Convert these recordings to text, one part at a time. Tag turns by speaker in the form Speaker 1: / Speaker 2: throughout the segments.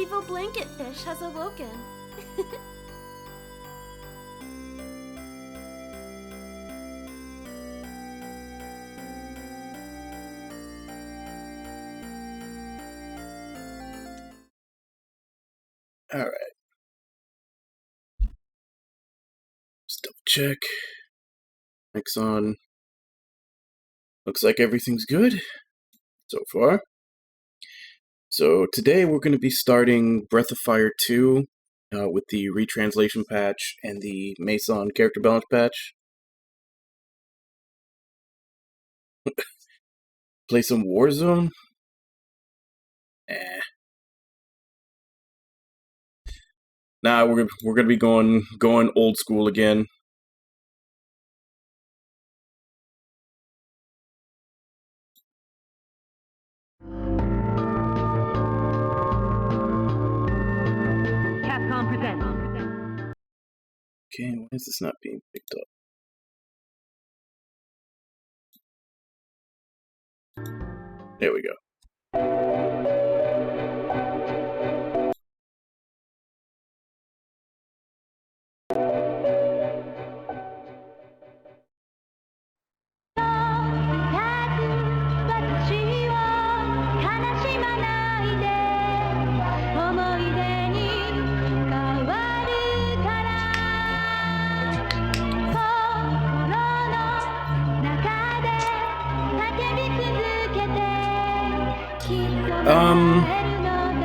Speaker 1: evil blanket fish has awoken.
Speaker 2: Alright. Just double check. Mic's on. Looks like everything's good so far. So today we're going to be starting Breath of Fire 2 with the Retranslation patch and the Maeson character balance patch. Play some Warzone? Nah, we're gonna be going old school again.
Speaker 3: Capcom presents.
Speaker 2: Okay, why is this not being picked up? There we go.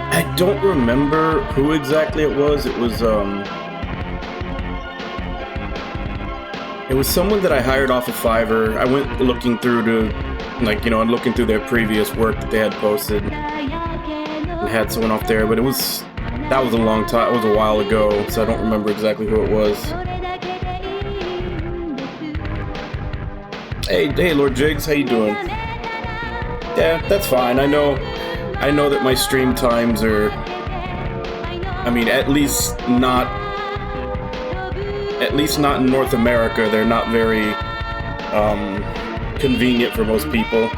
Speaker 2: I don't remember who exactly it was. It was someone that I hired off of Fiverr. I went looking through to, looking through their previous work that they had posted and had someone off there, but that was a long time, it was a while ago, so I don't remember exactly who it was. Hey, Lord Jigs, how you doing? Yeah, that's fine. I know that my stream times are, at least not in North America, they're not very convenient for most people.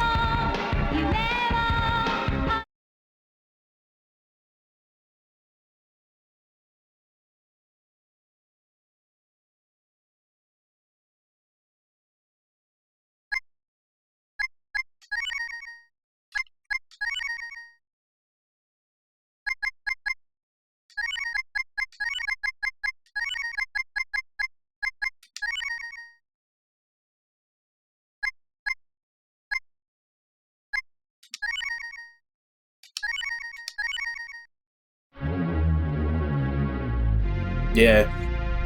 Speaker 2: Yeah,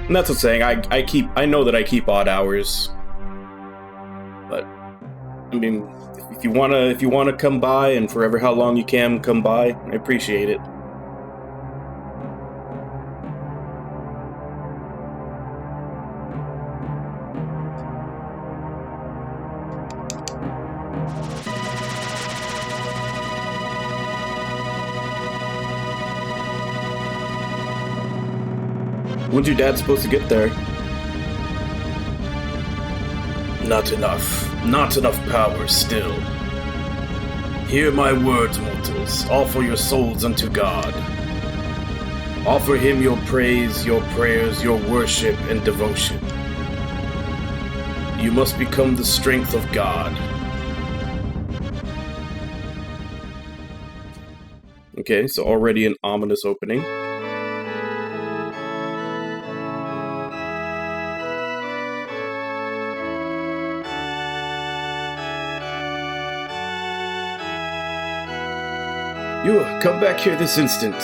Speaker 2: and that's what's saying. I know that I keep odd hours, but if you wanna come by and forever how long you can come by, I appreciate it. When's your dad supposed to get there? Not enough. Not enough power still. Hear my words, mortals. Offer your souls unto God. Offer him your praise, your prayers, your worship, and devotion. You must become the strength of God. Okay, so already an ominous opening. You, come back here this instant.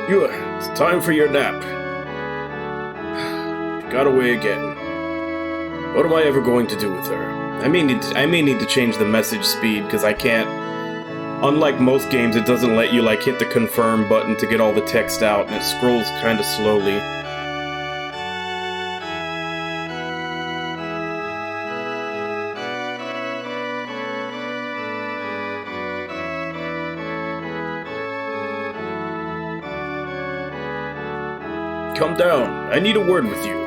Speaker 2: You, it's time for your nap. She got away again. What am I ever going to do with her? I may need to change the message speed, because I can't... Unlike most games, it doesn't let you, hit the confirm button to get all the text out, and it scrolls kind of slowly. Come down. I need a word with you.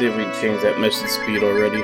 Speaker 2: See if we can change that message speed already.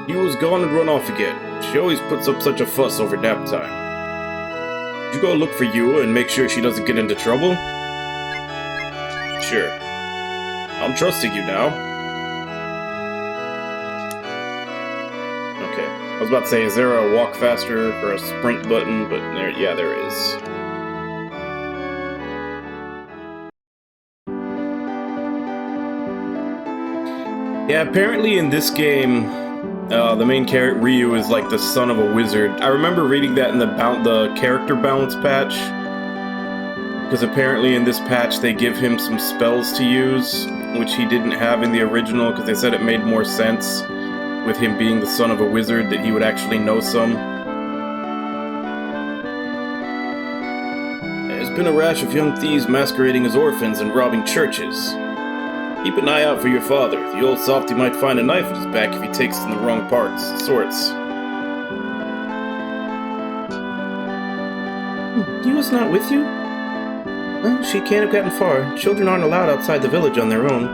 Speaker 2: He was gone and run off again. She always puts up such a fuss over nap time. Did you go look for Yua and make sure she doesn't get into trouble? Sure. I'm trusting you now. Okay. I was about to say, is there a walk faster or a sprint button? But there, yeah, there is. Yeah, apparently in this game, the main character, Ryu, is like the son of a wizard. I remember reading that in the character balance patch. Because apparently in this patch they give him some spells to use, which he didn't have in the original, because they said it made more sense with him being the son of a wizard that he would actually know some. There's been a rash of young thieves masquerading as orphans and robbing churches. Keep an eye out for your father. The old softy might find a knife in his back if he takes it in the wrong sorts. Yua's not with you? Well, she can't have gotten far. Children aren't allowed outside the village on their own.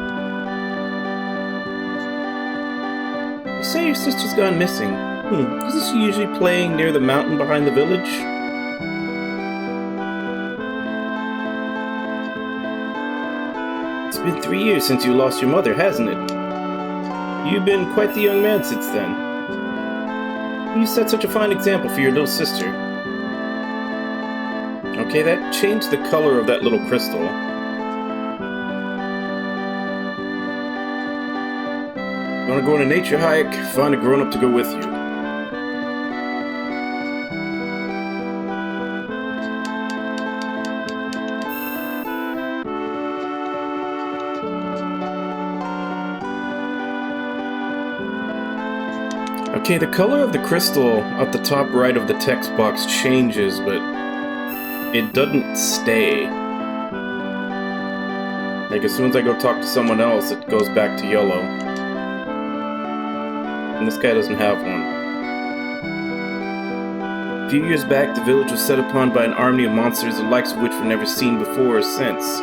Speaker 2: You say your sister's gone missing. Isn't she usually playing near the mountain behind the village? It's been 3 years since you lost your mother, hasn't it? You've been quite the young man since then. You set such a fine example for your little sister. Okay, that changed the color of that little crystal. You want to go on a nature hike? Find a grown-up to go with you. Okay, the color of the crystal at the top right of the text box changes, but it doesn't stay. Like, as soon as I go talk to someone else, it goes back to yellow. And this guy doesn't have one. A few years back, the village was set upon by an army of monsters, the likes of which were never seen before or since.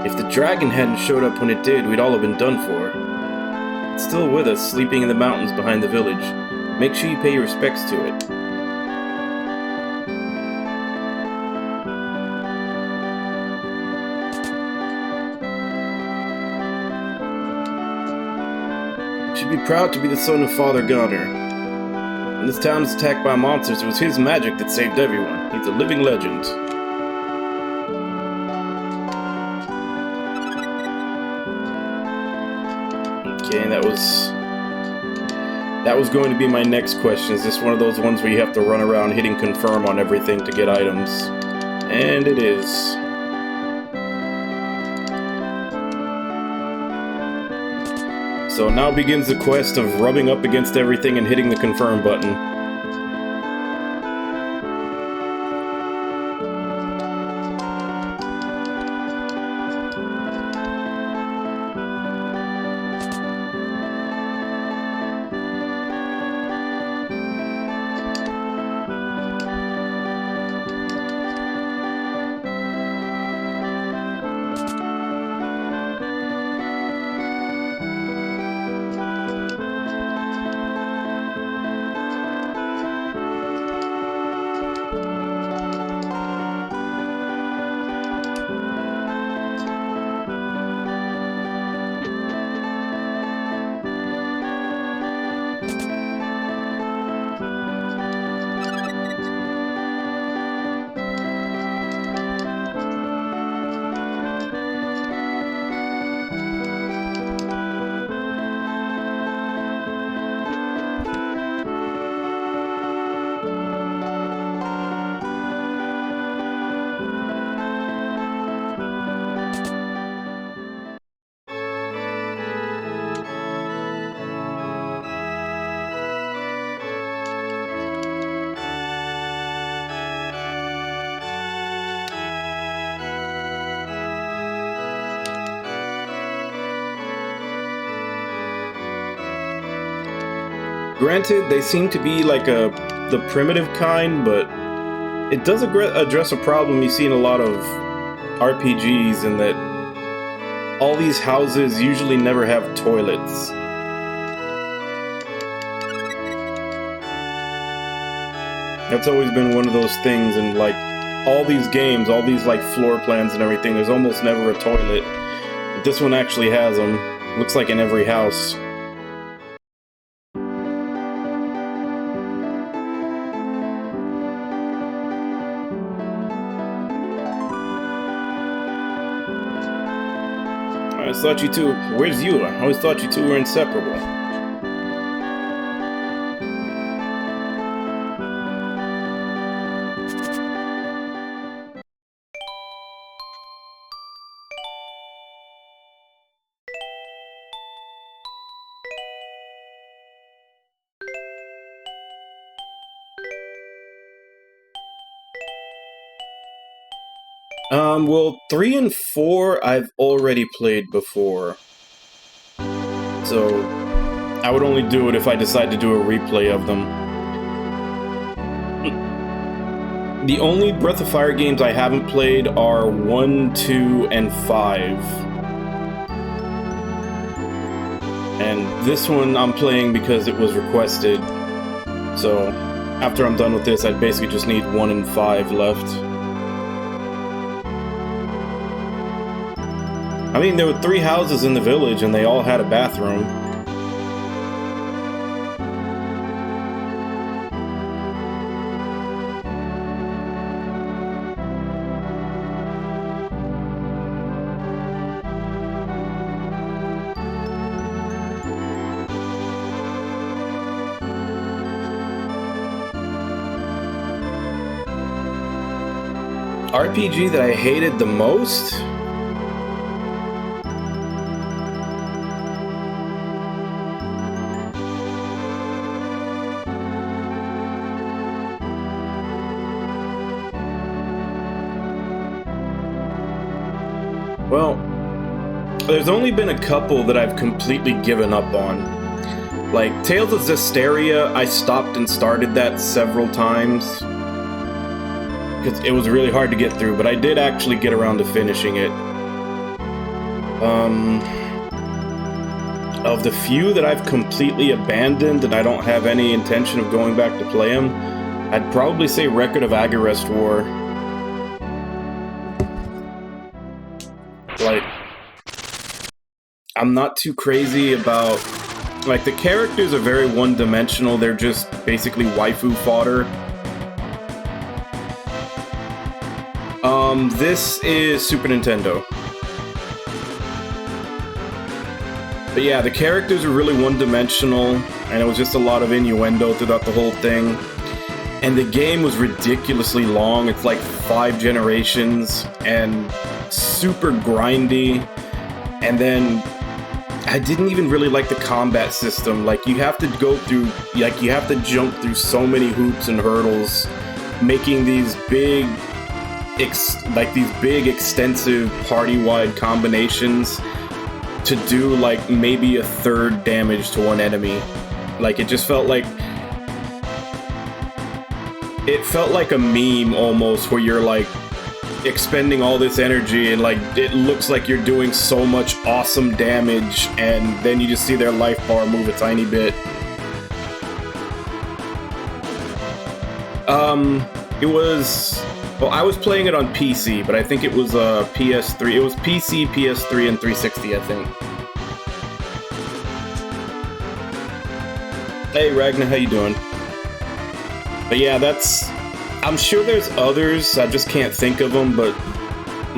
Speaker 2: If the dragon hadn't showed up when it did, we'd all have been done for. It's still with us, sleeping in the mountains behind the village. Make sure you pay your respects to it. Should be proud to be the son of Father Gunner. When this town is attacked by monsters, it was his magic that saved everyone. He's a living legend. Okay, and that was going to be my next question. Is this one of those ones where you have to run around hitting confirm on everything to get items? And it is. So now begins the quest of rubbing up against everything and hitting the confirm button. Granted, they seem to be like the primitive kind, but it does address a problem you see in a lot of RPGs, in that all these houses usually never have toilets. That's always been one of those things in like all these games, all these like floor plans and everything, there's almost never a toilet. But this one actually has them. Looks like in every house. I always thought you two... Where's you? I always thought you two were inseparable. Well, 3 and 4 I've already played before. So, I would only do it if I decide to do a replay of them. The only Breath of Fire games I haven't played are 1, 2, and 5. And this one I'm playing because it was requested. So, after I'm done with this, I'd basically just need 1 and 5 left. I mean, there were 3 houses in the village, and they all had a bathroom. RPG that I hated the most? Well, there's only been a couple that I've completely given up on. Like, Tales of Zestiria, I stopped and started that several times. Because it was really hard to get through, but I did actually get around to finishing it. Of the few that I've completely abandoned and I don't have any intention of going back to play them, I'd probably say Record of Agarest War. Like, I'm not too crazy about... Like, the characters are very one-dimensional, they're just basically waifu fodder. This is Super Nintendo. But yeah, the characters are really one-dimensional, and it was just a lot of innuendo throughout the whole thing. And the game was ridiculously long, it's like 5 generations, and super grindy. And then I didn't even really like the combat system. Like, you have to go through, like, you have to jump through so many hoops and hurdles, making these big, extensive party-wide combinations to do, like, maybe a third damage to one enemy. Like, it just felt like... It felt like a meme, almost, where you're, like, expending all this energy and, like, it looks like you're doing so much awesome damage, and then you just see their life bar move a tiny bit. It was... Well, I was playing it on PC, but I think it was PS3. It was PC, PS3, and 360, I think. Hey, Ragnar, how you doing? But yeah, that's... I'm sure there's others, I just can't think of them, but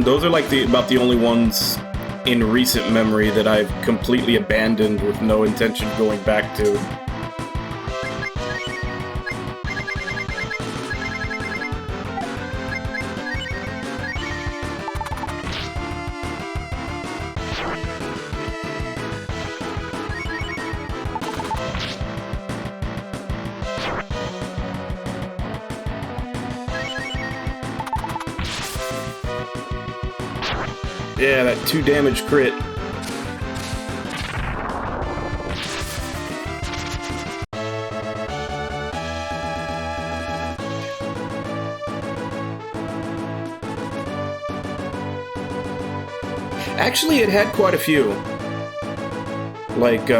Speaker 2: those are like about the only ones in recent memory that I've completely abandoned with no intention of going back to. Yeah, that 2 damage crit. Actually, it had quite a few. Like,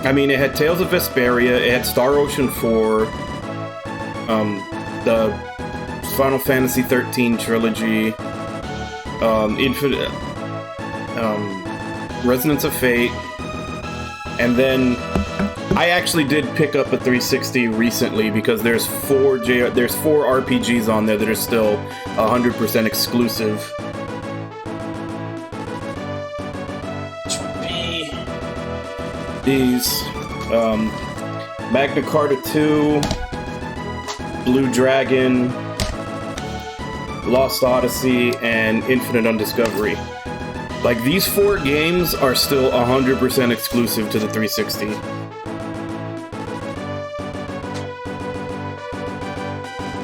Speaker 2: I mean, it had Tales of Vesperia, it had Star Ocean 4, the Final Fantasy 13 trilogy, Infinite, Resonance of Fate, and then I actually did pick up a 360 recently because there's four RPGs on there that are still 100% exclusive. These Magna Carta 2, Blue Dragon, Lost Odyssey, and Infinite Undiscovery. Like, these 4 games are still 100% exclusive to the 360.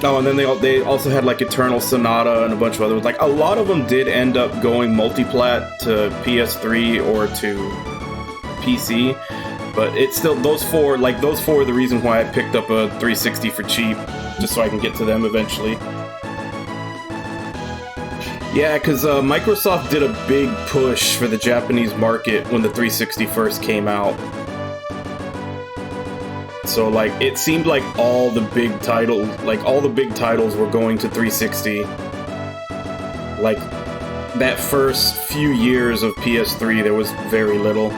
Speaker 2: Oh, and then they also had like Eternal Sonata and a bunch of others. Like, a lot of them did end up going multiplat to PS3 or to PC, but it's still those four are the reason why I picked up a 360 for cheap, just so I can get to them eventually. Yeah, because Microsoft did a big push for the Japanese market when the 360 first came out. So, like, it seemed like all the big titles were going to 360. Like, that first few years of PS3, there was very little.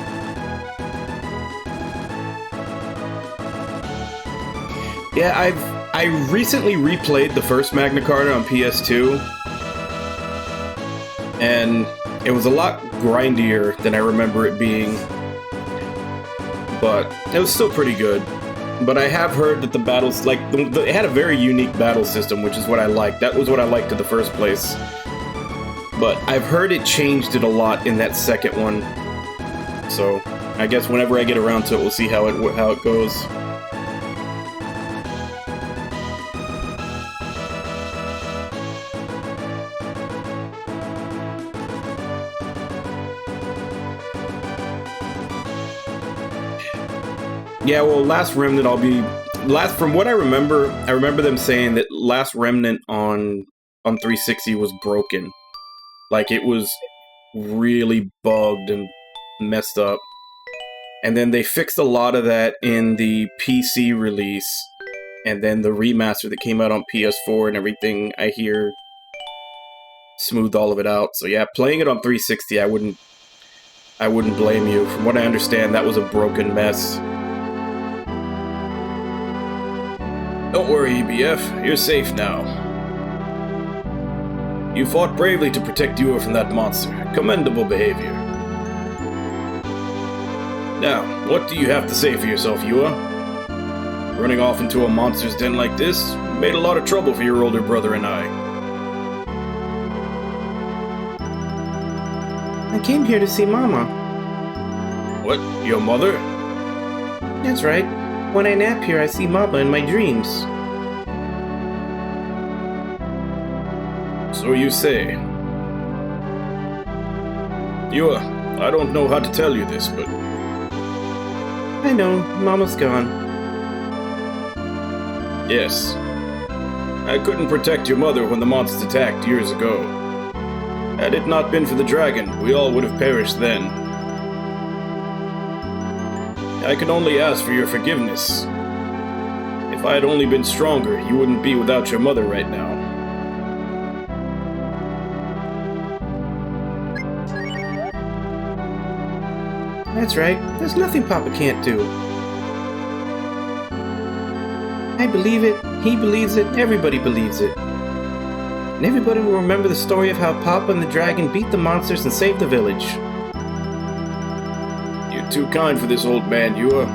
Speaker 2: Yeah, I recently replayed the first Magna Carta on PS2, and it was a lot grindier than I remember it being, but it was still pretty good. But I have heard that the battles, like, it had a very unique battle system, which is what I liked. That was what I liked in the first place. But I've heard it changed it a lot in that second one. So, I guess whenever I get around to it, we'll see how it goes. Yeah, well, Last Remnant, from what I remember them saying that Last Remnant on 360 was broken. Like, it was really bugged and messed up. And then they fixed a lot of that in the PC release, and then the remaster that came out on PS4 and everything, I hear, smoothed all of it out. So yeah, playing it on 360, I wouldn't blame you. From what I understand, that was a broken mess. Don't worry, EBF. You're safe now. You fought bravely to protect Yua from that monster. Commendable behavior. Now, what do you have to say for yourself, Yua? Running off into a monster's den like this made a lot of trouble for your older brother and I.
Speaker 4: I came here to see Mama.
Speaker 2: What? Your mother?
Speaker 4: That's right. When I nap here, I see Mama in my dreams.
Speaker 2: So you say. Yua, I don't know how to tell you this, but...
Speaker 4: I know, Mama's gone.
Speaker 2: Yes. I couldn't protect your mother when the monsters attacked years ago. Had it not been for the dragon, we all would have perished then. I can only ask for your forgiveness. If I had only been stronger, you wouldn't be without your mother right now.
Speaker 4: That's right. There's nothing Papa can't do. I believe it, he believes it, everybody believes it. And everybody will remember the story of how Papa and the dragon beat the monsters and saved the village.
Speaker 2: You're too kind for this old man, Yua.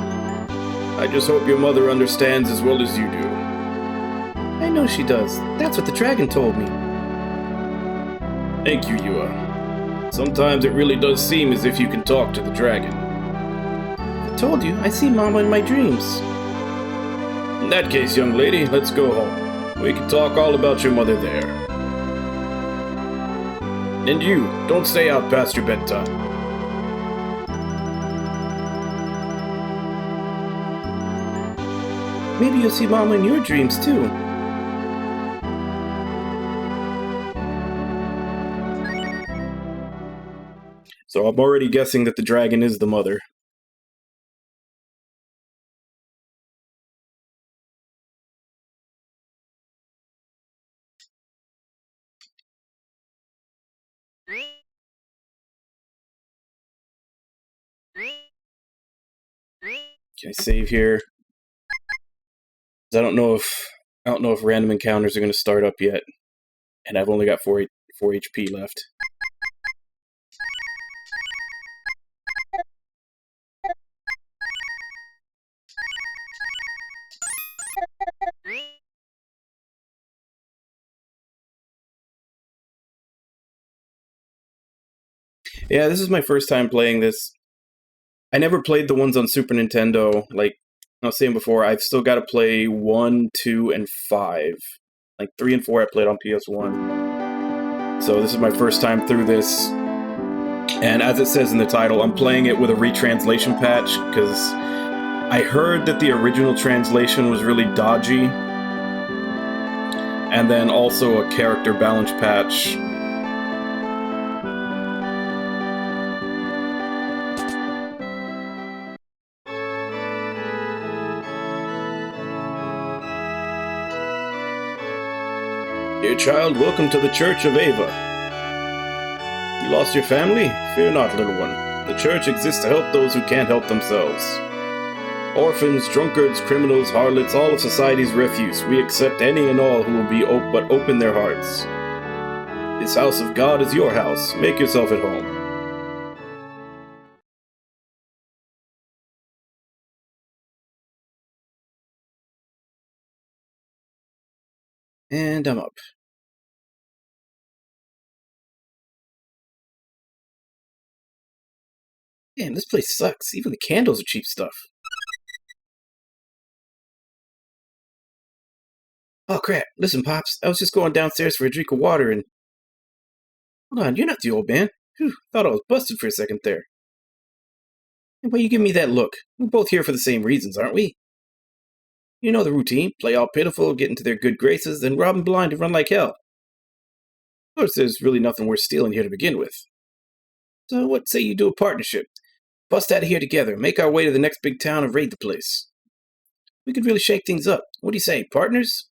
Speaker 2: I just hope your mother understands as well as you do.
Speaker 4: I know she does. That's what the dragon told me.
Speaker 2: Thank you, Yua. Sometimes it really does seem as if you can talk to the dragon.
Speaker 4: I told you, I see Mama in my dreams.
Speaker 2: In that case, young lady, let's go home. We can talk all about your mother there. And you, don't stay out past your bedtime.
Speaker 4: Maybe you'll see Mama in your dreams, too.
Speaker 2: So I'm already guessing that the dragon is the mother. Can I save here? I don't know if random encounters are going to start up yet, and I've only got 4 HP left. Yeah, this is my first time playing this. I never played the ones on Super Nintendo. Like I was saying before, I've still got to play 1, 2, and 5. Like 3 and 4 I played on PS1. So this is my first time through this. And as it says in the title, I'm playing it with a retranslation patch, because I heard that the original translation was really dodgy. And then also a character balance patch. Dear child, welcome to the Church of Ava. You lost your family? Fear not, little one. The church exists to help those who can't help themselves. Orphans, drunkards, criminals, harlots, all of society's refuse. We accept any and all who will be but open their hearts. This house of God is your house. Make yourself at home. And I'm up. Damn, this place sucks. Even the candles are cheap stuff. Oh crap, listen Pops, I was just going downstairs for a drink of water and... Hold on, you're not the old man. Whew, thought I was busted for a second there. Why you give me that look? We're both here for the same reasons, aren't we? You know the routine. Play all pitiful, get into their good graces, then rob them blind and run like hell. Of course, there's really nothing worth stealing here to begin with. So what say you do a partnership? Bust out of here together, make our way to the next big town and raid the place. We could really shake things up. What do you say, partners?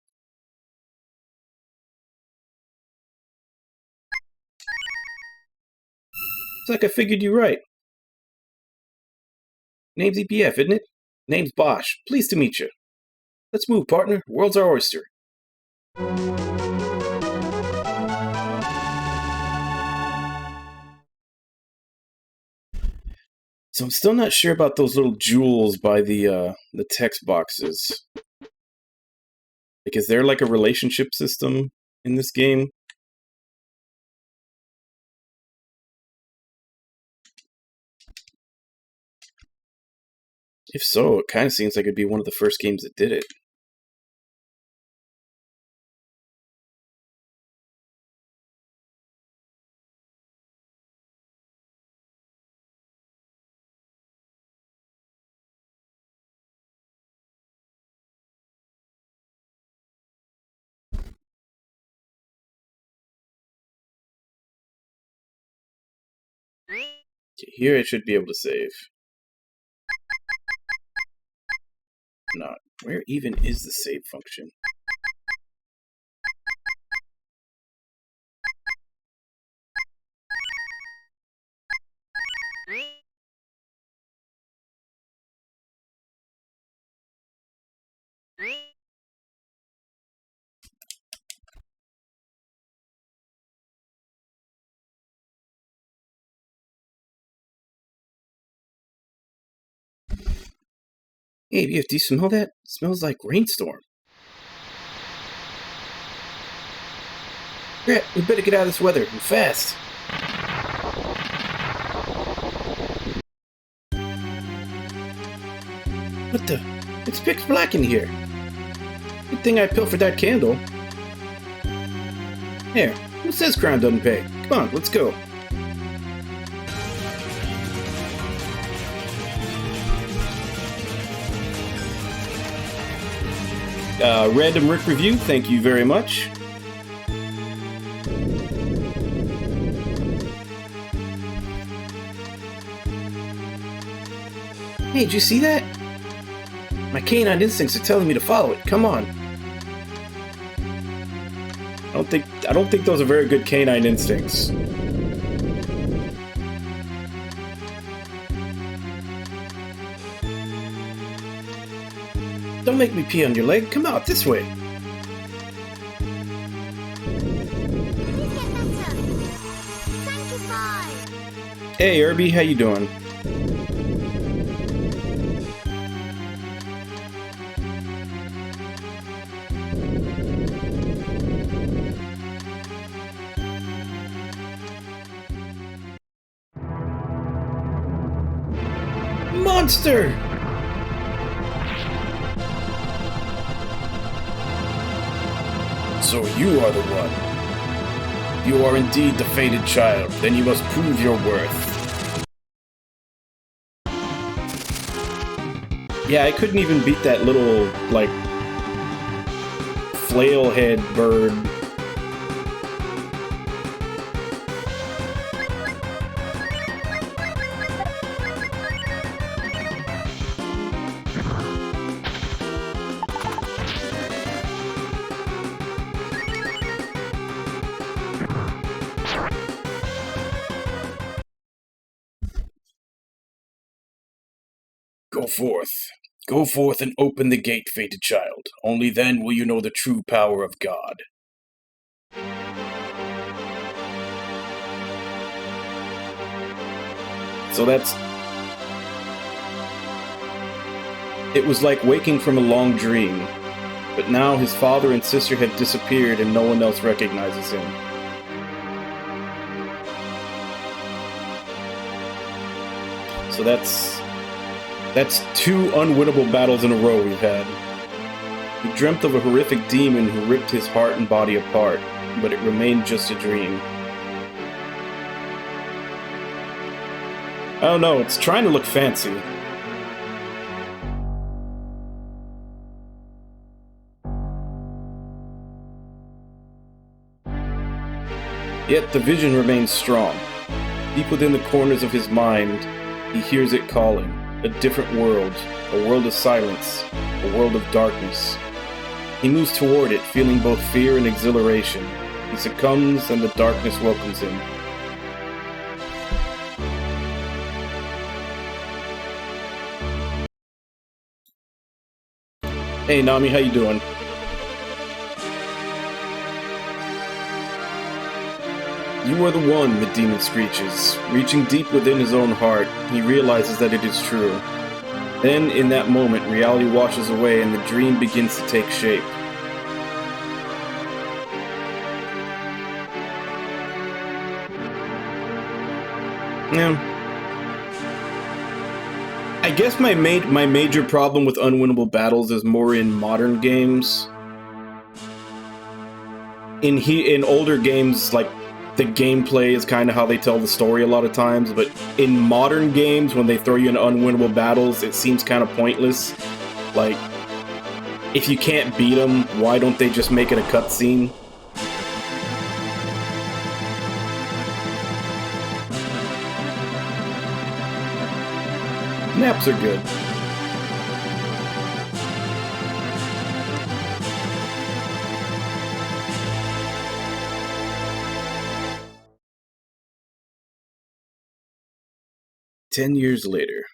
Speaker 2: It's like I figured you right. Name's EPF, isn't it? Name's Bosch. Pleased to meet you. Let's move, partner. World's our oyster. So I'm still not sure about those little jewels by the text boxes. Like, is there like a relationship system in this game? If so, it kind of seems like it'd be one of the first games that did it. Okay, here I should be able to save. Not. Where even is the save function? Hey, BF, do you smell that? It smells like rainstorm. Crap, we better get out of this weather, and fast. What the? It's pitch black in here. Good thing I pilfered that candle. Here, who says crime doesn't pay? Come on, let's go. Random Rick review, thank you very much.
Speaker 4: Hey, did you see that? My canine instincts are telling me to follow it. Come on.
Speaker 2: I don't think those are very good canine instincts.
Speaker 4: Don't make me pee on your leg. Come out this way. Hey, Irby, how you doing? Monster!
Speaker 2: So you are the one. You are indeed the fated child. Then you must prove your worth.
Speaker 4: Yeah, I couldn't even beat that little, like, flail head bird.
Speaker 2: Go forth. Go forth and open the gate, fated child. Only then will you know the true power of God.
Speaker 4: So that's... It was like waking from a long dream, but now his father and sister have disappeared and no one else recognizes him. So that's 2 unwinnable battles in a row we've had. He dreamt of a horrific demon who ripped his heart and body apart, but it remained just a dream. Oh no, it's trying to look fancy. Yet the vision remains strong. Deep within the corners of his mind, he hears it calling. A different world, a world of silence, a world of darkness. He moves toward it, feeling both fear and exhilaration. He succumbs, and the darkness welcomes him. Hey Nami, how you doing? You are the one, the demon screeches. Reaching deep within his own heart, he realizes that it is true. Then, in that moment, reality washes away and the dream begins to take shape. Yeah. I guess my major problem with unwinnable battles is more in modern games. In older games, like, the gameplay is kind of how they tell the story a lot of times, but in modern games, when they throw you in unwinnable battles, it seems kind of pointless. Like, if you can't beat them, why don't they just make it a cutscene? Naps are good. "10 years later.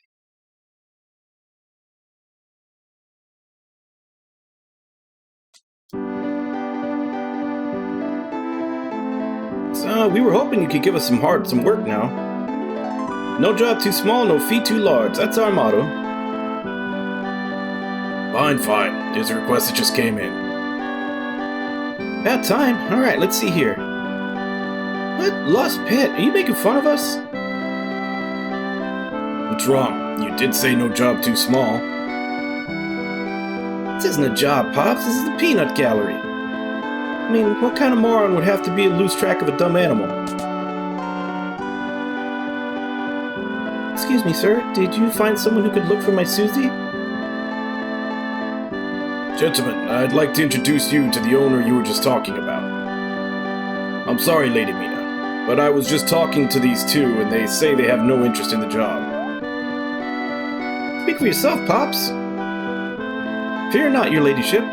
Speaker 4: So, we were hoping you could give us some work now. No job too small, no fee too large. That's our motto.
Speaker 2: Fine. There's a request that just came in.
Speaker 4: About time. Alright, let's see here. What? Lost pet? Are you making fun of us?
Speaker 2: What's wrong? You did say no job too small.
Speaker 4: This isn't a job, Pops. This is the peanut gallery. I mean, what kind of moron would have to be to lose track of a dumb animal? Excuse me, sir. Did you find someone who could look for my Susie?
Speaker 2: Gentlemen, I'd like to introduce you to the owner you were just talking about. I'm sorry, Lady Mina, but I was just talking to these two, and they say they have no interest in the job. Speak for yourself, Pops. Fear not, your ladyship.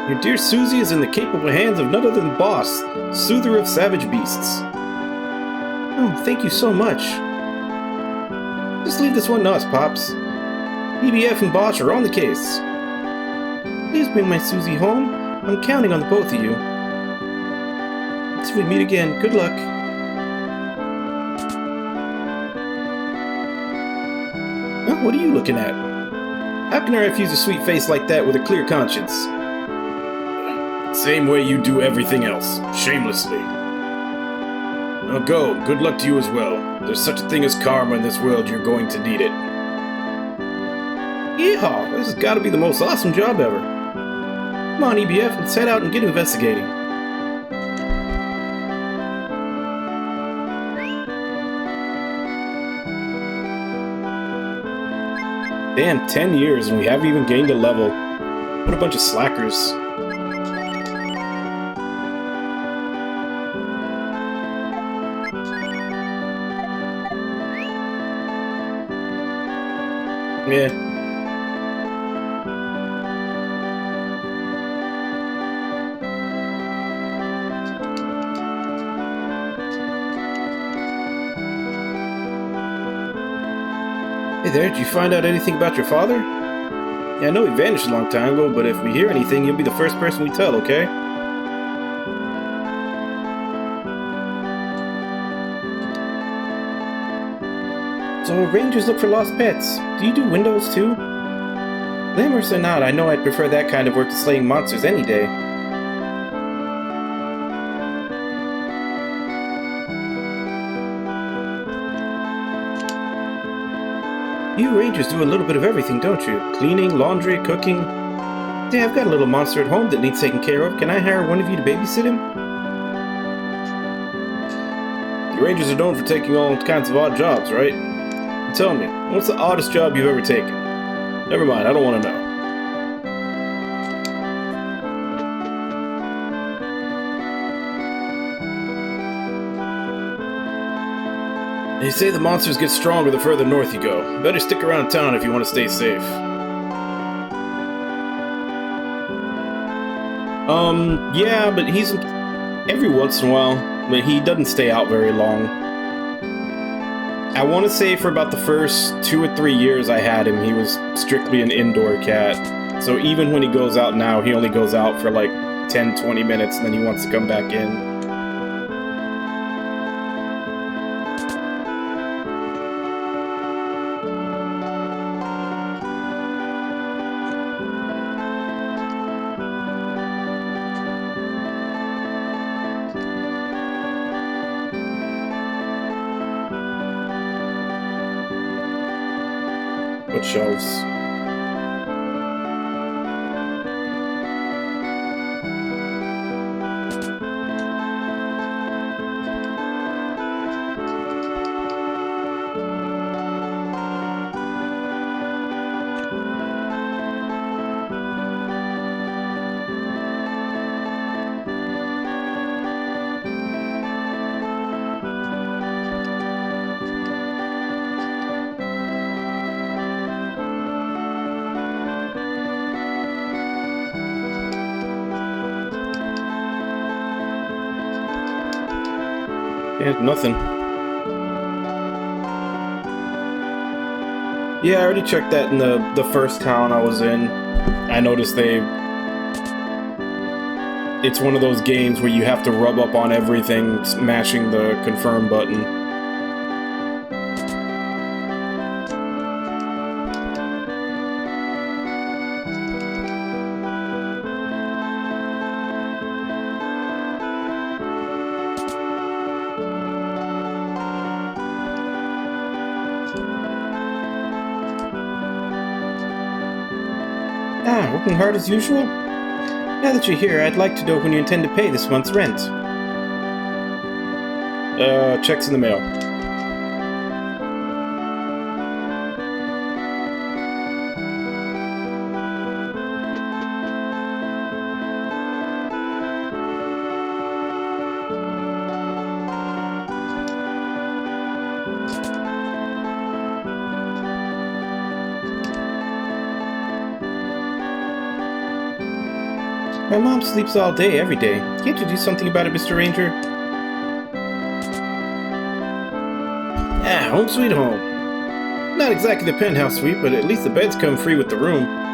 Speaker 2: Your dear Susie is in the capable hands of none other than Boss, soother of savage beasts. Oh, thank you so much. Just leave this one to us, Pops. BBF and Bosch are on the case. Please bring my Susie home. I'm counting on the both of you. Until we meet again, good luck. Huh? What are you looking at? How can I refuse a sweet face like that with a clear conscience? Same way you do everything else, shamelessly. Now go, good luck to you as well. If there's such a thing as karma in this world, you're going to need it. Yeehaw, this has got to be the most awesome job ever. Come on, EBF, let's head out and get investigating. Damn, 10 years and we haven't even gained a level. What a bunch of slackers. Yeah. Hey there, did you find out anything about your father? Yeah, I know he vanished a long time ago, but if we hear anything, you'll be the first person we tell, okay? So, rangers look for lost pets. Do you do windows too? Glamorous or not, I know I'd prefer that kind of work to slaying monsters any day. You rangers do a little bit of everything, don't you? Cleaning, laundry, cooking. Yeah, I've got a little monster at home that needs taken care of. Can I hire one of you to babysit him? The rangers are known for taking all kinds of odd jobs, right? Tell me, what's the oddest job you've ever taken? Never mind, I don't want to know. They say the monsters get stronger the further north you go. Better stick around town if you want to stay safe. Yeah, but he's every once in a while, but he doesn't stay out very long. I want to say for about the first 2 or 3 years I had him, he was strictly an indoor cat. So even when he goes out now, he only goes out for like 10-20 minutes and then he wants to come back in. What shelves? Yeah, nothing. Yeah, I already checked that in the first town I was in. I noticed it's one of those games where you have to rub up on everything, smashing the confirm button. Ah, working hard as usual? Now that you're here, I'd like to know when you intend to pay this month's rent. Check's in the mail.
Speaker 4: My mom sleeps all day, every day. Can't you do something about it, Mr. Ranger? Ah, home sweet home. Not exactly the penthouse suite, but at least the beds come free with the room.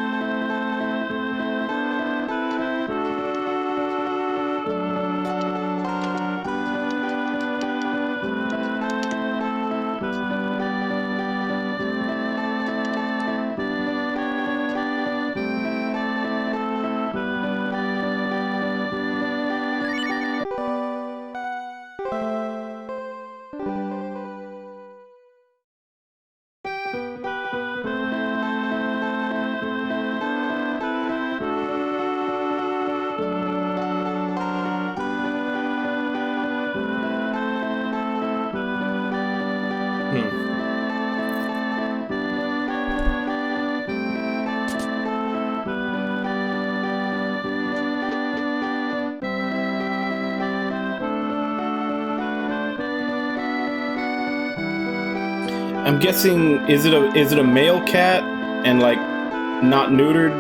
Speaker 4: I'm guessing, is it a male cat and like not neutered?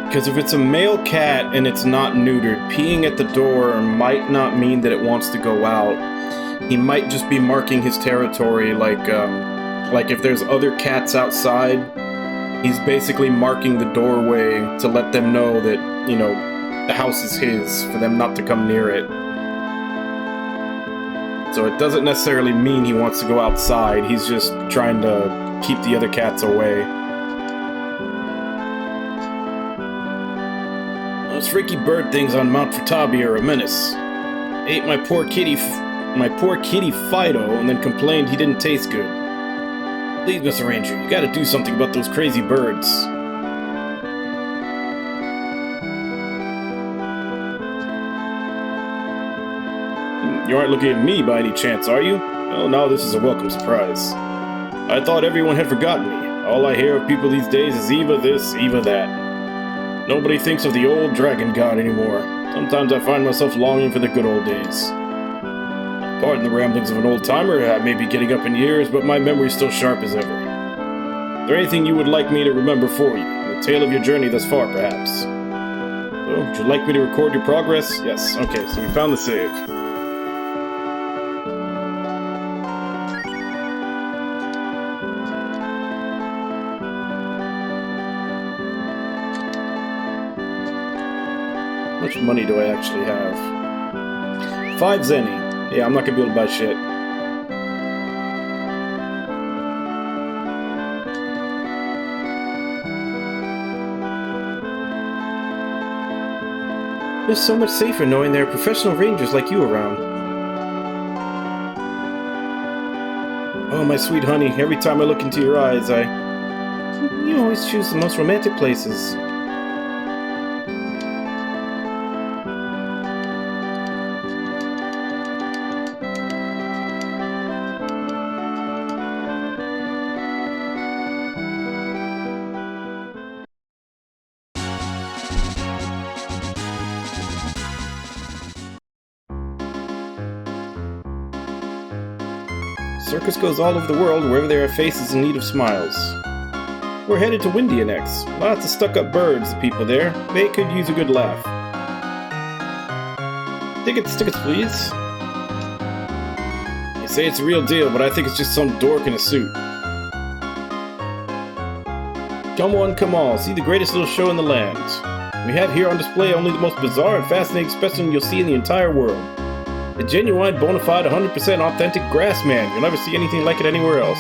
Speaker 4: Because if it's a male cat and it's not neutered, peeing at the door might not mean that it wants to go out. He might just be marking his territory, like if there's other cats outside, he's basically marking the doorway to let them know that, you know, the house is his, for them not to come near it. So it doesn't necessarily mean he wants to go outside, he's just trying to keep the other cats away. Those freaky bird things on Mount Fatabi are a menace. They ate my poor kitty Fido and then complained he didn't taste good. Please, Mr. Ranger, you gotta do something about those crazy birds. You aren't looking at me by any chance, are you? Oh, now this is a welcome surprise. I thought everyone had forgotten me. All I hear of people these days is Eva this, Eva that. Nobody thinks of the old dragon god anymore. Sometimes I find myself longing for the good old days. Pardon the ramblings of an old-timer, I may be getting up in years, but my memory's still sharp as ever. Is there anything you would like me to remember for you? The tale of your journey thus far, perhaps? Oh, would you like me to record your progress? Yes, okay, so we found the save. How much money do I actually have? 5 zenny. Yeah, I'm not gonna be able to buy shit. It's so much safer knowing there are professional rangers like you around. Oh, my sweet honey, every time I look into your eyes, You always choose the most romantic places. Circus goes all over the world wherever there are faces in need of smiles. We're headed to Windia next. Lots of stuck-up birds, the people there. They could use a good laugh. Tickets, please. They say it's a real deal, but I think it's just some dork in a suit. Come on, come all. See the greatest little show in the land. We have here on display only the most bizarre and fascinating specimen you'll see in the entire world. A genuine, bona fide, 100% authentic grass man. You'll never see anything like it anywhere else.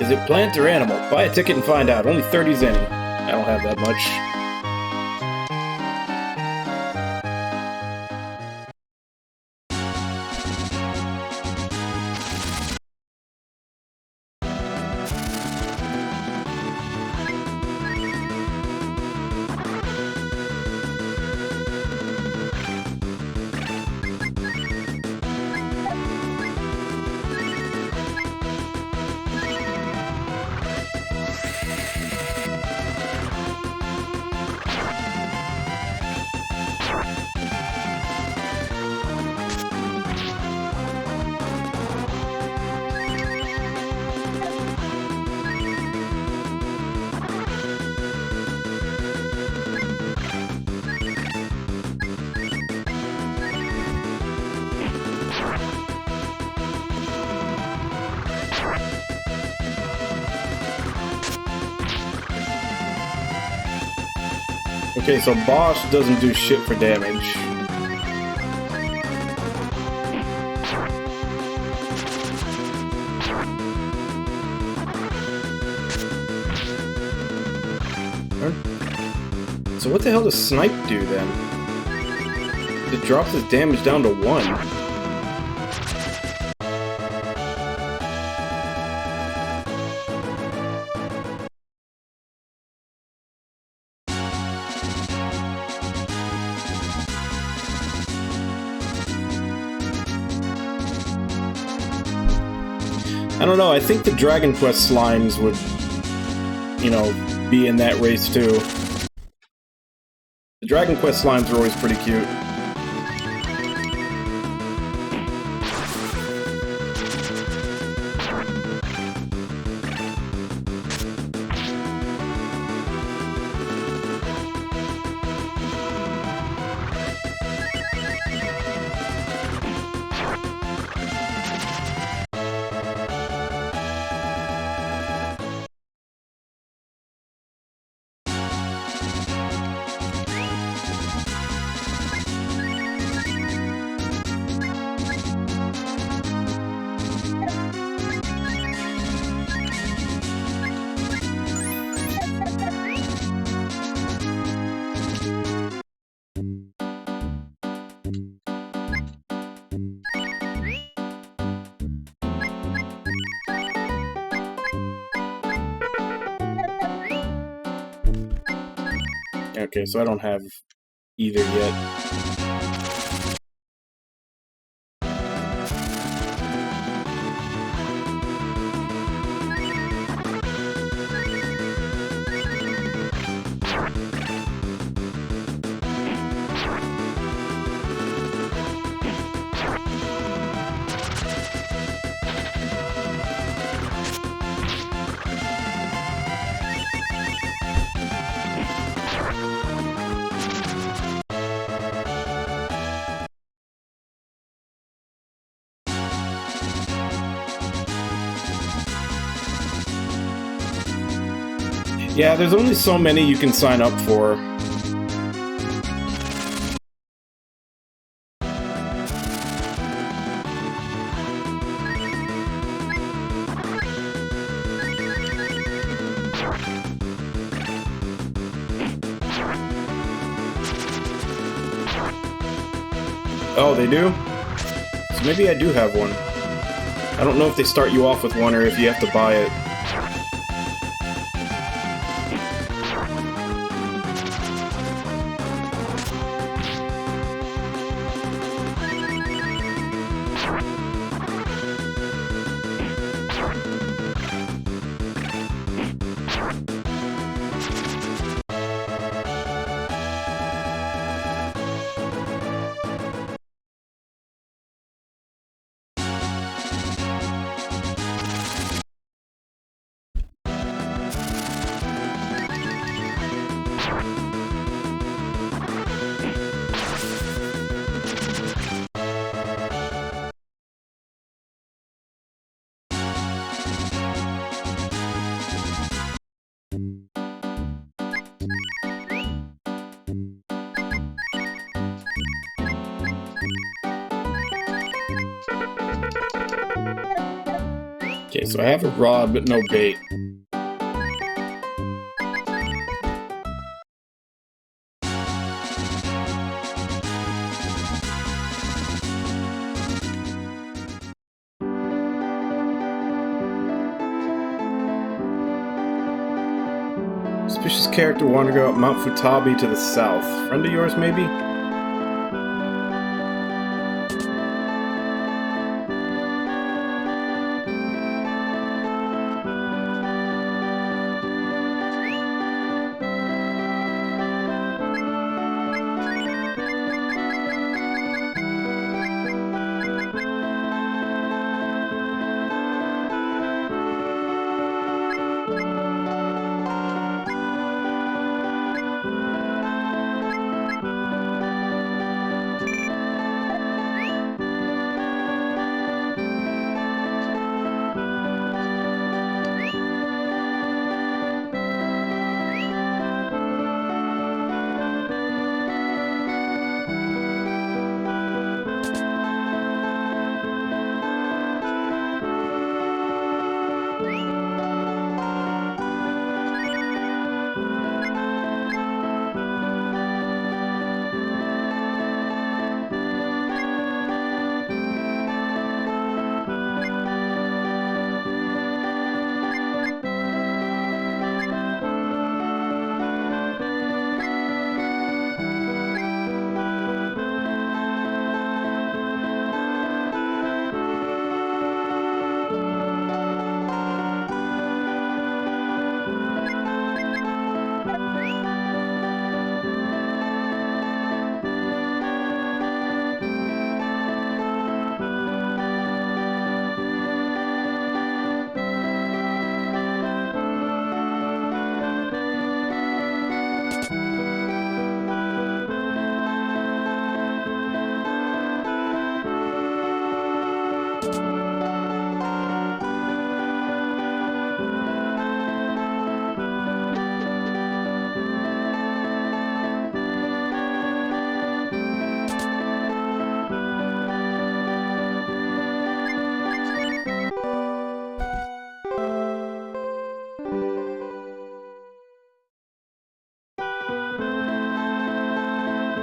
Speaker 4: Is it plant or animal? Buy a ticket and find out. Only 30 zenny. I don't have that much.
Speaker 2: Okay, so BoF doesn't do shit for damage. So what the hell does Snipe do then? It drops his damage down to 1. I don't know, I think the Dragon Quest slimes would, you know, be in that race too. The Dragon Quest slimes are always pretty cute. Okay, so I don't have either yet. Yeah, there's only so many you can sign up for. Oh, they do? So maybe I do have one. I don't know if they start you off with one or if you have to buy it. Okay, so I have a rod, but no bait. Suspicious character wandering up Mount Futabi to the south. Friend of yours, maybe?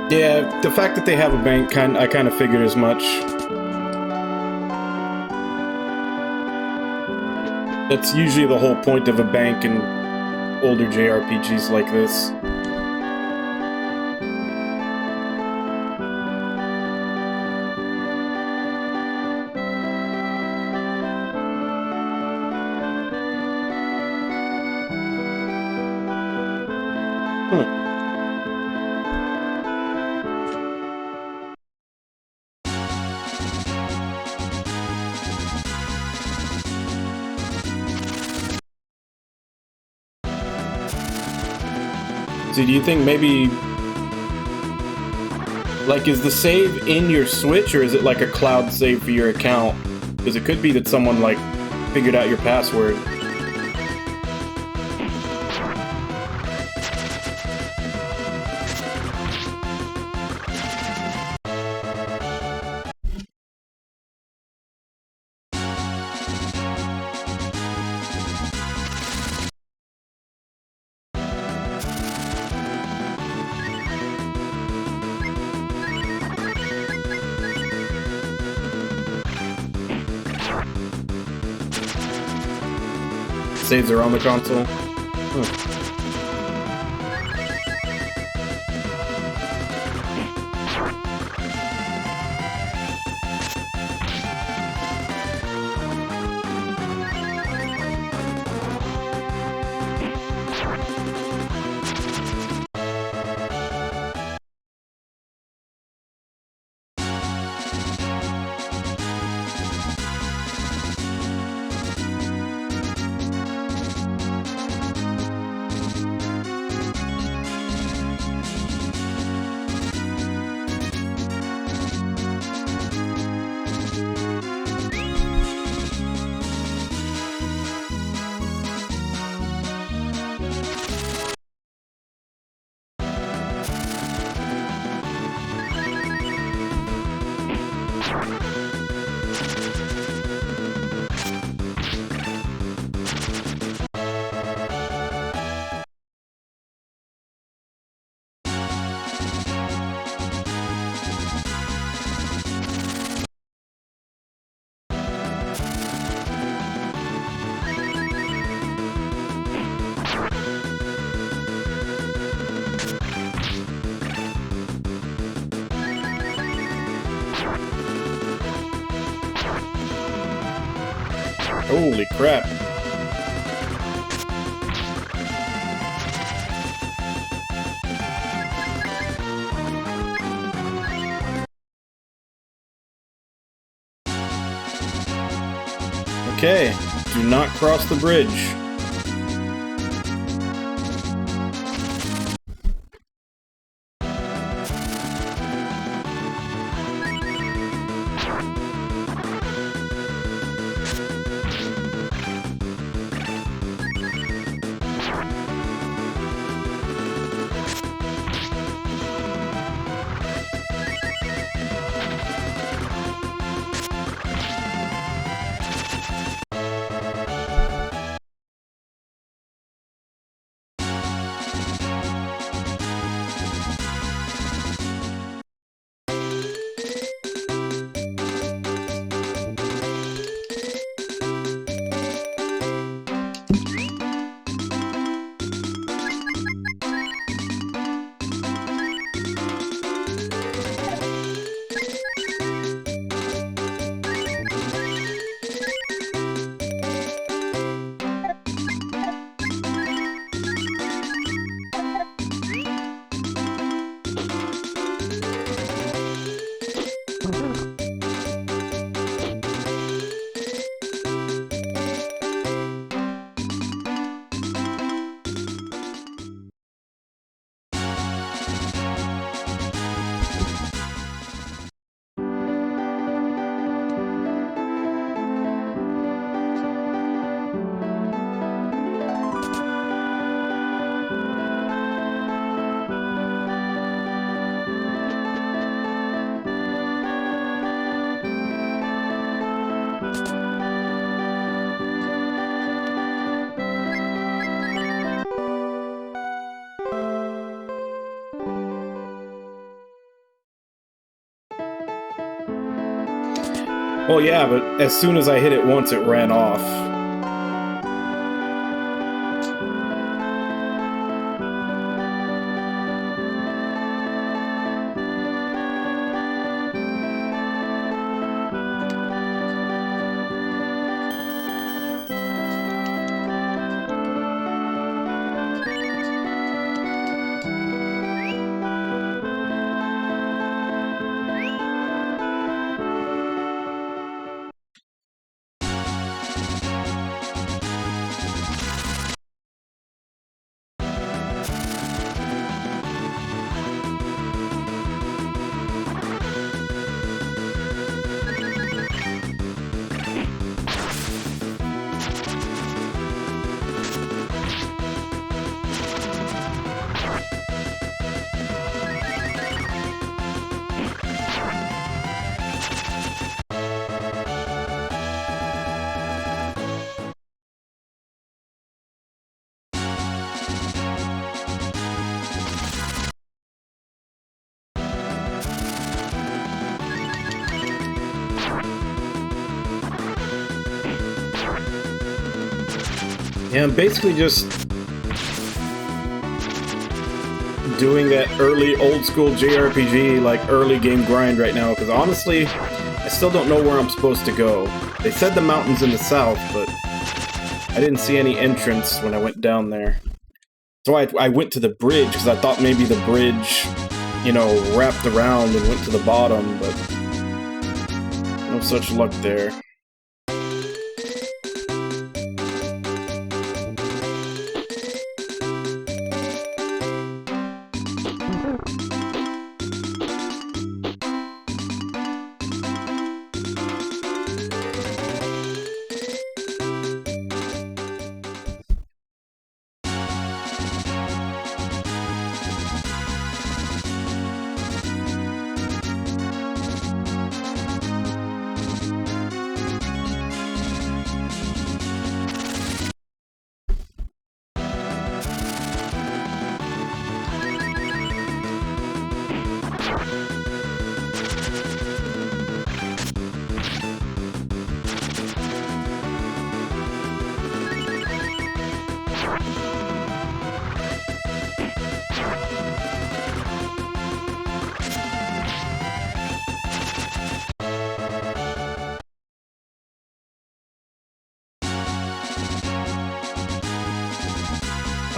Speaker 2: Yeah, the fact that they have a bank, I kind of figured as much. That's usually the whole point of a bank in older JRPGs like this. So do you think maybe, like, is the save in your Switch, or is it like a cloud save for your account? Because it could be that someone, like, figured out your password. Saves are on the console. Holy crap. Okay, do not cross the bridge.
Speaker 4: Well, yeah, but as soon as I hit it once, it ran off. Yeah, I'm basically just doing that early old school JRPG, like early game grind right now, because honestly, I still don't know where I'm supposed to go. They said the mountains in the south, but I didn't see any entrance when I went down there. So I went to the bridge, because I thought maybe the bridge, you know, wrapped around and went to the bottom, but no such luck there.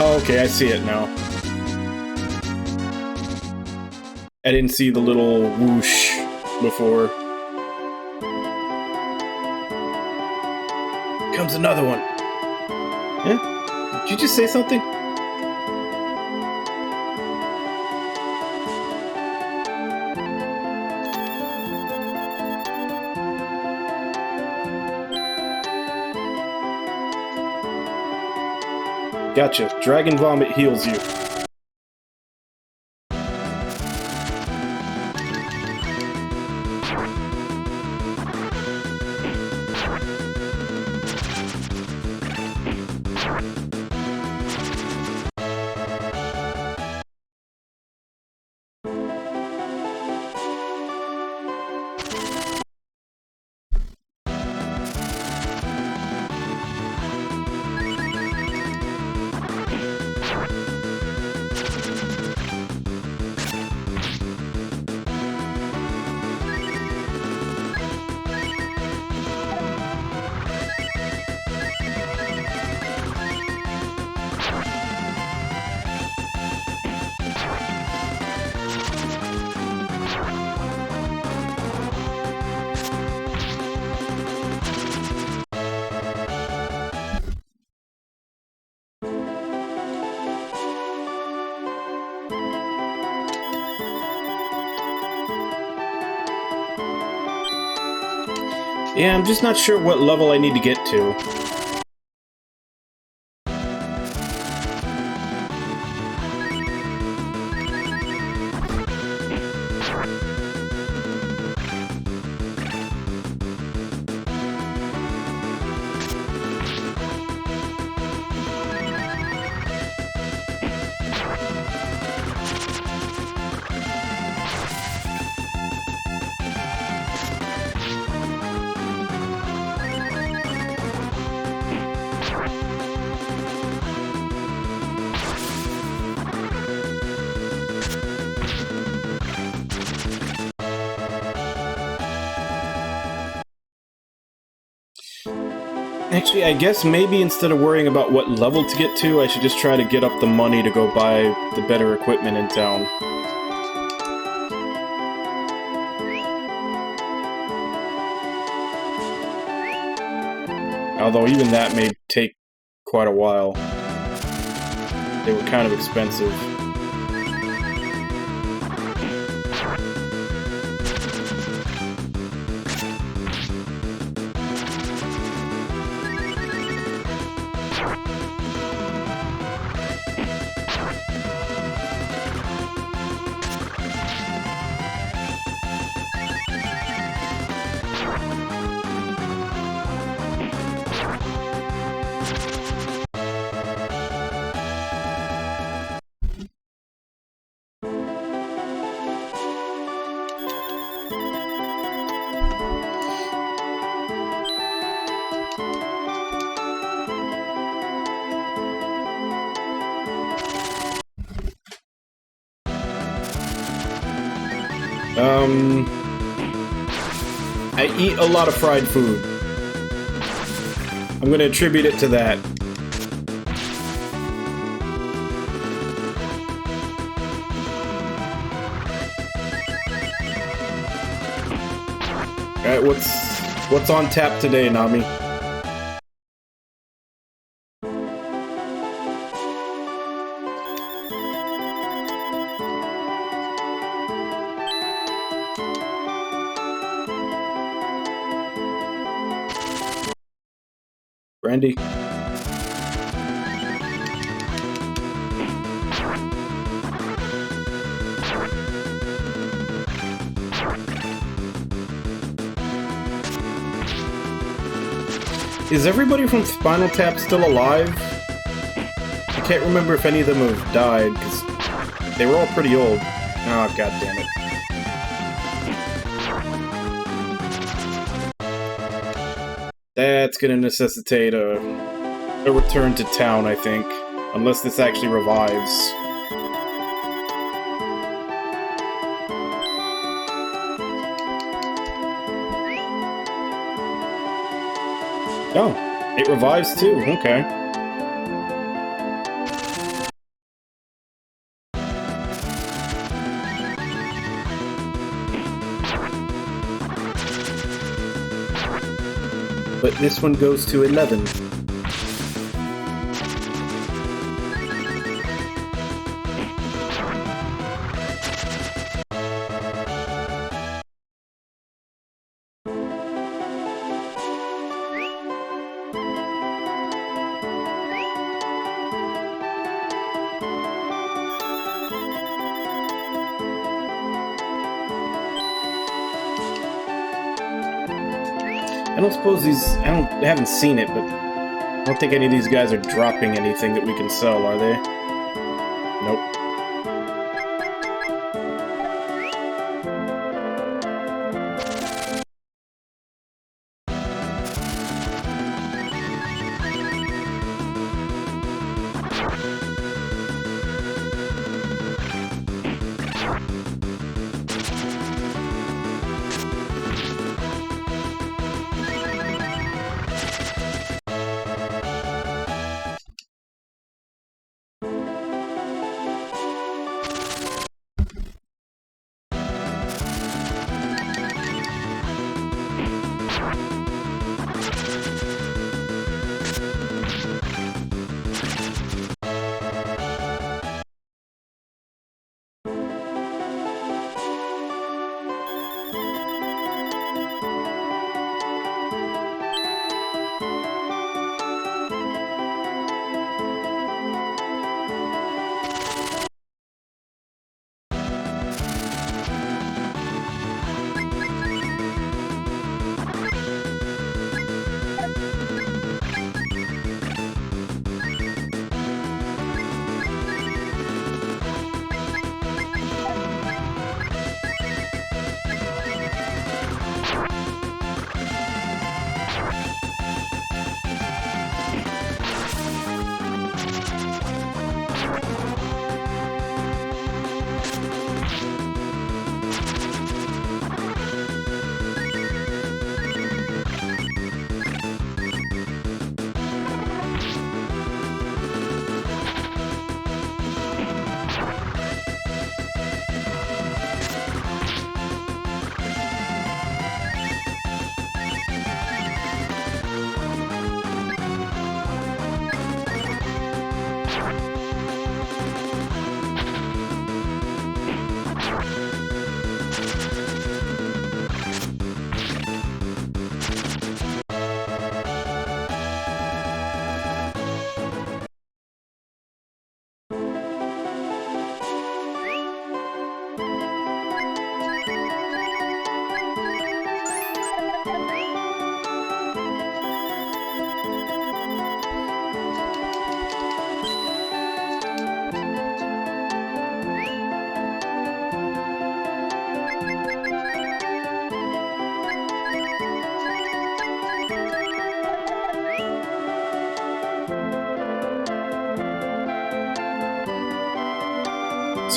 Speaker 4: Oh, okay, I see it now. I didn't see the little whoosh before. Comes another one. Yeah? Did you just say something? Gotcha. Dragon Vomit heals you. Yeah, I'm just not sure what level I need to get to. Actually, I guess maybe instead of worrying about what level to get to, I should just try to get up the money to go buy the better equipment in town. Although even that may take quite a while. They were kind of expensive. I eat a lot of fried food. I'm gonna attribute it to that. Alright, what's on tap today, Nami? Brandy. Is everybody from Spinal Tap still alive? I can't remember if any of them have died, because they were all pretty old. Oh, god damn it. That's gonna necessitate a return to town, I think. Unless this actually revives. Oh, it revives too, okay. But this one goes to 11. I don't suppose I haven't seen it, but I don't think any of these guys are dropping anything that we can sell, are they? Nope.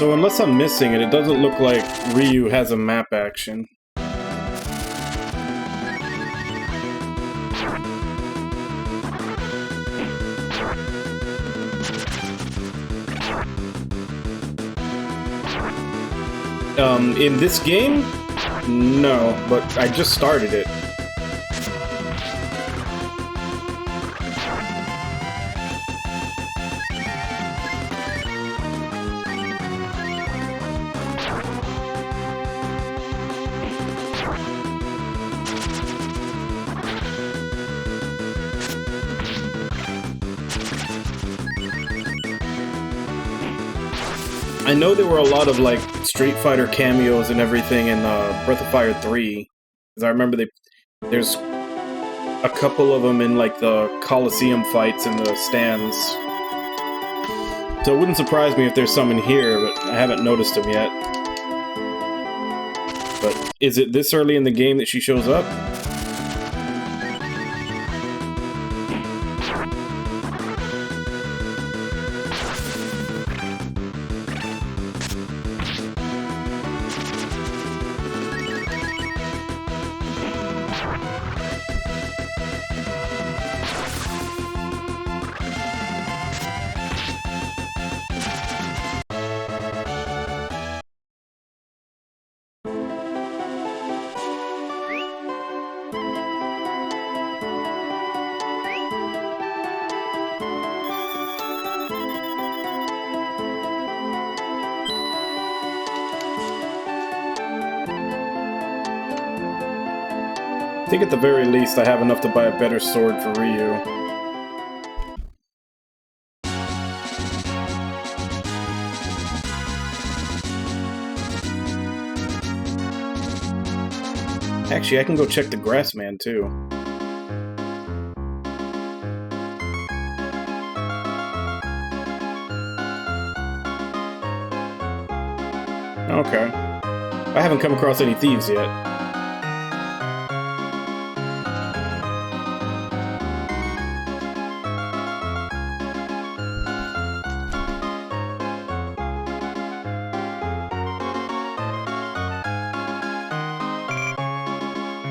Speaker 4: So unless I'm missing it, it doesn't look like Ryu has a map action. In this game? No, but I just started it. I know there were a lot of, like, Street Fighter cameos and everything in Breath of Fire 3. Because I remember there's a couple of them in, like, the Coliseum fights in the stands. So it wouldn't surprise me if there's some in here, but I haven't noticed them yet. But is it this early in the game that she shows up? I think at the very least I have enough to buy a better sword for Ryu. Actually, I can go check the Grassman too. Okay. I haven't come across any thieves yet.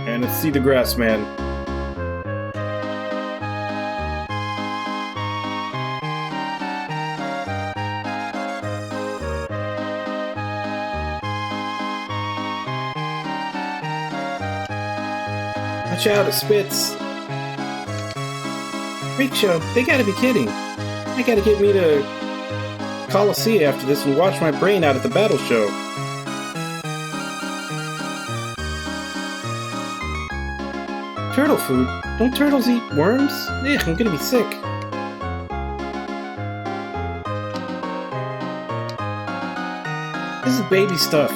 Speaker 4: And let's see the Grassman. Watch out, it spits. Freak show, they gotta be kidding. They gotta get me to Coliseum after this and wash my brain out at the battle show. Turtle food? Don't turtles eat worms? Ugh, I'm gonna be sick. This is baby stuff.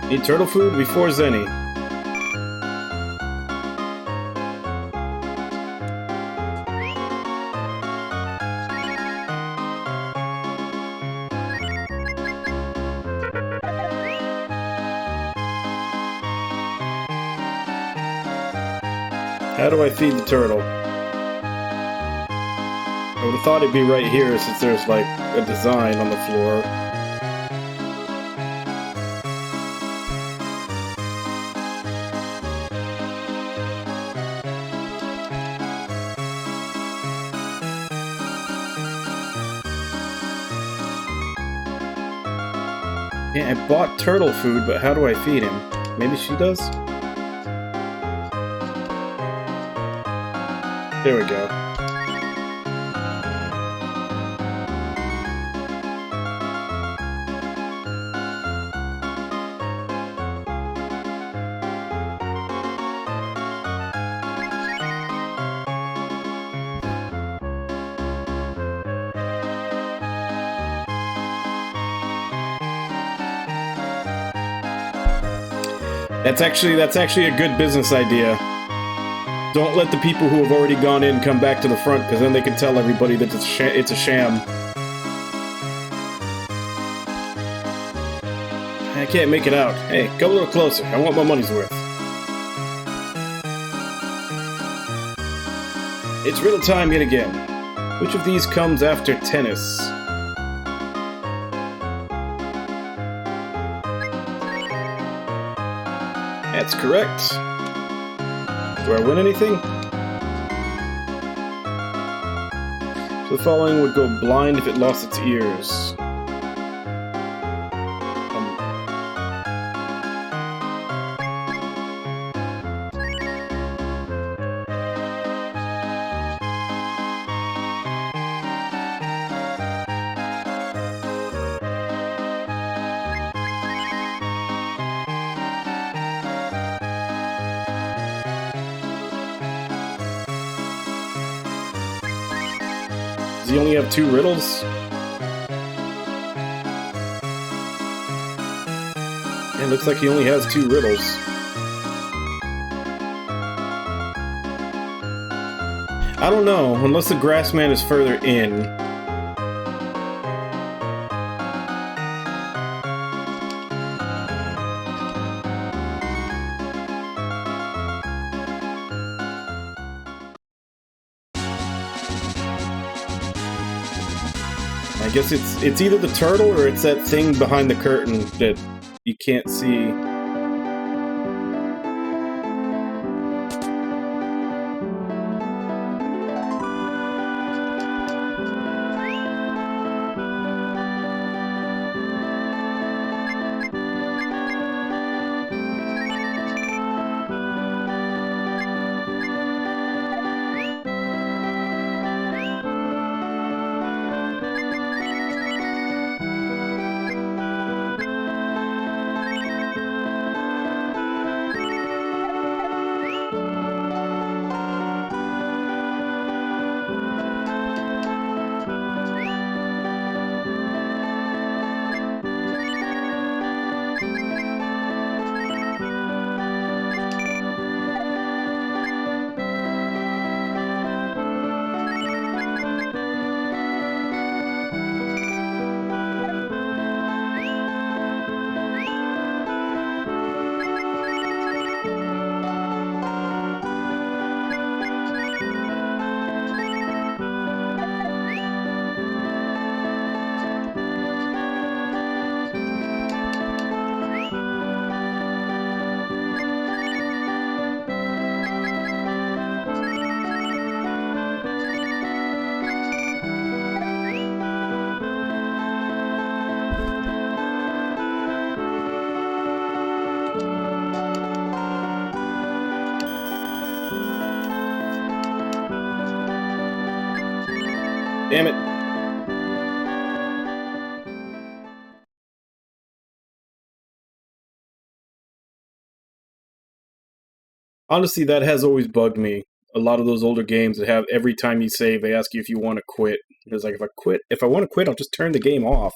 Speaker 4: Eat turtle food before Zenny. How do I feed the turtle? I would have thought it'd be right here since there's like a design on the floor. Yeah, I bought turtle food, but how do I feed him? Maybe she does? There we go. That's actually a good business idea. Don't let the people who have already gone in come back to the front, because then they can tell everybody that it's a sham. I can't make it out. Hey, come a little closer. I want my money's worth. It's riddle time yet again. Which of these comes after tennis? That's correct. Do I win anything? So the following would go blind if it lost its ears. Does he only have 2 riddles? It looks like he only has 2 riddles. I don't know, unless the Grassman is further in. I guess it's either the turtle or it's that thing behind the curtain that you can't see. Damn it. Honestly, that has always bugged me. A lot of those older games that have every time you save, they ask you if you want to quit. It's like, if I want to quit, I'll just turn the game off.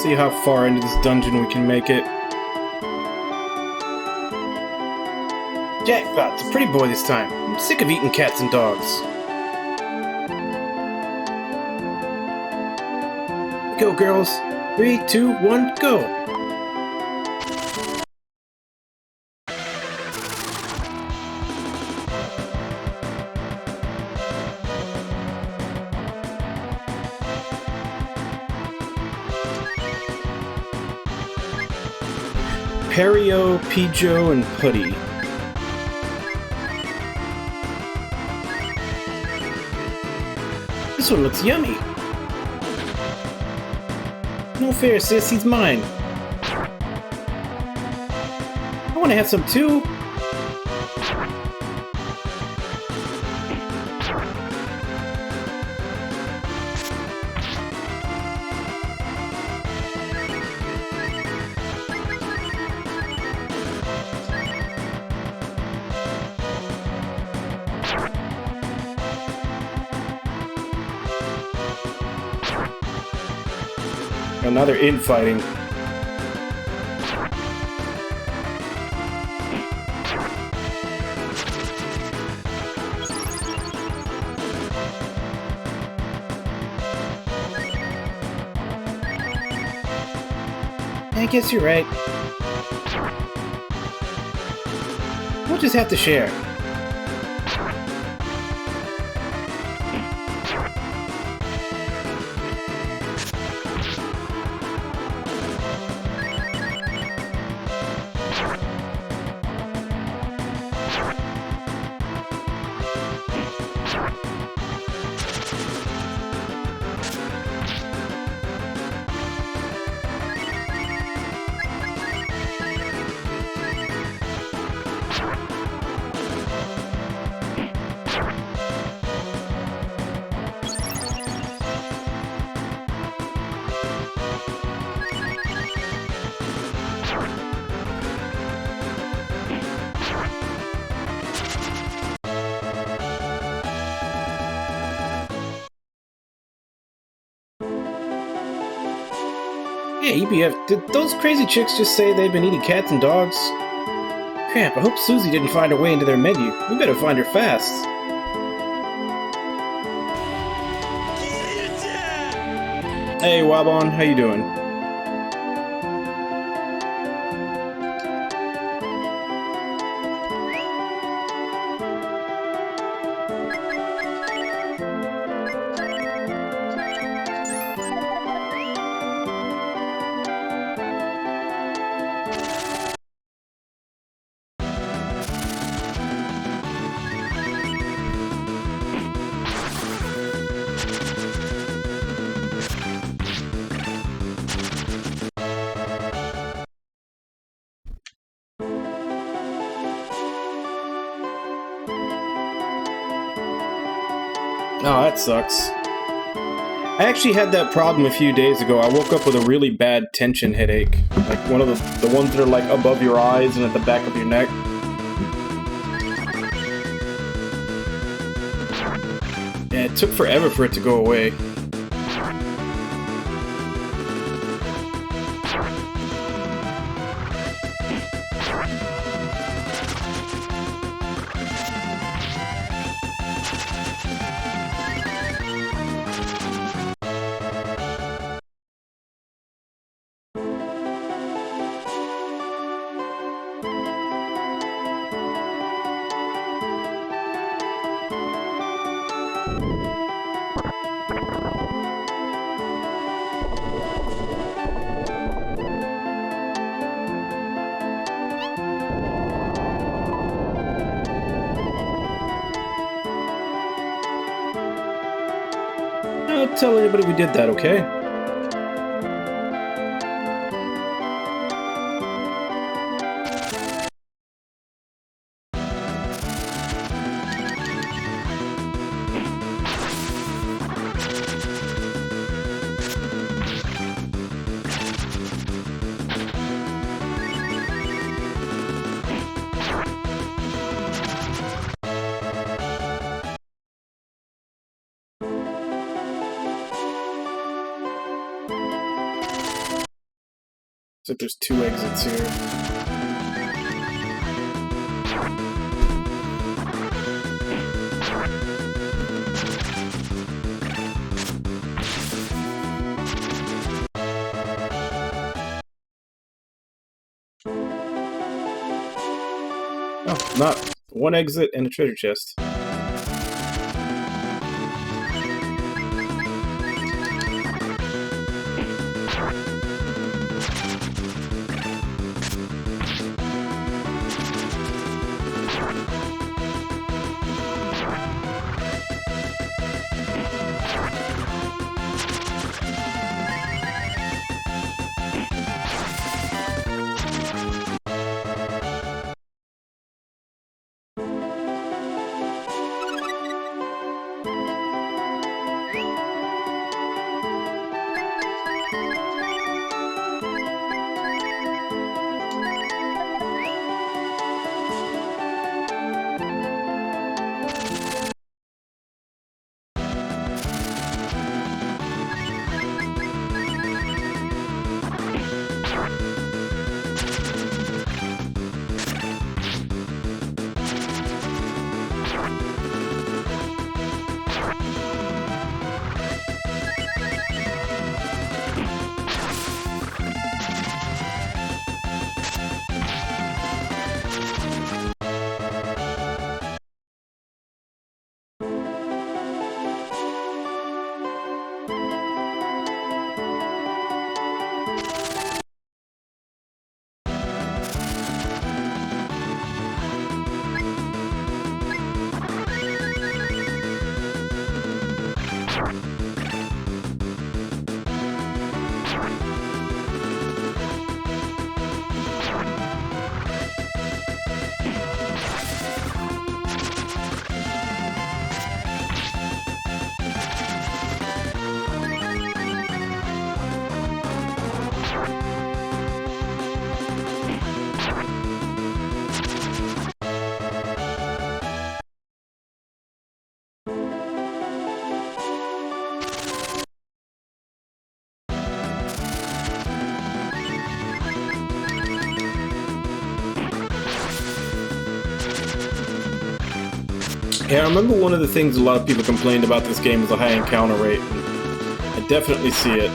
Speaker 4: See how far into this dungeon we can make it. Jackpot, it's a pretty boy this time. I'm sick of eating cats and dogs. Go, girls. 3, 2, 1, go! Perio, Pijo, and Putty. This one looks yummy. No fair, sis, he's mine. I want to have some too. Another infighting. I guess you're right. We'll just have to share. Hey, EBF, did those crazy chicks just say they've been eating cats and dogs? Crap, I hope Susie didn't find her way into their menu. We better find her fast. Hey, Wabon, how you doing? Oh, that sucks. I actually had that problem a few days ago. I woke up with a really bad tension headache. Like one of the ones that are like above your eyes and at the back of your neck. Yeah, it took forever for it to go away. Don't tell anybody we did that, okay?
Speaker 2: So there's 2 exits here. Oh, not 1 exit and a treasure chest. Yeah, I remember one of the things a lot of people complained about this game was the high encounter rate. I definitely see it.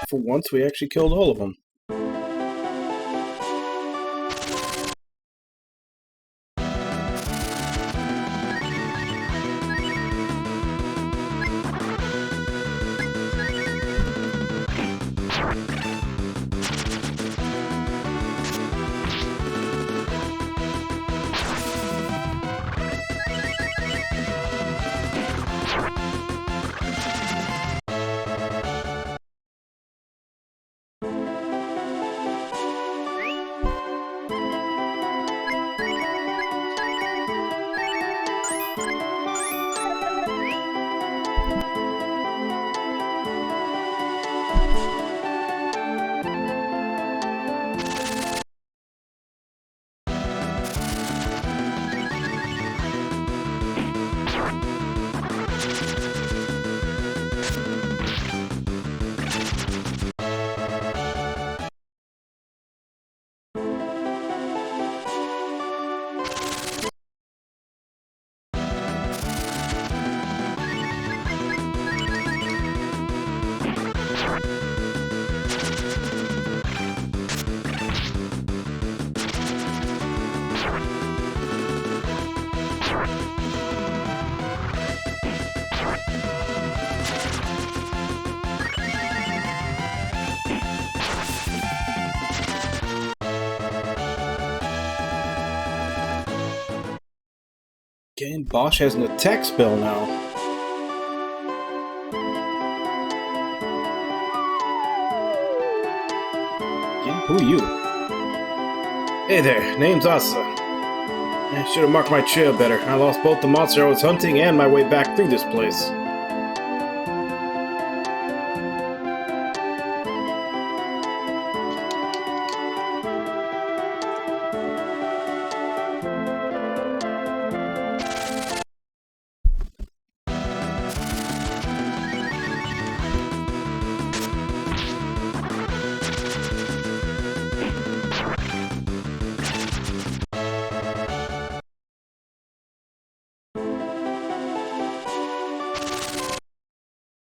Speaker 2: For once, we actually killed all of them. Again, Bosch has an attack spell now. Again, who are you? Hey there, name's Asa. I should have marked my trail better. I lost both the monster I was hunting and my way back through this place.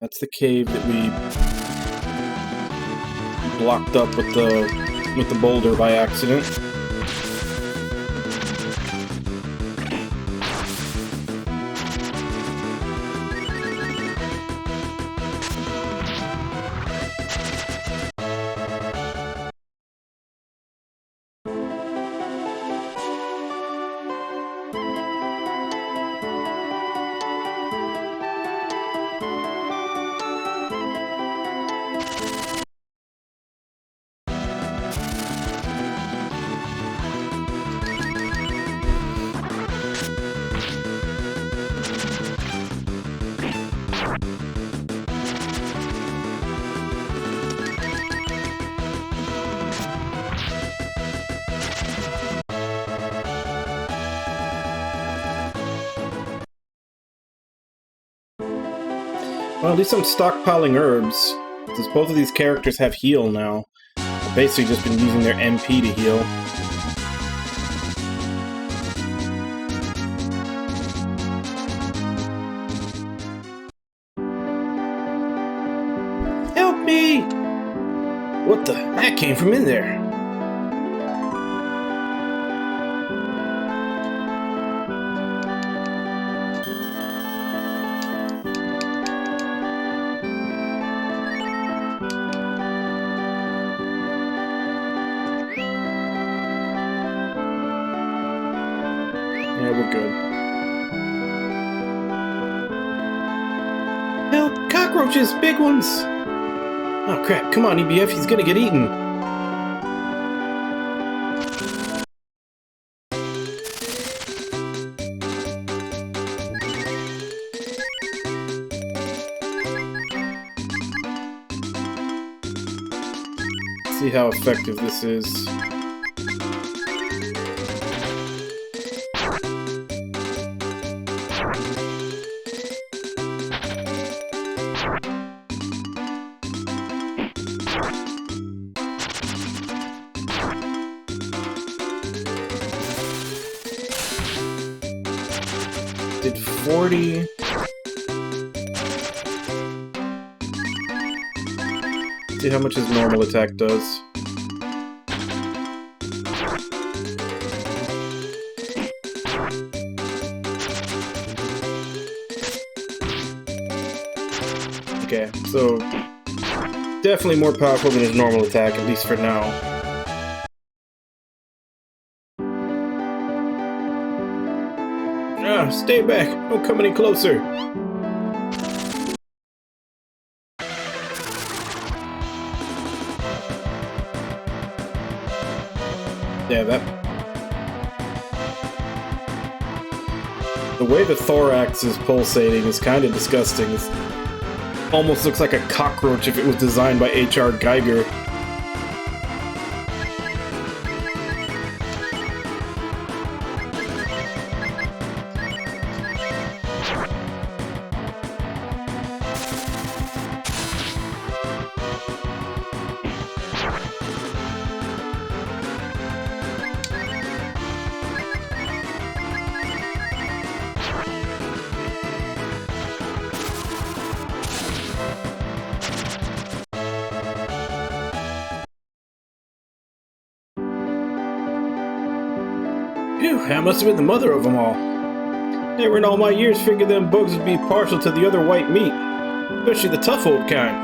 Speaker 2: That's the cave that we blocked up with the boulder by accident. Well, at least I'm stockpiling herbs, since both of these characters have heal now. I've basically just been using their MP to heal. Help me! What the? That came from in there. Yeah, we're good. Help! Cockroaches! Big ones! Oh crap, come on EBF, he's gonna get eaten! Let's see how effective this is. Did 40. See how much his normal attack does. Okay, so definitely more powerful than his normal attack, at least for now. Ah, stay back! Don't come any closer! Yeah, that... The way the thorax is pulsating is kind of disgusting. It almost looks like a cockroach if it was designed by H.R. Geiger. Phew, I must have been the mother of them all. Never in all my years figured them bugs would be partial to the other white meat, especially the tough old kind.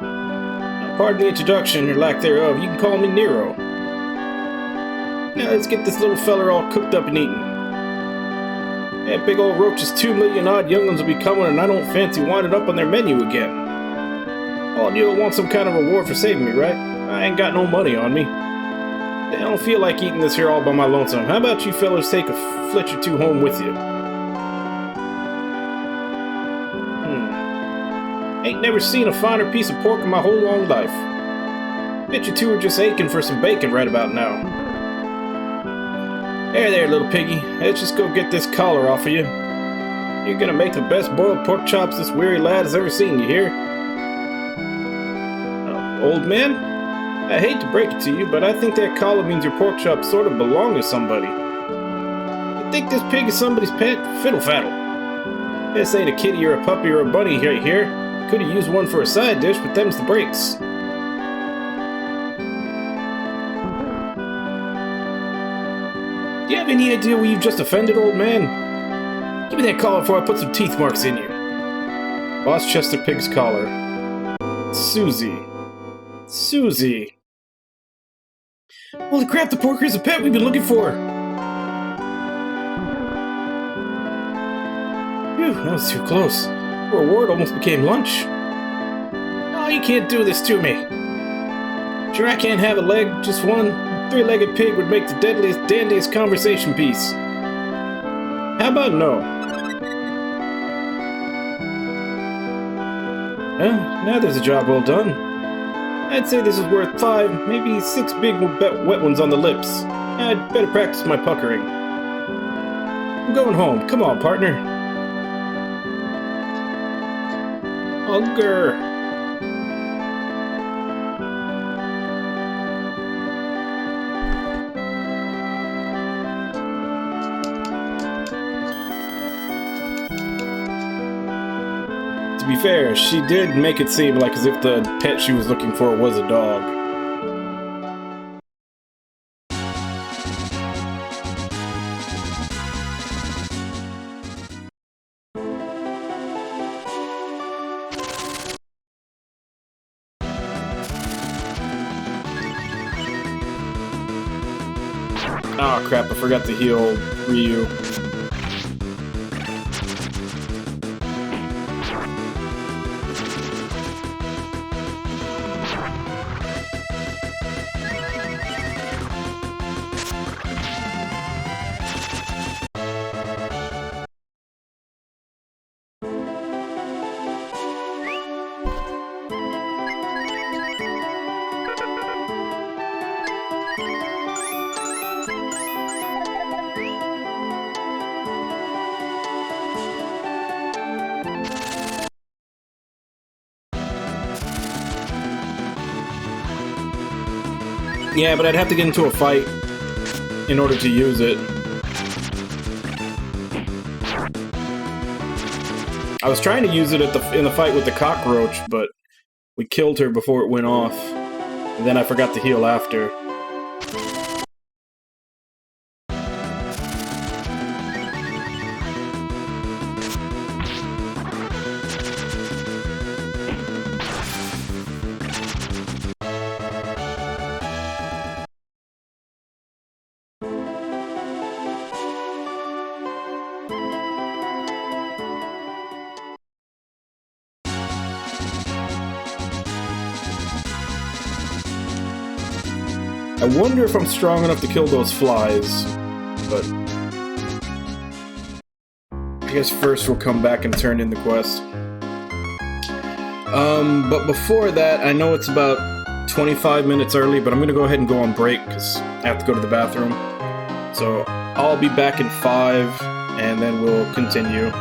Speaker 2: Now, pardon the introduction, or lack thereof, you can call me Nero. Now let's get this little feller all cooked up and eaten.
Speaker 4: That big old roach's 2 million odd younglings will be coming, and I don't fancy winding up on their menu again. All of you'll want some kind of reward for saving me, right? I ain't got no money on me. I don't feel like eating this here all by my lonesome. How about you fellas take a flitch or two home with you? Ain't never seen a finer piece of pork in my whole long life. Bet you two are just aching for some bacon right about now. There, little piggy. Let's just go get this collar off of you. You're gonna make the best boiled pork chops this weary lad has ever seen, you hear? Old man? I hate to break it to you, but I think that collar means your pork chops sort of belong to somebody. You think this pig is somebody's pet? Fiddle faddle. This ain't a kitty or a puppy or a bunny right here. Could've used one for a side dish, but them's the breaks. Do you have any idea where you've just offended, old man? Give me that collar before I put some teeth marks in you. Boss Chester Pig's collar. Susie. Holy crap, the porker is a pet we've been looking for! Phew, that was too close. Our reward almost became lunch. Oh, you can't do this to me. Sure, I can't have a leg, just one. A 3-legged pig would make the deadliest, dandiest conversation piece. How about no? Well, now there's a job well done. I'd say this is worth 5, maybe 6 big wet ones on the lips. I'd better practice my puckering. I'm going home. Come on, partner. Hugger. To be fair, she did make it seem like as if the pet she was looking for was a dog. Oh crap, I forgot to heal Ryu. Yeah, but I'd have to get into a fight in order to use it. I was trying to use it in the fight with the cockroach, but we killed her before it went off. And then I forgot to heal after. I wonder if I'm strong enough to kill those flies, but I guess first we'll come back and turn in the quest. But before that, I know it's about 25 minutes early, but I'm gonna go ahead and go on break because I have to go to the bathroom. So I'll be back in 5, and then we'll continue.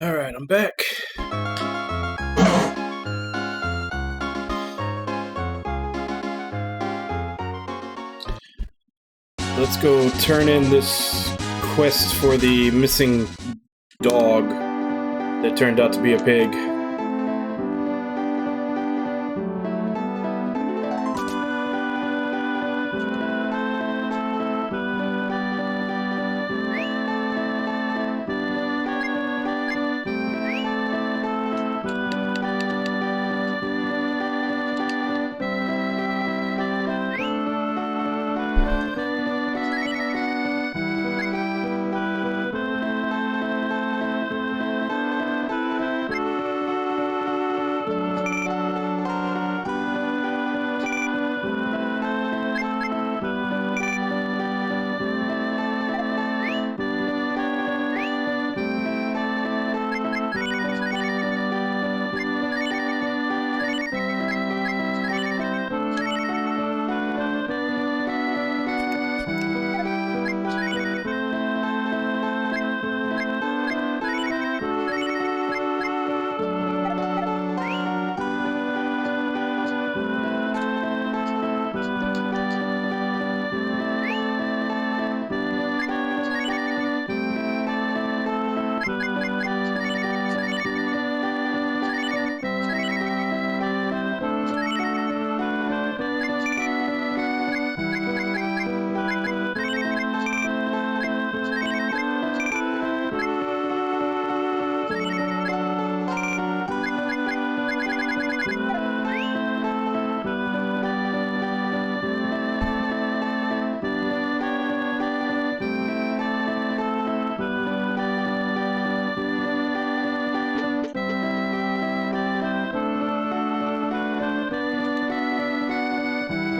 Speaker 2: Alright, I'm back. Let's go turn in this quest for the missing dog that turned out to be a pig.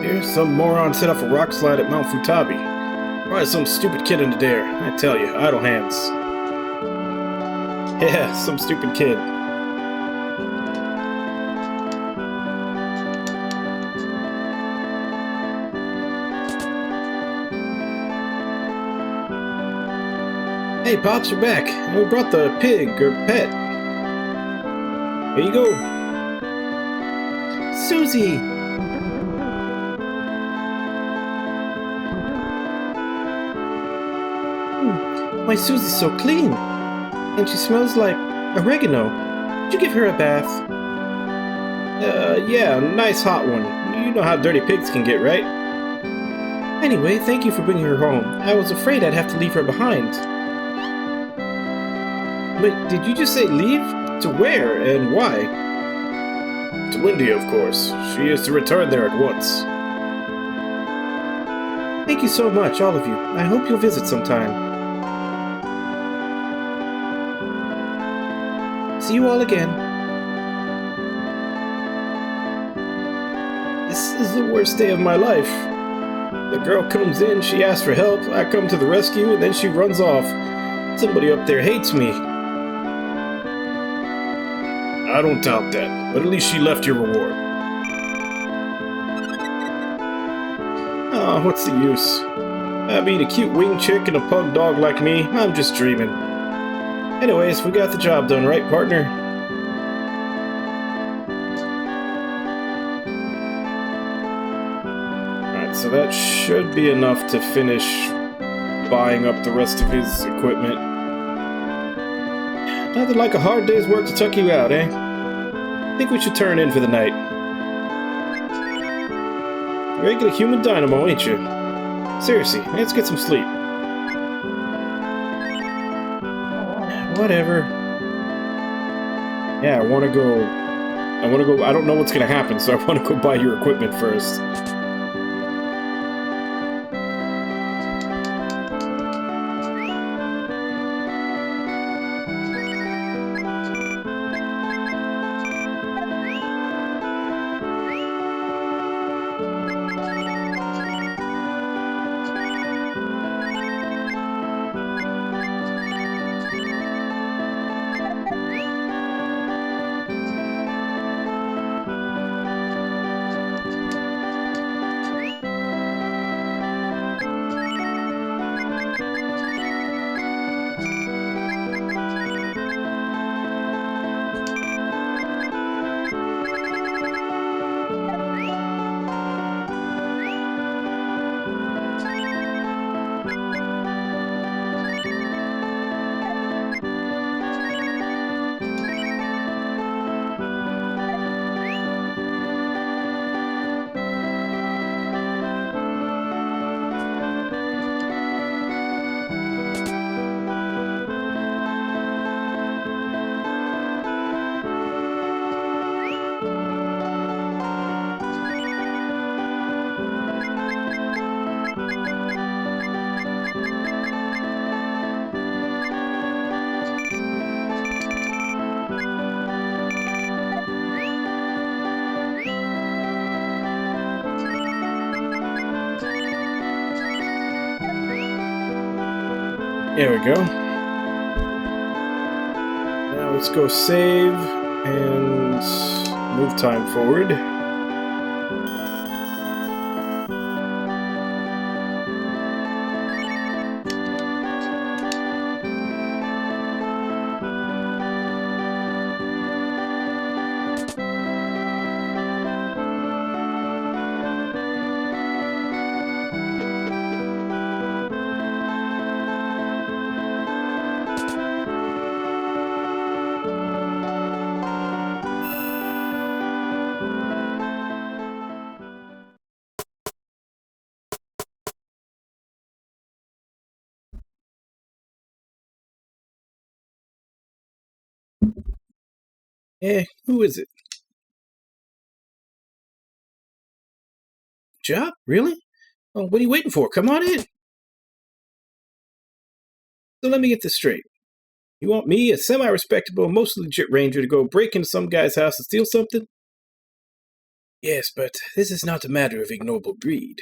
Speaker 2: Here's some moron set off a rock slide at Mount Futabi. Probably some stupid kid in the dare. I tell you, idle hands. Yeah, some stupid kid. Hey, Pops, you're back. And we brought the pig, or pet. Here you go. Susie! My Susie's so clean. And she smells like oregano. Did you give her a bath? Yeah, a nice hot one. You know how dirty pigs can get, right? Anyway, thank you for bringing her home. I was afraid I'd have to leave her behind. But did you just say leave? To where and why? To India, of course. She is to return there at once. Thank you so much, all of you. I hope you'll visit sometime. See you all again. This is the worst day of my life. The girl comes in, she asks for help, I come to the rescue, and then she runs off. Somebody up there hates me. I don't doubt that, but at least she left your reward. Oh, what's the use? I mean, a cute winged chick and a pug dog like me, I'm just dreaming. Anyways, we got the job done, right, partner? Alright, so that should be enough to finish buying up the rest of his equipment. Nothing like a hard day's work to tuck you out, eh? I think we should turn in for the night. Regular human dynamo, ain't you? Seriously, let's get some sleep. Whatever. Yeah, I wanna go, I don't know what's gonna happen, so I wanna go buy your equipment first. There we go. Now let's go save and move time forward. Who is it? Job? Really? Oh, what are you waiting for? Come on in. So let me get this straight. You want me, a semi-respectable, mostly legit ranger, to go break into some guy's house and steal something? Yes, but this is not a matter of ignoble greed.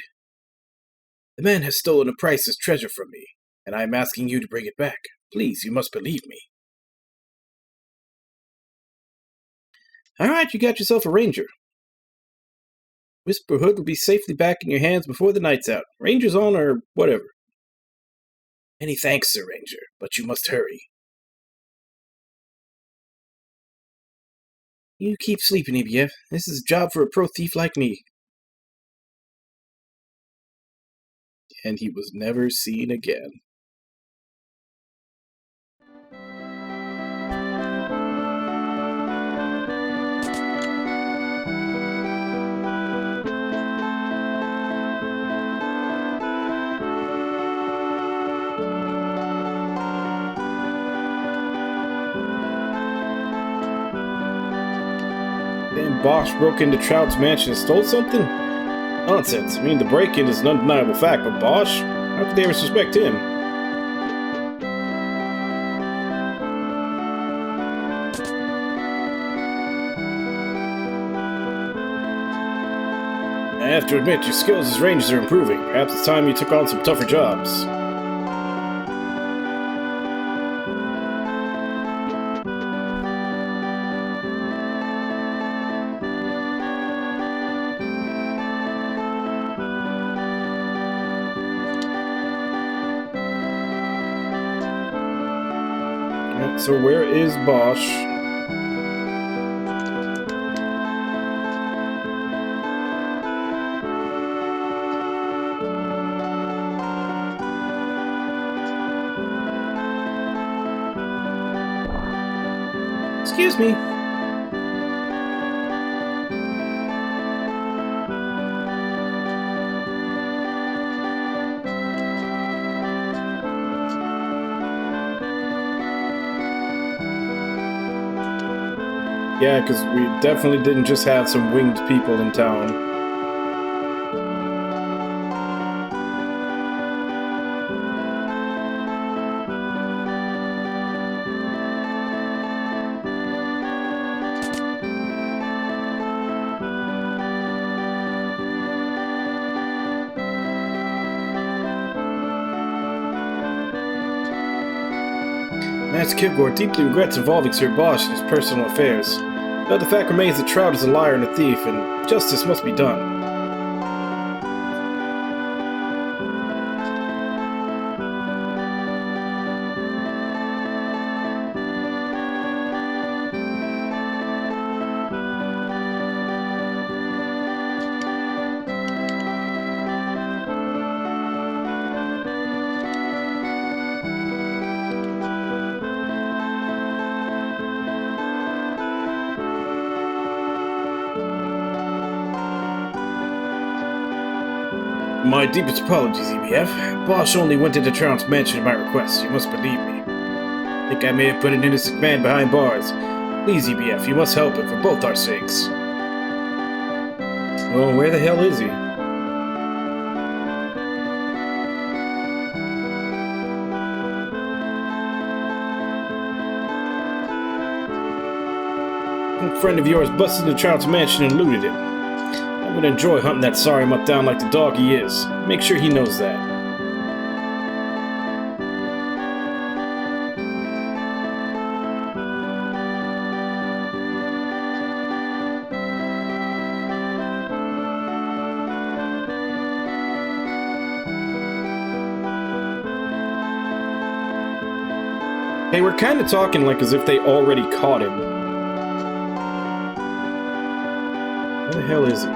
Speaker 2: The man has stolen a priceless treasure from me, and I am asking you to bring it back. Please, you must believe me. Alright, you got yourself a ranger. Whisperhood will be safely back in your hands before the night's out. Ranger's on, or whatever. Many thanks, Sir Ranger, but you must hurry. You keep sleeping, EBF. This is a job for a pro thief like me. And he was never seen again. Then Bosch broke into Trout's mansion and stole something? Nonsense. I mean, the break-in is an undeniable fact, but Bosch? How could they ever suspect him? I have to admit, your skills as rangers are improving. Perhaps it's time you took on some tougher jobs. So where is Bosch? Excuse me. Yeah, because we definitely didn't just have some winged people in town. Master Kilgore deeply regrets involving Sir Bosch in his personal affairs. But the fact remains that Trout is a liar and a thief, and justice must be done. My deepest apologies, EBF. Bosch only went into Trout's mansion at my request. You must believe me. I think I may have put an innocent man behind bars. Please, EBF, you must help him for both our sakes. Well, where the hell is he? A friend of yours busted into Trout's mansion and looted it. I'm gonna enjoy hunting that sorry mutt down like the dog he is. Make sure he knows that.
Speaker 4: They were kind of talking like as if they already caught him. Where the hell is he?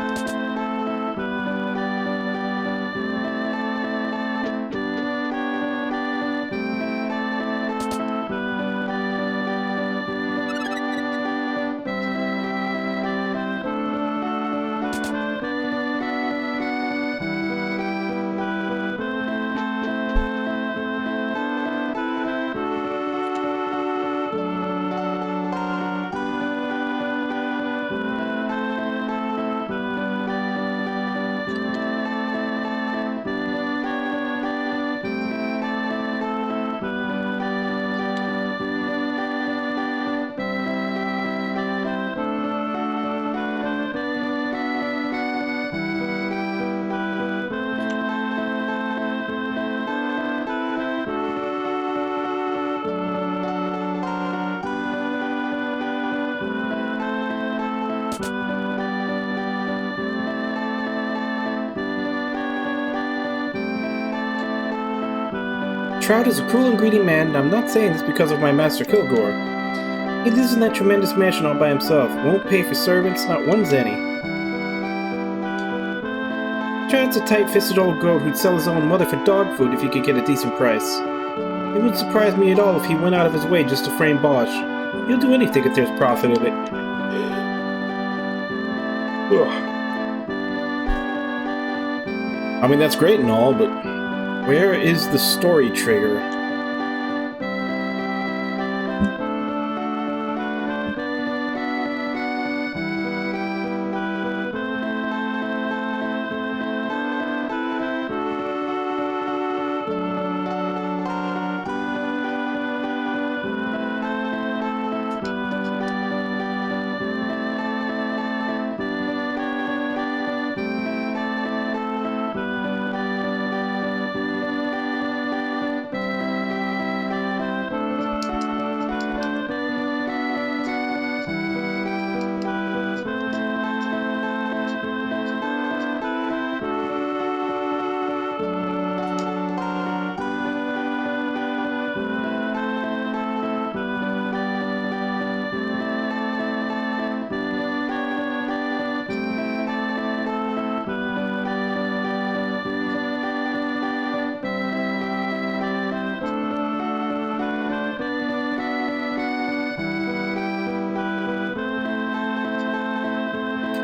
Speaker 4: Trout is a cruel and greedy man, and I'm not saying this because of my master Kilgore. He lives in that tremendous mansion all by himself, won't pay for servants, not one zenny. Trout's a tight-fisted old goat who'd sell his own mother for dog food if he could get a decent price. It wouldn't surprise me at all if he went out of his way just to frame Bosch. He'll do anything if there's profit in it. Ugh. I mean, that's great and all, but where is the story trigger?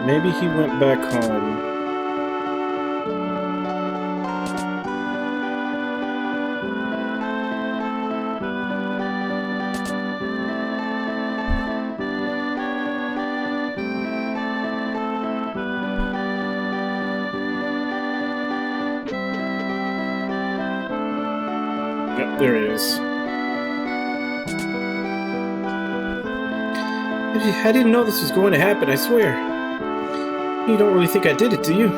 Speaker 4: Maybe he went back home. Yep, there he is. I didn't know this was going to happen, I swear. You don't really think I did it, do you?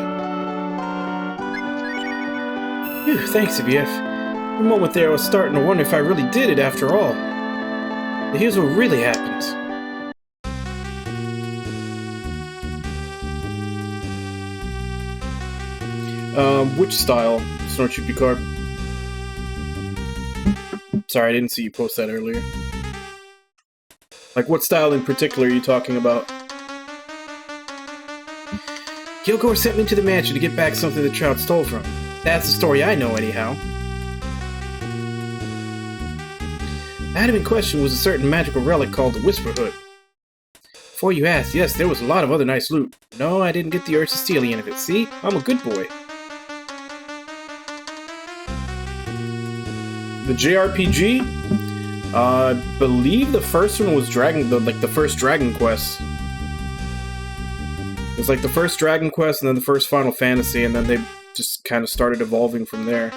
Speaker 4: Phew, thanks, BF. For a moment there, I was starting to wonder if I really did it after all. But here's what really happened. Which style, Snorchu Picard? Sorry, I didn't see you post that earlier. Like, what style in particular are you talking about? Kilgore sent me to the mansion to get back something that Trout stole from him. That's the story I know, anyhow. The item in question was a certain magical relic called the Whisper Hood. Before you asked, yes, there was a lot of other nice loot. No, I didn't get the urge to steal any of it. See? I'm a good boy. The JRPG? I believe the first one was the first Dragon Quest. It was like the first Dragon Quest and then the first Final Fantasy, and then they just kind of started evolving from there.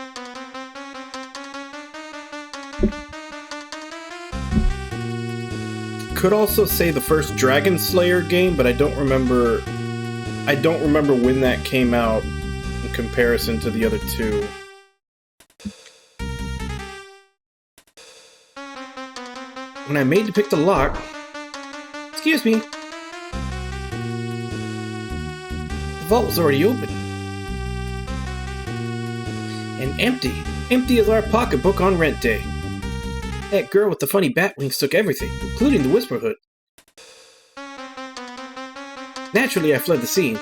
Speaker 4: Could also say the first Dragon Slayer game, but I don't remember when that came out in comparison to the other two. When I made to pick the lock... Excuse me. The vault was already open. And empty. Empty as our pocketbook on rent day.
Speaker 2: That girl with the funny bat wings took everything, including the whisper hood. Naturally, I fled the scene.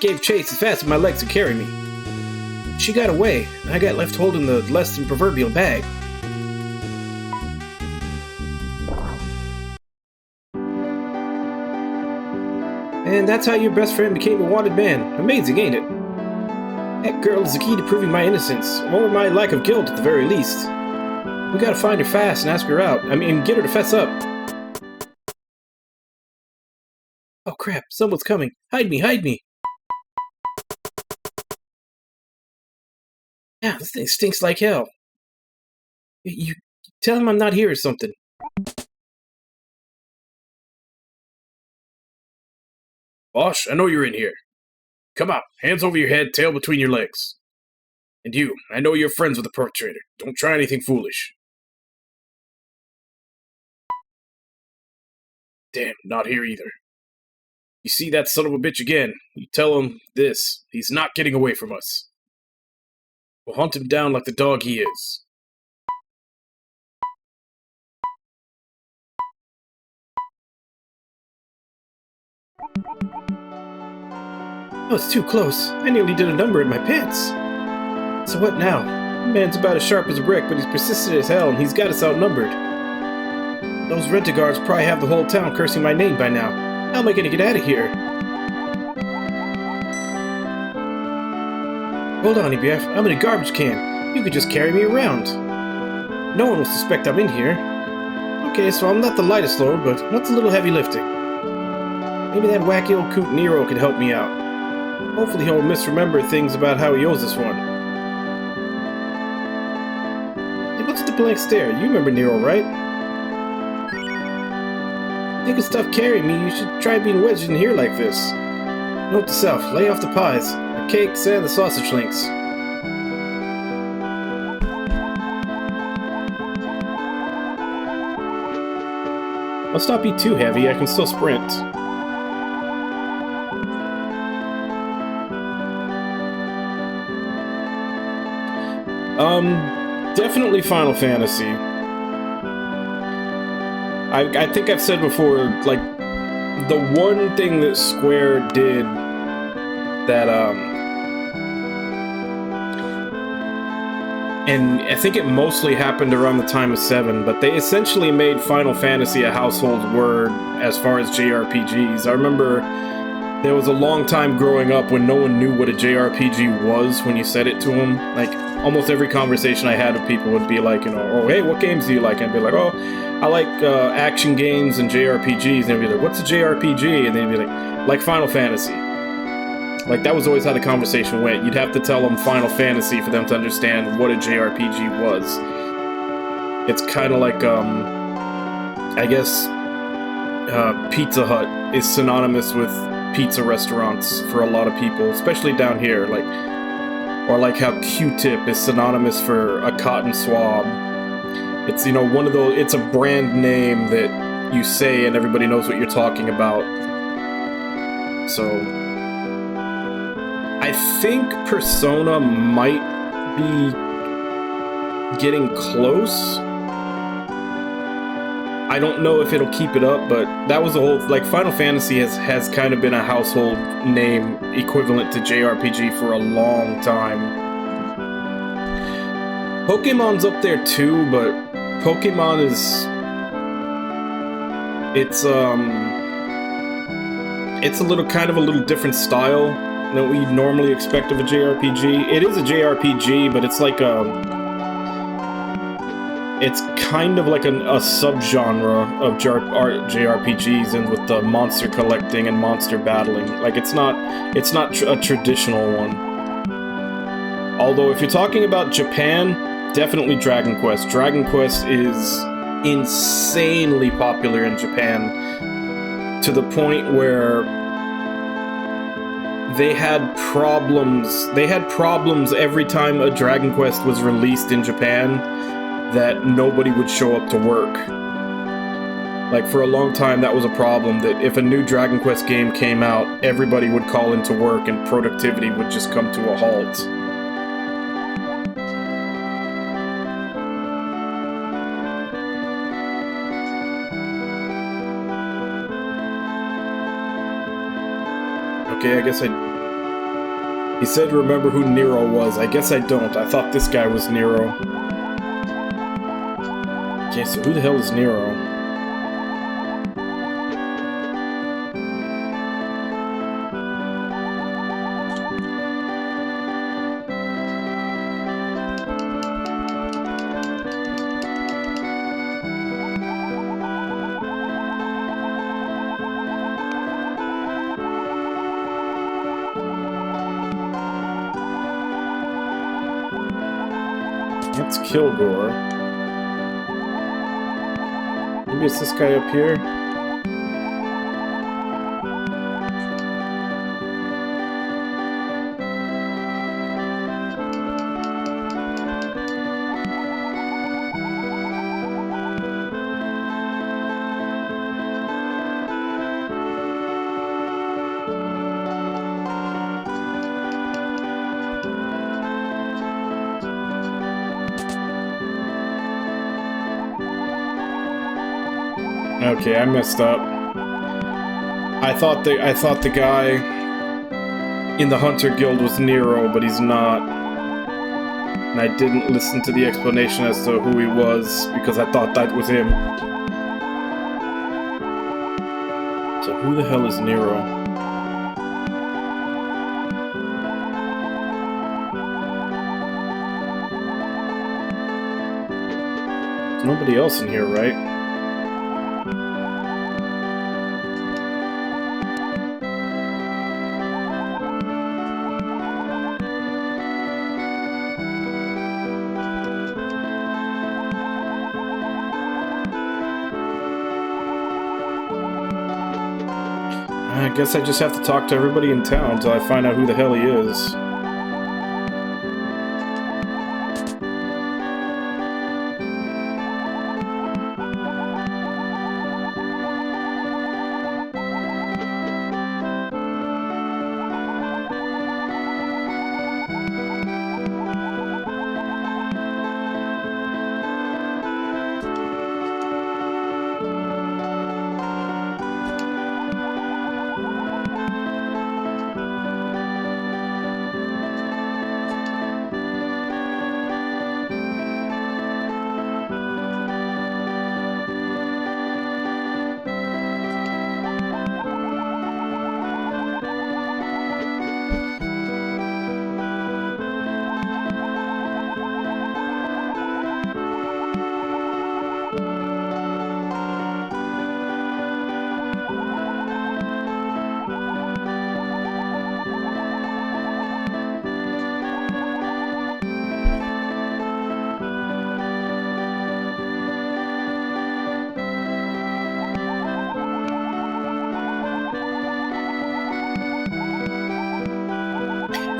Speaker 2: Gave chase as fast as my legs could carry me. She got away, and I got left holding the less than proverbial bag. And that's how your best friend became a wanted man. Amazing, ain't it? That girl is the key to proving my innocence, or my lack of guilt at the very least. We gotta find her fast and ask her out. Get her to fess up. Oh crap, someone's coming. Hide me, hide me! Yeah, this thing stinks like hell. You tell him I'm not here or something.
Speaker 4: Bosh, I know you're in here. Come on, hands over your head, tail between your legs. And you, I know you're friends with the perpetrator. Don't try anything foolish. Damn, not here either. You see that son of a bitch again, you tell him this. He's not getting away from us. We'll hunt him down like the dog he is.
Speaker 2: Oh, it's too close. I nearly did a number in my pants. So what now? The man's about as sharp as a brick, but he's persistent as hell, and he's got us outnumbered. Those Rent-A-Guards probably have the whole town cursing my name by now. How am I gonna get out of here? Hold on, BoF. I'm in a garbage can. You could just carry me around. No one will suspect I'm in here. Okay, so I'm not the lightest load, but what's a little heavy lifting? Maybe that wacky old coot Nero could help me out. Hopefully he'll misremember things about how he owes us one. Hey, what's the blank stare? You remember Nero, right? Think of stuff carrying me, you should try being wedged in here like this. Note to self, lay off the pies, the cakes, and the sausage links. Let's not be too heavy, I can still sprint. Definitely Final Fantasy. I think I've said before, like, the one thing that Square did that, and I think it mostly happened around the time of 7, but they essentially made Final Fantasy a household word as far as JRPGs. I remember there was a long time growing up when no one knew what a JRPG was when you said it to them. Like, almost every conversation I had with people would be like, oh, hey, what games do you like? And I'd be like, oh, I like action games and JRPGs. And they'd be like, what's a JRPG? And they'd be like Final Fantasy. Like, that was always how the conversation went. You'd have to tell them Final Fantasy for them to understand what a JRPG was. It's kind of like, I guess, Pizza Hut is synonymous with pizza restaurants for a lot of people, especially down here. Like, or like how Q-tip is synonymous for a cotton swab. It's, one of those, it's a brand name that you say and everybody knows what you're talking about. So, I think Persona might be getting close. I don't know if it'll keep it up, but that was a whole, like, Final Fantasy has kind of been a household name equivalent to JRPG for a long time. Pokemon's up there too, but Pokemon is, it's a little, kind of a little different style than what you'd normally expect of a JRPG. It is a JRPG, but it's like it's kind of like a subgenre of JRPGs, and with the monster collecting and monster battling. Like, it's not a traditional one. Although, if you're talking about Japan, definitely Dragon Quest. Dragon Quest is insanely popular in Japan, to the point where they had problems. They had problems every time a Dragon Quest was released in Japan, that nobody would show up to work. Like, for a long time, that was a problem, that if a new Dragon Quest game came out, everybody would call into work and productivity would just come to a halt. Okay, I guess He said remember who Nero was. I guess I don't. I thought this guy was Nero. Okay, so who the hell is Nero? It's Kilgore. Maybe it's this guy up here? Okay, I messed up. I thought the guy in the Hunter Guild was Nero, but he's not. And I didn't listen to the explanation as to who he was, because I thought that was him. So who the hell is Nero? There's nobody else in here, right? I guess I just have to talk to everybody in town until I find out who the hell he is.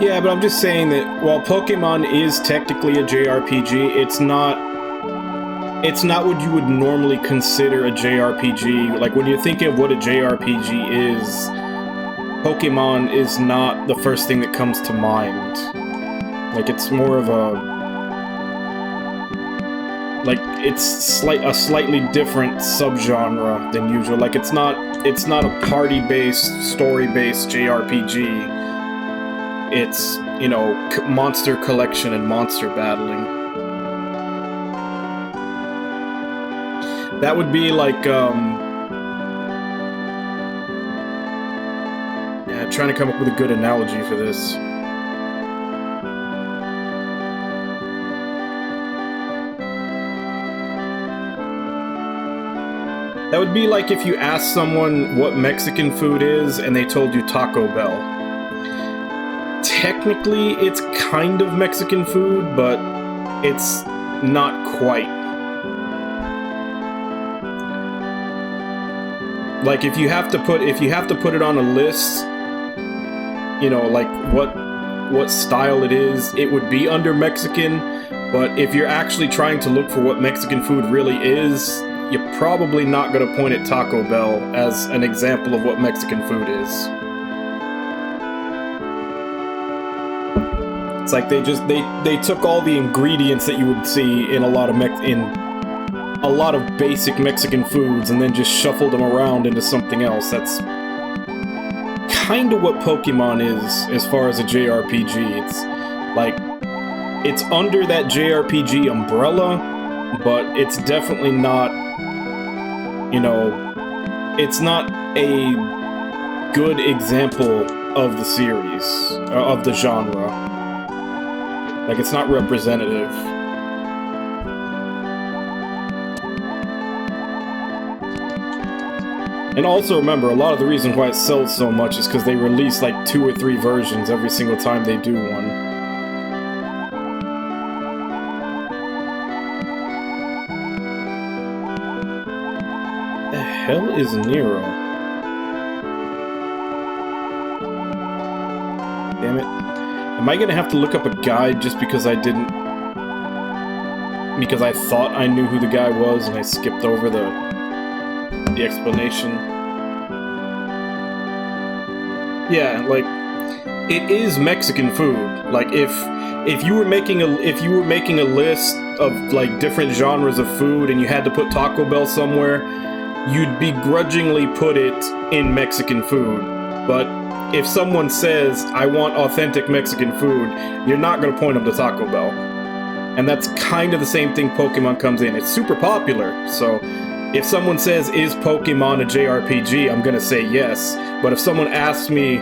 Speaker 2: Yeah, but I'm just saying that while Pokemon is technically a JRPG, it's not what you would normally consider a JRPG. Like, when you're thinking of what a JRPG is, Pokemon is not the first thing that comes to mind. Like, it's more of a... like, it's a slightly different subgenre than usual. Like, it's not a party-based, story-based JRPG. It's, you know, monster collection and monster battling. That would be like, yeah, trying to come up with a good analogy for this. That would be like if you asked someone what Mexican food is and they told you Taco Bell. Technically, it's kind of Mexican food, but it's not quite. Like, if you have to put it on a list, you know, like what style it is, it would be under Mexican. But if you're actually trying to look for what Mexican food really is, you're probably not going to point at Taco Bell as an example of what Mexican food is. It's like they took all the ingredients that you would see in a lot of basic Mexican foods and then just shuffled them around into something else. That's
Speaker 4: kind of what Pokemon is as far as a JRPG. It's like, it's under that JRPG umbrella, but it's definitely not, you know, it's not a good example of the series, of the genre. Like, it's not representative. And also remember, a lot of the reason why it sells so much is because they release like 2 or 3 versions every single time they do one. The hell is Nero? Damn it. Am I gonna have to look up a guide just because I didn't... Because I thought I knew who the guy was and I skipped over the explanation? Yeah, like, it is Mexican food. Like, if you were making a list of like different genres of food and you had to put Taco Bell somewhere, you'd begrudgingly put it in Mexican food. But if someone says, I want authentic Mexican food, you're not going to point them to Taco Bell. And that's kind of the same thing Pokemon comes in. It's super popular, so if someone says, is Pokemon a JRPG, I'm going to say yes. But if someone asks me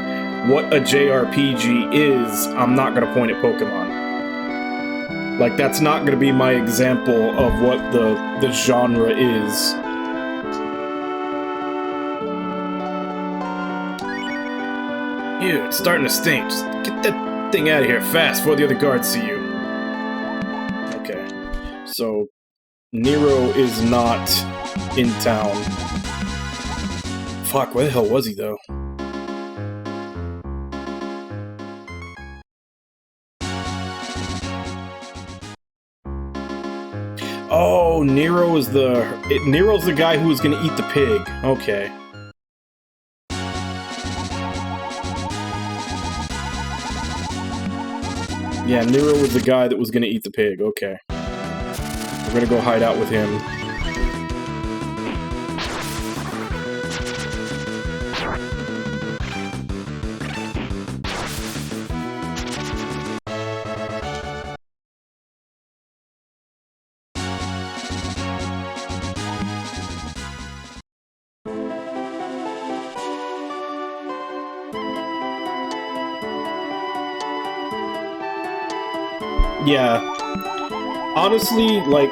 Speaker 4: what a JRPG is, I'm not going to point at Pokemon. Like, that's not going to be my example of what the genre is. Ew, it's starting to stink. Just get that thing out of here fast before the other guards see you. Okay. So, Nero is not in town. Fuck, where the hell was he, though? Oh, Nero's the guy who was gonna eat the pig. Okay. Yeah, Nero was the guy that was gonna eat the pig. Okay. We're gonna go hide out with him. Yeah. Honestly, like,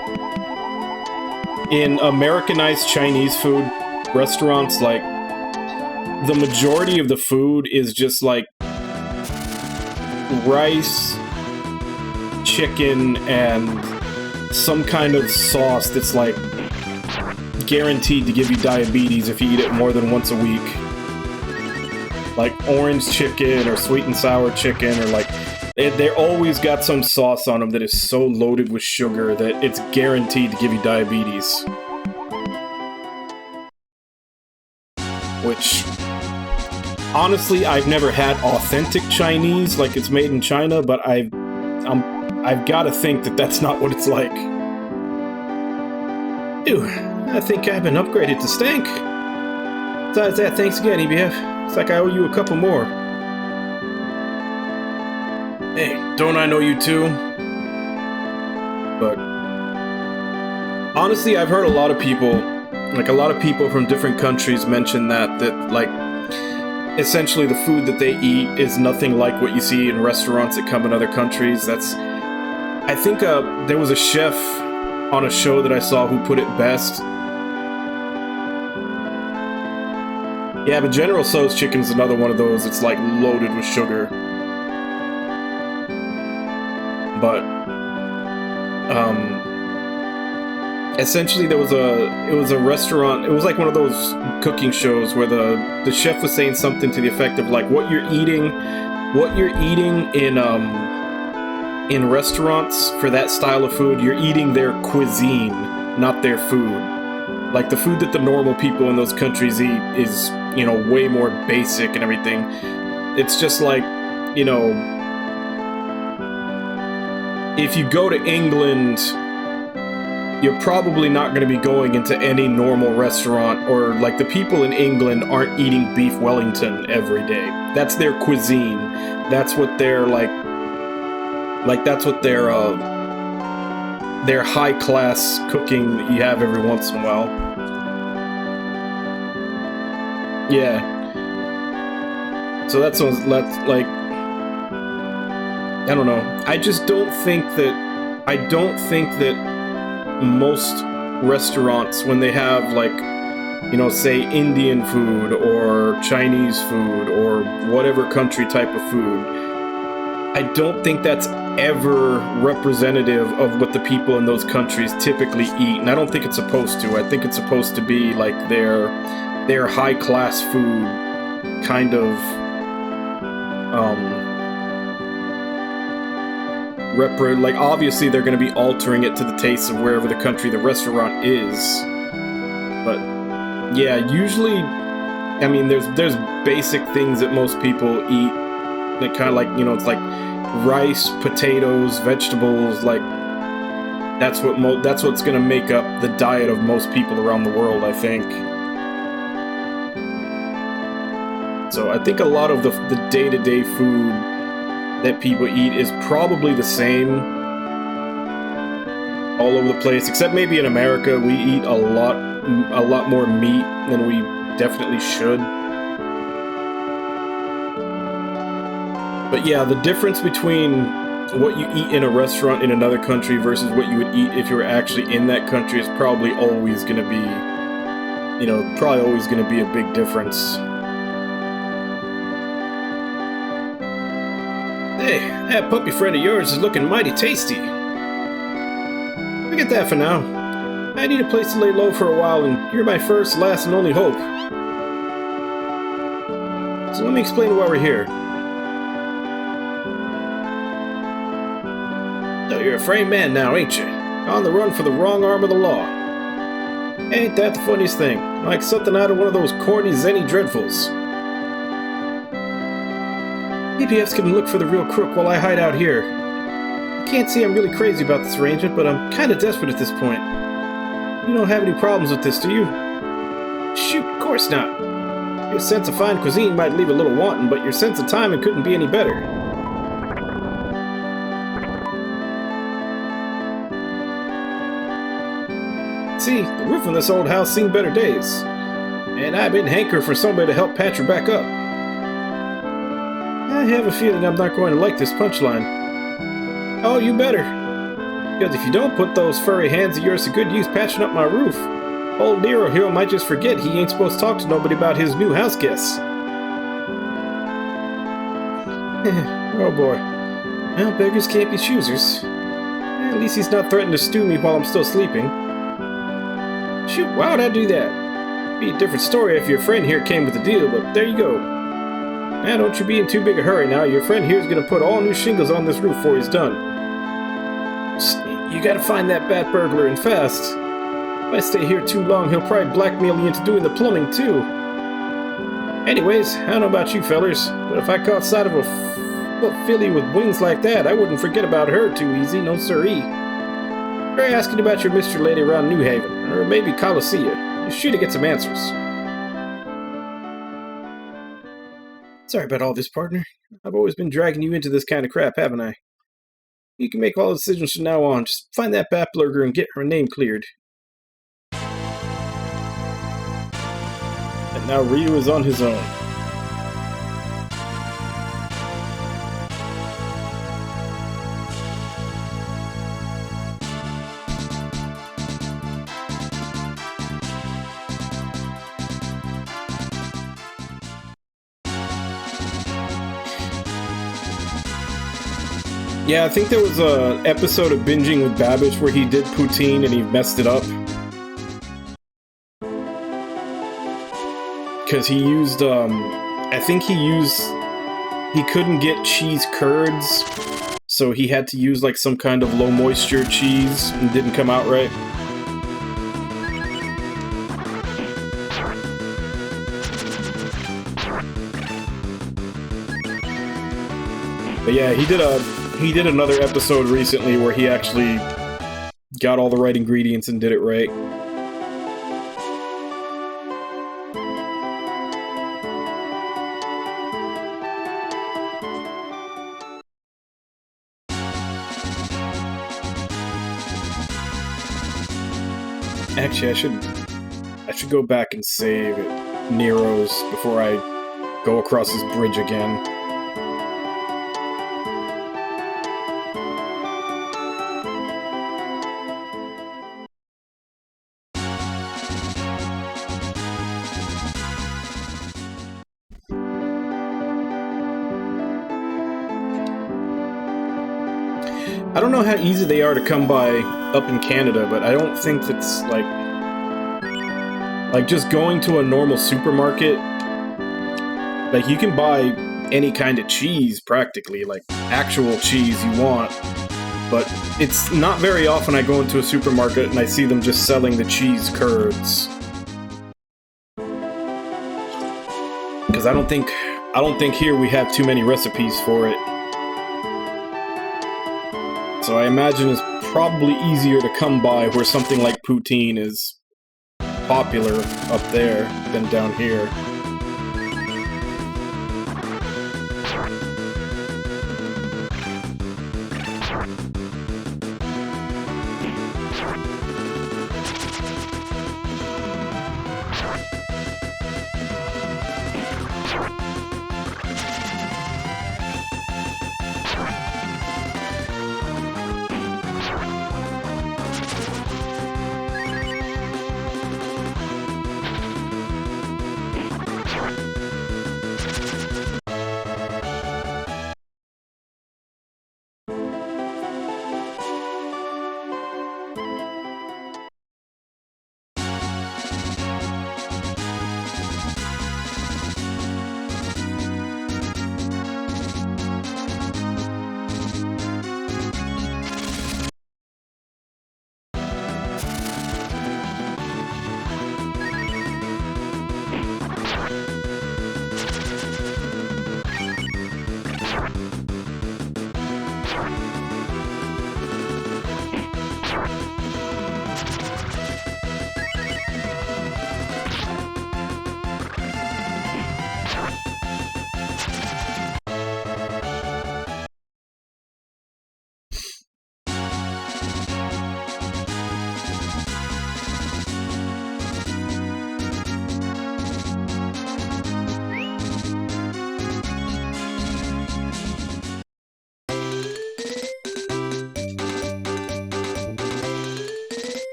Speaker 4: in Americanized Chinese food restaurants, like, the majority of the food is just, like, rice, chicken, and some kind of sauce that's, like, guaranteed to give you diabetes if you eat it more than once a week. Like, orange chicken, or sweet and sour chicken, or, like, they always got some sauce on them that is so loaded with sugar that it's guaranteed to give you diabetes. Which, honestly, I've never had authentic Chinese, like it's made in China, but I've got to think that that's not what it's like. Ew, I think I've been upgraded to Stank. Besides that, thanks again, EBF. It's like I owe you a couple more. Hey, don't I know you too? But honestly, I've heard a lot of people from different countries mention that like, essentially the food that they eat is nothing like what you see in restaurants that come in other countries. I think there was a chef on a show that I saw who put it best. Yeah, but General Tso's chicken is another one of those that's like loaded with sugar. But, essentially it was a restaurant, it was like one of those cooking shows where the chef was saying something to the effect of like, what you're eating in restaurants for that style of food, you're eating their cuisine, not their food. Like, the food that the normal people in those countries eat is, you know, way more basic and everything. It's just like, you know, if you go to England
Speaker 2: you're probably not going to be going into any normal restaurant, or like the people in England aren't eating beef Wellington every day. That's their cuisine. That's what they're like that's what their high class cooking that you have every once in a while. Yeah. So that's like, I don't know. I don't think that most restaurants, when they have like, you know, say Indian food or Chinese food or whatever country type of food, I don't think that's ever representative of what the people in those countries typically eat. And I don't think it's supposed to. I think it's supposed to be like their high class food kind of like, obviously they're going to be altering it to the taste of wherever the country the restaurant is. But yeah, usually, I mean, there's basic things that most people eat that kind of like, you know, it's like rice, potatoes, vegetables, like that's what's going to make up the diet of most people around the world, I think. So I think a lot of the day-to-day food that people eat is probably the same all over the place, except maybe in America we eat a lot more meat than we definitely should. But yeah, the difference between what you eat in a restaurant in another country versus what you would eat if you were actually in that country is probably always going to be, you know, a big difference. Hey, that puppy friend of yours is looking mighty tasty. Forget that for now. I need a place to lay low for a while, and you're my first, last, and only hope. So let me explain why we're here. So you're a frame man now, ain't you? On the run for the wrong arm of the law. Ain't that the funniest thing? Like something out of one of those corny Zenny dreadfuls. BPF's gonna look for the real crook while I hide out here. I can't say I'm really crazy about this arrangement, but I'm kinda desperate at this point. You don't have any problems with this, do you? Shoot, of course not. Your sense of fine cuisine might leave a little wanting, but your sense of timing couldn't be any better. See, the roof on this old house seen better days, and I've been hankering for somebody to help patch her back up. I have a feeling I'm not going to like this punchline. Oh, you better. Because if you don't put those furry hands of yours to good use patching up my roof, old Nero here might just forget he ain't supposed to talk to nobody about his new house guests. Oh boy. Well, beggars can't be choosers. At least he's not threatening to stew me while I'm still sleeping. Shoot, why would I do that? Be a different story if your friend here came with the deal, but there you go. Now don't you be in too big a hurry now. Your friend here's gonna put all new shingles on this roof before he's done. You gotta find that bat burglar, and fast. If I stay here too long, he'll probably blackmail me into doing the plumbing too. Anyways, I don't know about you fellers, but if I caught sight of a filly with wings like that, I wouldn't forget about her too easy, no siree. Try asking about your Mr. Lady around New Haven, or maybe Colossia. You're sure to get some answers. Sorry about all this, partner. I've always been dragging you into this kind of crap, haven't I? You can make all the decisions from now on. Just find that bat burglar and get her name cleared. And now Ryu is on his own. Yeah, I think there was an episode of Binging with Babbage where he did poutine and he messed it up. Because he used, he couldn't get cheese curds, so he had to use like some kind of low moisture cheese and it didn't come out right. But yeah, he did another episode recently where he actually got all the right ingredients and did it right. Actually, I should go back and save at Nero's before I go across this bridge again. I don't know how easy they are to come by up in Canada, but I don't think that's like just going to a normal supermarket. Like, you can buy any kind of cheese practically, like actual cheese you want, but it's not very often I go into a supermarket and I see them just selling the cheese curds. Because I don't think here we have too many recipes for it. So I imagine it's probably easier to come by where something like poutine is popular up there than down here.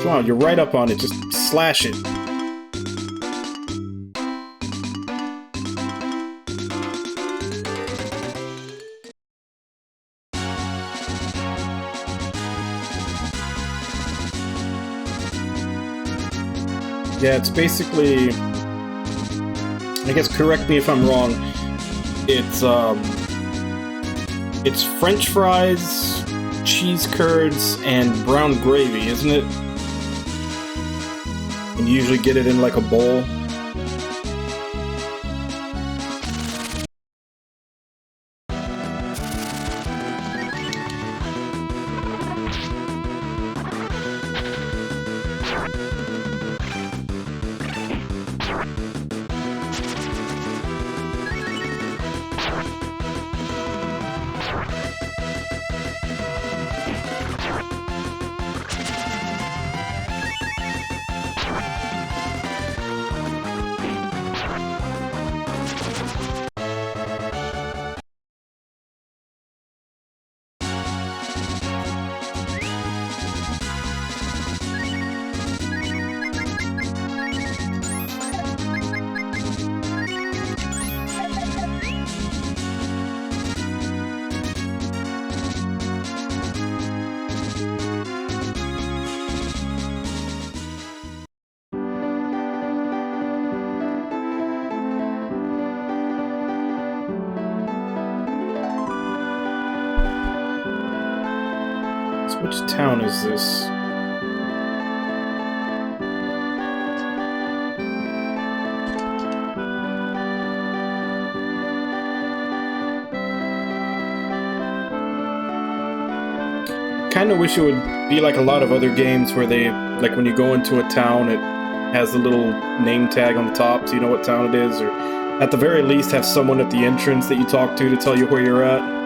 Speaker 2: Come on, you're right up on it. Just slash it. Yeah, it's basically... I guess correct me if I'm wrong. It's French fries, cheese curds, and brown gravy, isn't it? And you usually get it in like a bowl. Which town is this? kind of wish it would be like a lot of other games where they, like when you go into a town, it has the little name tag on the top so you know what town it is, or at the very least have someone at the entrance that you talk to tell you where you're at.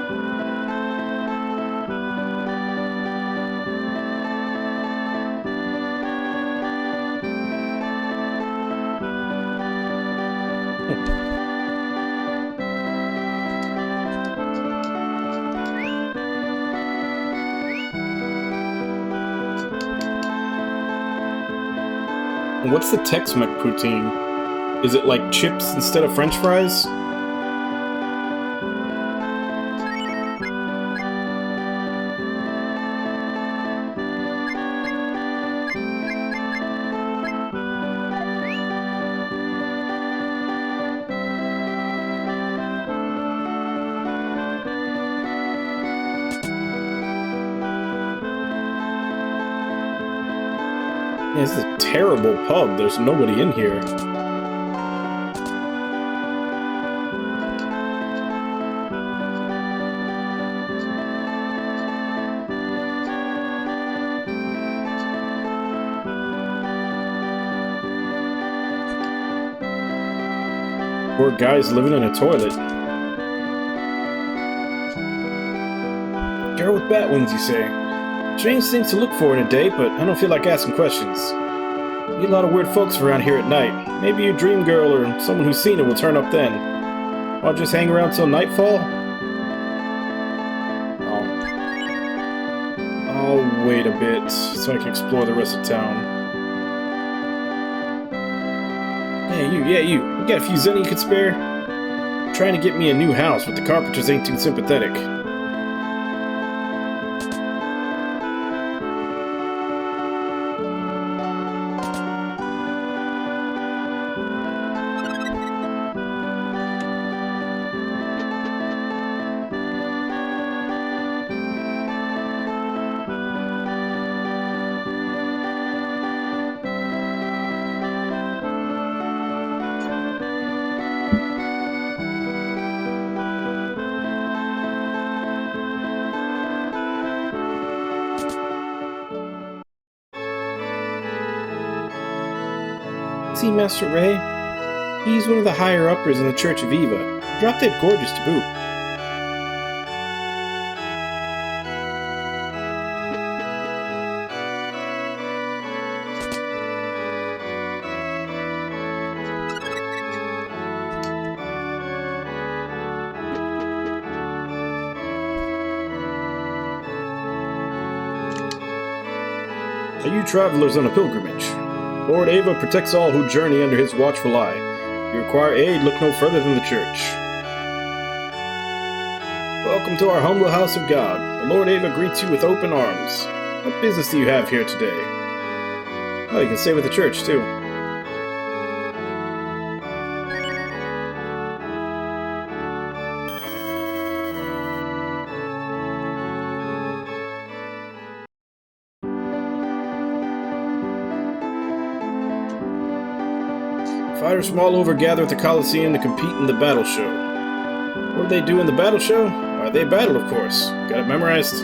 Speaker 2: What's the Tex-Mex poutine? Is it like chips instead of French fries? Yeah, this is a terrible pub. There's nobody in here. Poor guy's living in a toilet. Girl with bat wings, you say? Strange things to look for in a day, but I don't feel like asking questions. Meet a lot of weird folks around here at night. Maybe your dream girl or someone who's seen it will turn up then. I'll just hang around till nightfall? I'll wait a bit so I can explore the rest of town. Hey, you got a few zenny you could spare? I'm trying to get me a new house, but the carpenters ain't too sympathetic. See Master Ray? He's one of the higher uppers in the Church of Eva. Drop dead gorgeous to boot. Are you travelers on a pilgrimage? Lord Ava protects all who journey under his watchful eye. If you require aid, look no further than the church. Welcome to our humble house of God. The Lord Ava greets you with open arms. What business do you have here today? Oh, you can stay with the church, too. Fighters from all over gather at the Coliseum to compete in the battle show. What do they do in the battle show? Why, they battle, of course. Got it memorized?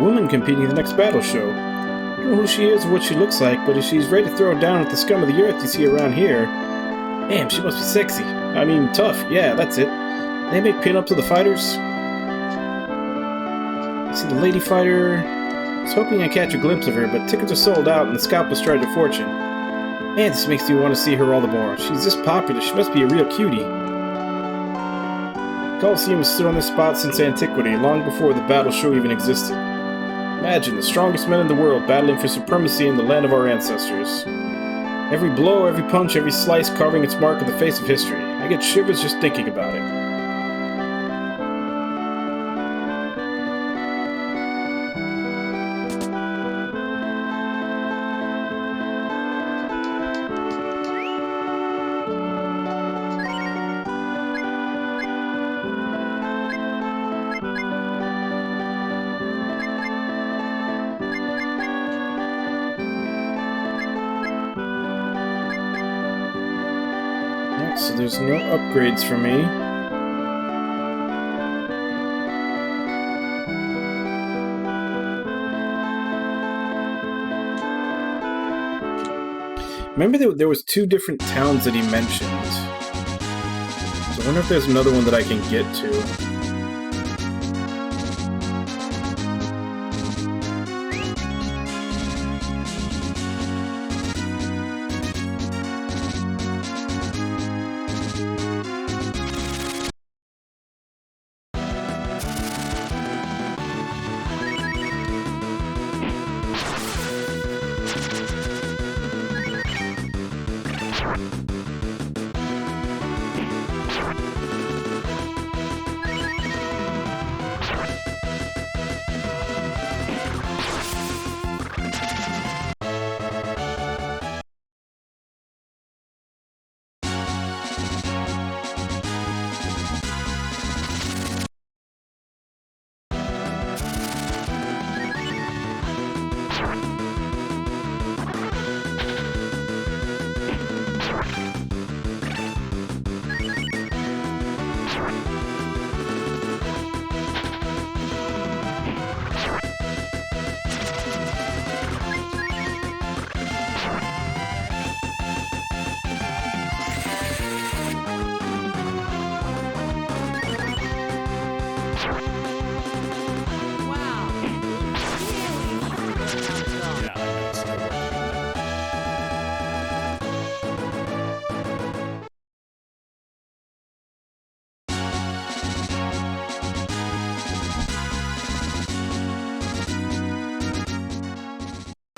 Speaker 2: Woman competing in the next battle show. I don't know who she is or what she looks like, but if she's ready to throw down with the scum of the earth you see around here, damn, she must be sexy. I mean, tough. Yeah, that's it. They make pin-ups of the fighters. I see the lady fighter. I was hoping I'd catch a glimpse of her, but tickets are sold out and the scalpers charge a fortune. Man, this makes me want to see her all the more. She's this popular. She must be a real cutie. The Coliseum has stood on this spot since antiquity, long before the battle show even existed. Imagine the strongest men in the world battling for supremacy in the land of our ancestors. Every blow, every punch, every slice carving its mark on the face of history. I get shivers just thinking about it. so there's no upgrades for me. Remember there was 2 different towns that he mentioned. So I wonder if there's another one that I can get to.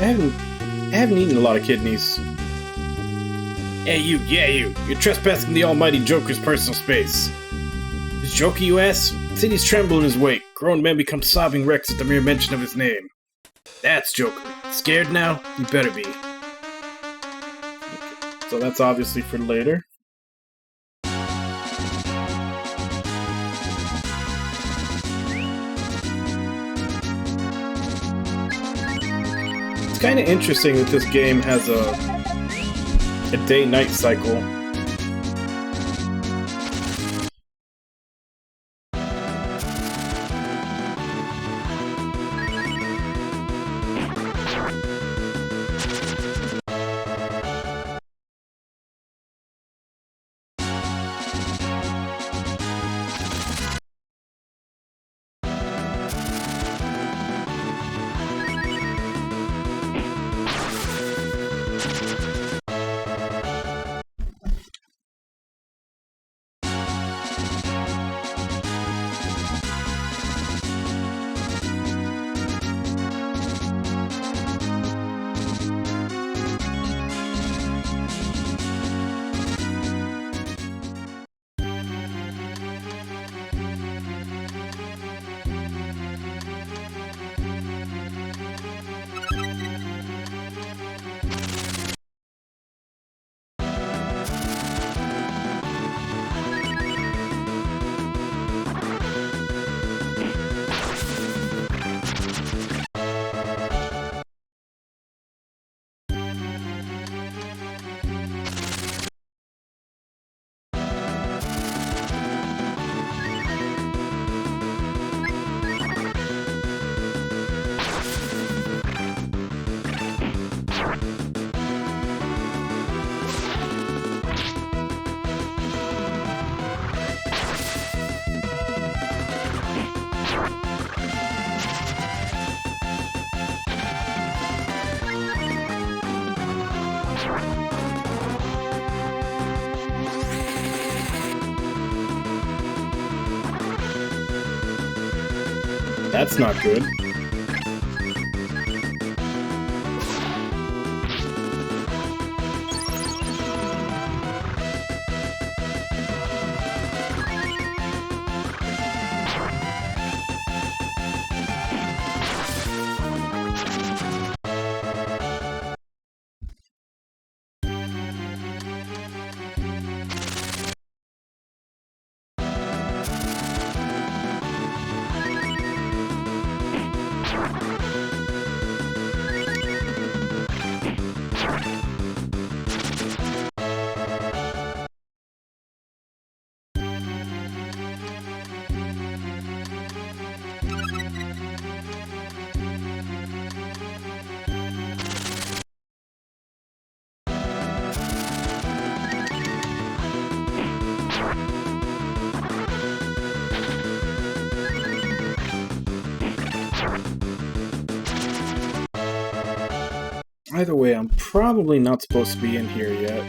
Speaker 2: I haven't eaten a lot of kidneys. Hey you, yeah you! You're trespassing the almighty Joker's personal space. Is Joker, you ass? Cities tremble in his wake. Grown men become sobbing wrecks at the mere mention of his name. That's Joker. Scared now? You better be. Okay. So that's obviously for later. It's kind of interesting that this game has a day-night cycle. That's not good.
Speaker 4: Either way, I'm probably not supposed to be in here yet.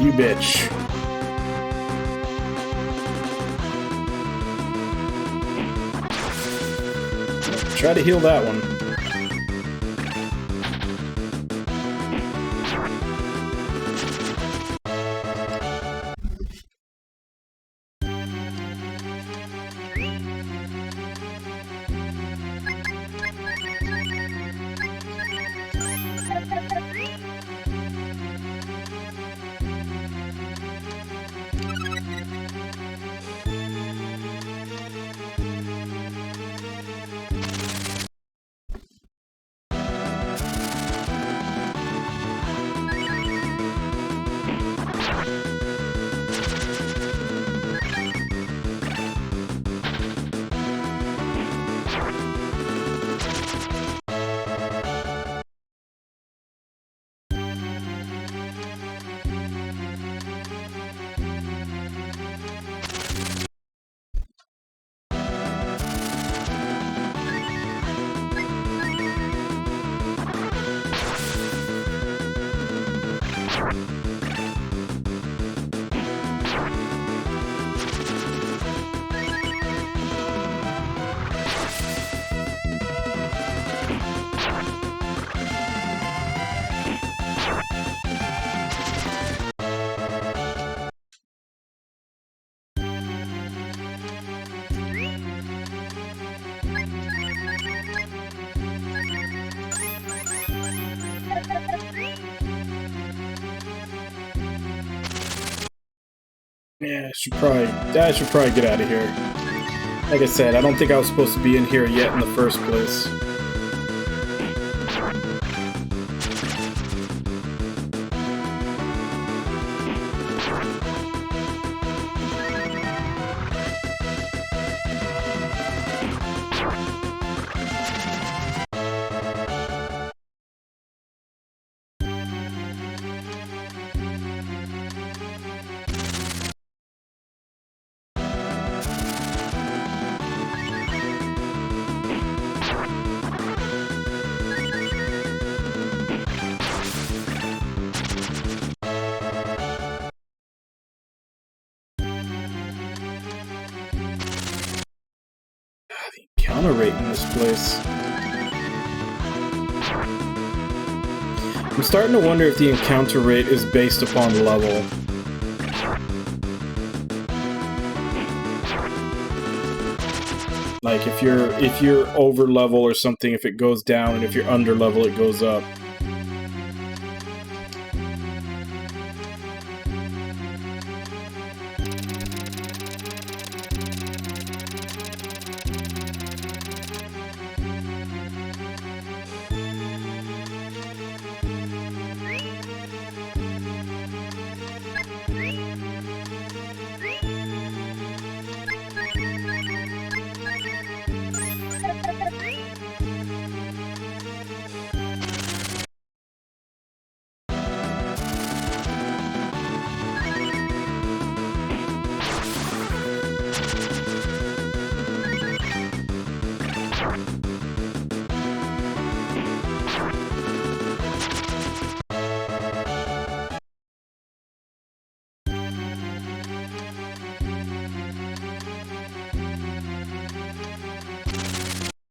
Speaker 4: You bitch. Try to heal that one. Yeah, I should probably get out of here. Like I said, I don't think I was supposed to be in here yet in the first place. Counter rate in this place. I'm starting to wonder if the encounter rate is based upon level. Like if you're over level or something, if it goes down, and if you're under level, it goes up.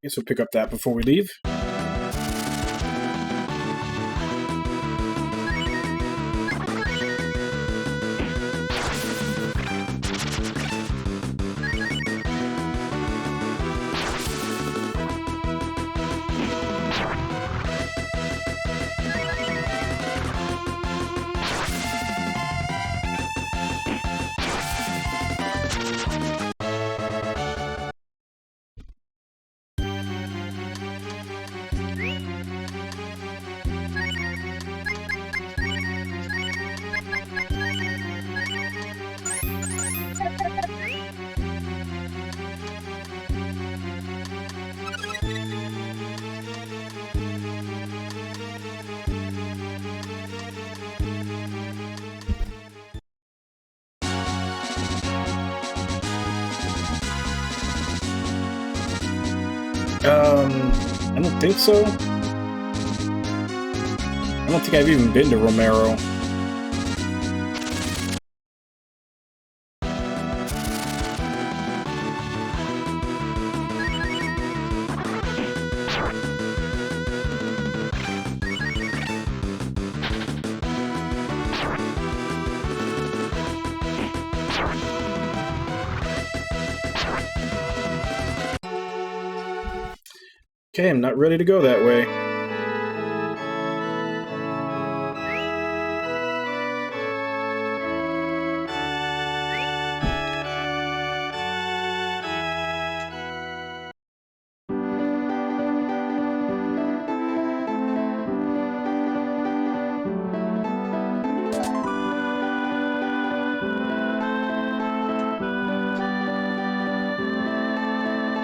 Speaker 4: Guess we'll pick up that before we leave. I don't think so. I don't think I've even been to Romero. Okay, I'm not ready to go that way.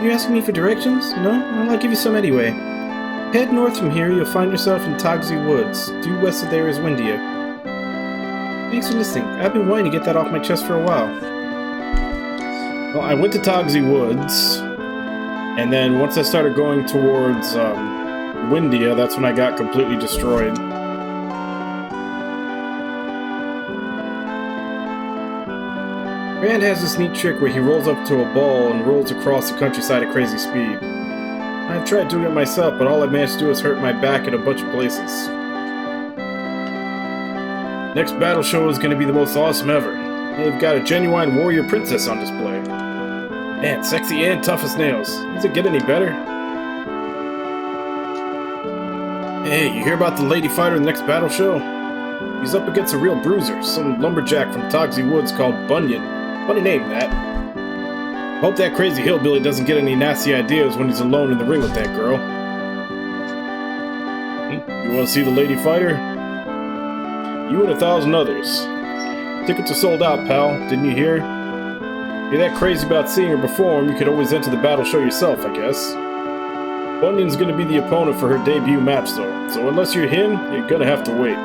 Speaker 4: You asking me for directions? No? Well, I'll give you some anyway. Head north from here, you'll find yourself in Togzy Woods. Due west of there is Windia. Thanks for listening. I've been wanting to get that off my chest for a while. Well, I went to Togzy Woods, and then once I started going towards Windia, that's when I got completely destroyed. Rand has this neat trick where he rolls up to a ball and rolls across the countryside at crazy speed. I've tried doing it myself, but all I've managed to do is hurt my back in a bunch of places. Next battle show is going to be the most awesome ever. They've got a genuine warrior princess on display. Man, sexy and tough as nails. Does it get any better? Hey, you hear about the lady fighter in the next battle show? He's up against a real bruiser, some lumberjack from Togzy Woods called Bunyan. Funny name, that. Hope that crazy hillbilly doesn't get any nasty ideas when he's alone in the ring with that girl. You want to see the lady fighter? You and 1,000 others. Tickets are sold out, pal. Didn't you hear? If you're that crazy about seeing her perform, you could always enter the battle show yourself, I guess. Bunyan's gonna be the opponent for her debut match, though, so unless you're him, you're gonna have to wait.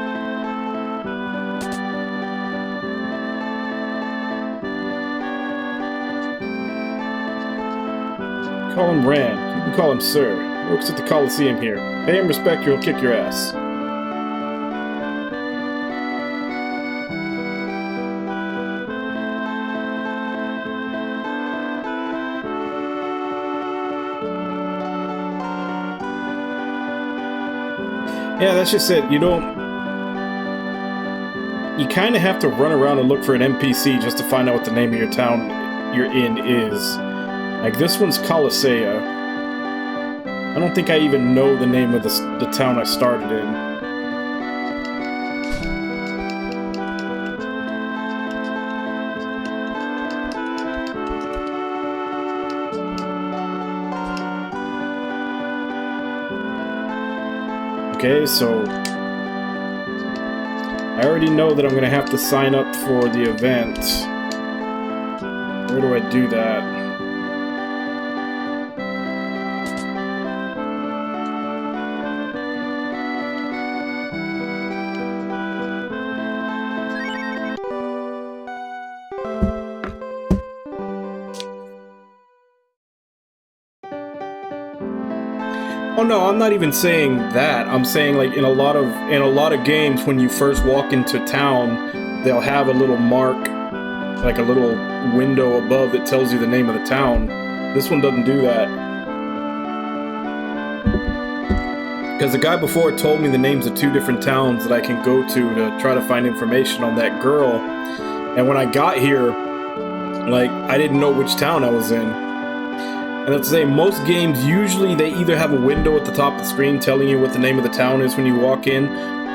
Speaker 4: Call him Rand. You can call him Sir. He works at the Coliseum here. Pay him respect or he'll kick your ass. Yeah, that's just it. You kind of have to run around and look for an NPC just to find out what the name of your town you're in is. Like, this one's Colosea. I don't think I even know the name of the town I started in. Okay, so I already know that I'm going to have to sign up for the event. Where do I do that? Oh no, I'm not even saying that. I'm saying, like, in a lot of games, when you first walk into town, they'll have a little mark, like a little window above that tells you the name of the town. This one doesn't do that. Because the guy before told me the names of 2 different towns that I can go to try to find information on that girl. And when I got here, like, I didn't know which town I was in. And I'd say most games, usually they either have a window at the top of the screen telling you what the name of the town is when you walk in,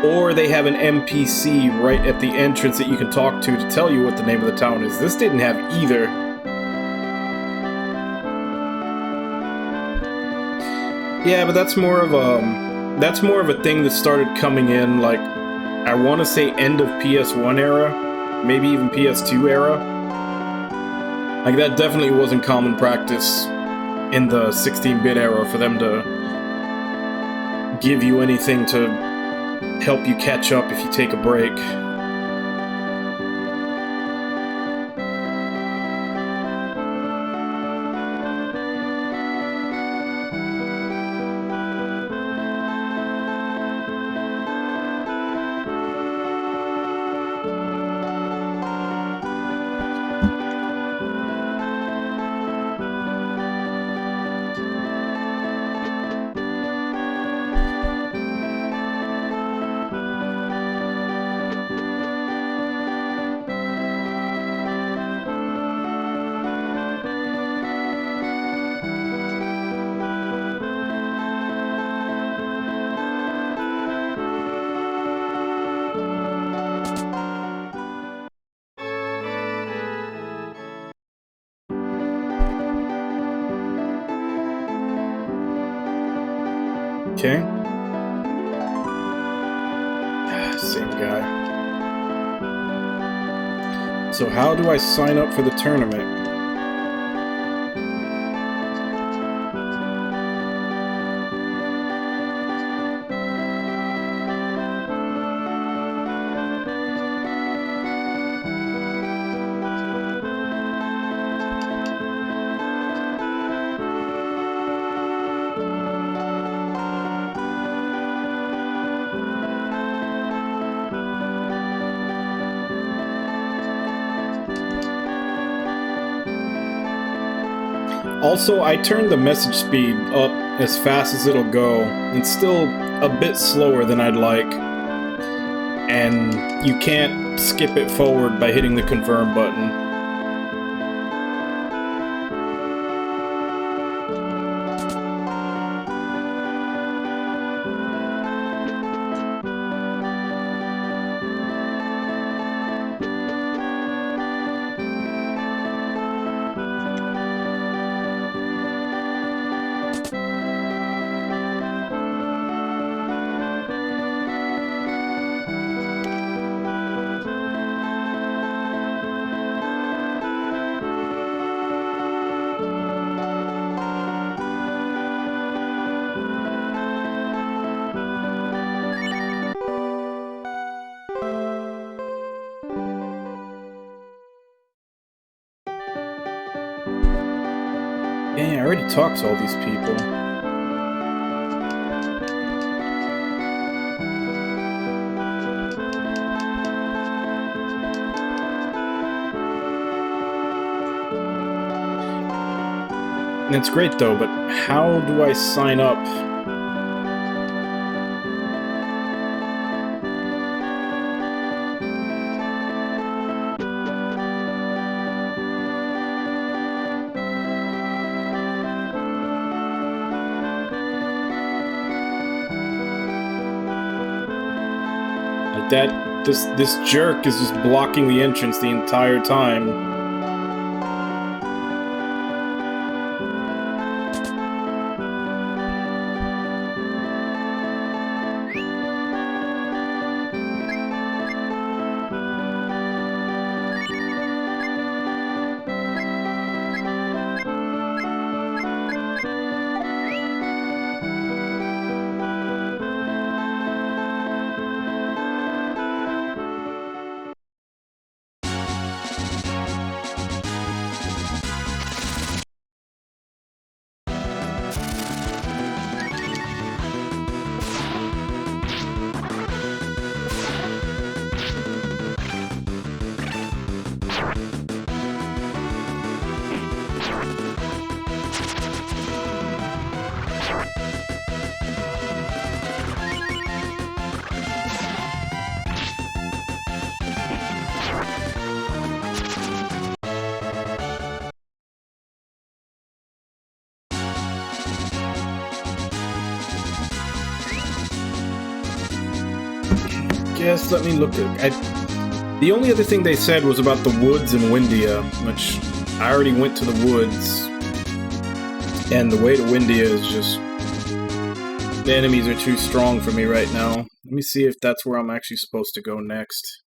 Speaker 4: or they have an NPC right at the entrance that you can talk to tell you what the name of the town is. This didn't have either. Yeah, but that's more of a thing that started coming in, like, I want to say end of PS1 era, maybe even PS2 era. Like, that definitely wasn't common practice in the 16-bit era for them to give you anything to help you catch up if you take a break.
Speaker 2: Okay. Same guy. So how do I sign up for the tournament? Also, I turned the message speed up as fast as it'll go. It's still a bit slower than I'd like. And you can't skip it forward by hitting the confirm button. Dang, I already talked to all these people. That's great though, but how do I sign up? Like this jerk is just blocking the entrance the entire time. Guess let me look at. The only other thing they said was about the woods in Windia, which I already went to the woods, and the way to Windia is just the enemies are too strong for me right now. Let me see if that's where I'm actually supposed to go next.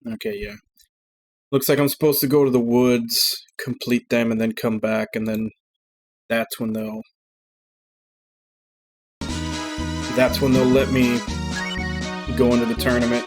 Speaker 2: Okay, yeah. Looks like I'm supposed to go to the woods, complete them, and then come back, and then that's when they'll let me go into the tournament.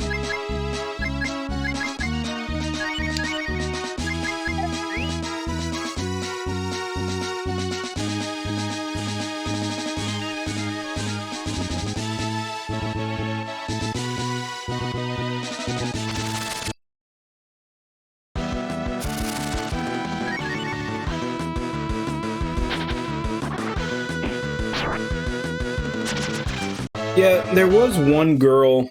Speaker 2: Yeah, there was one girl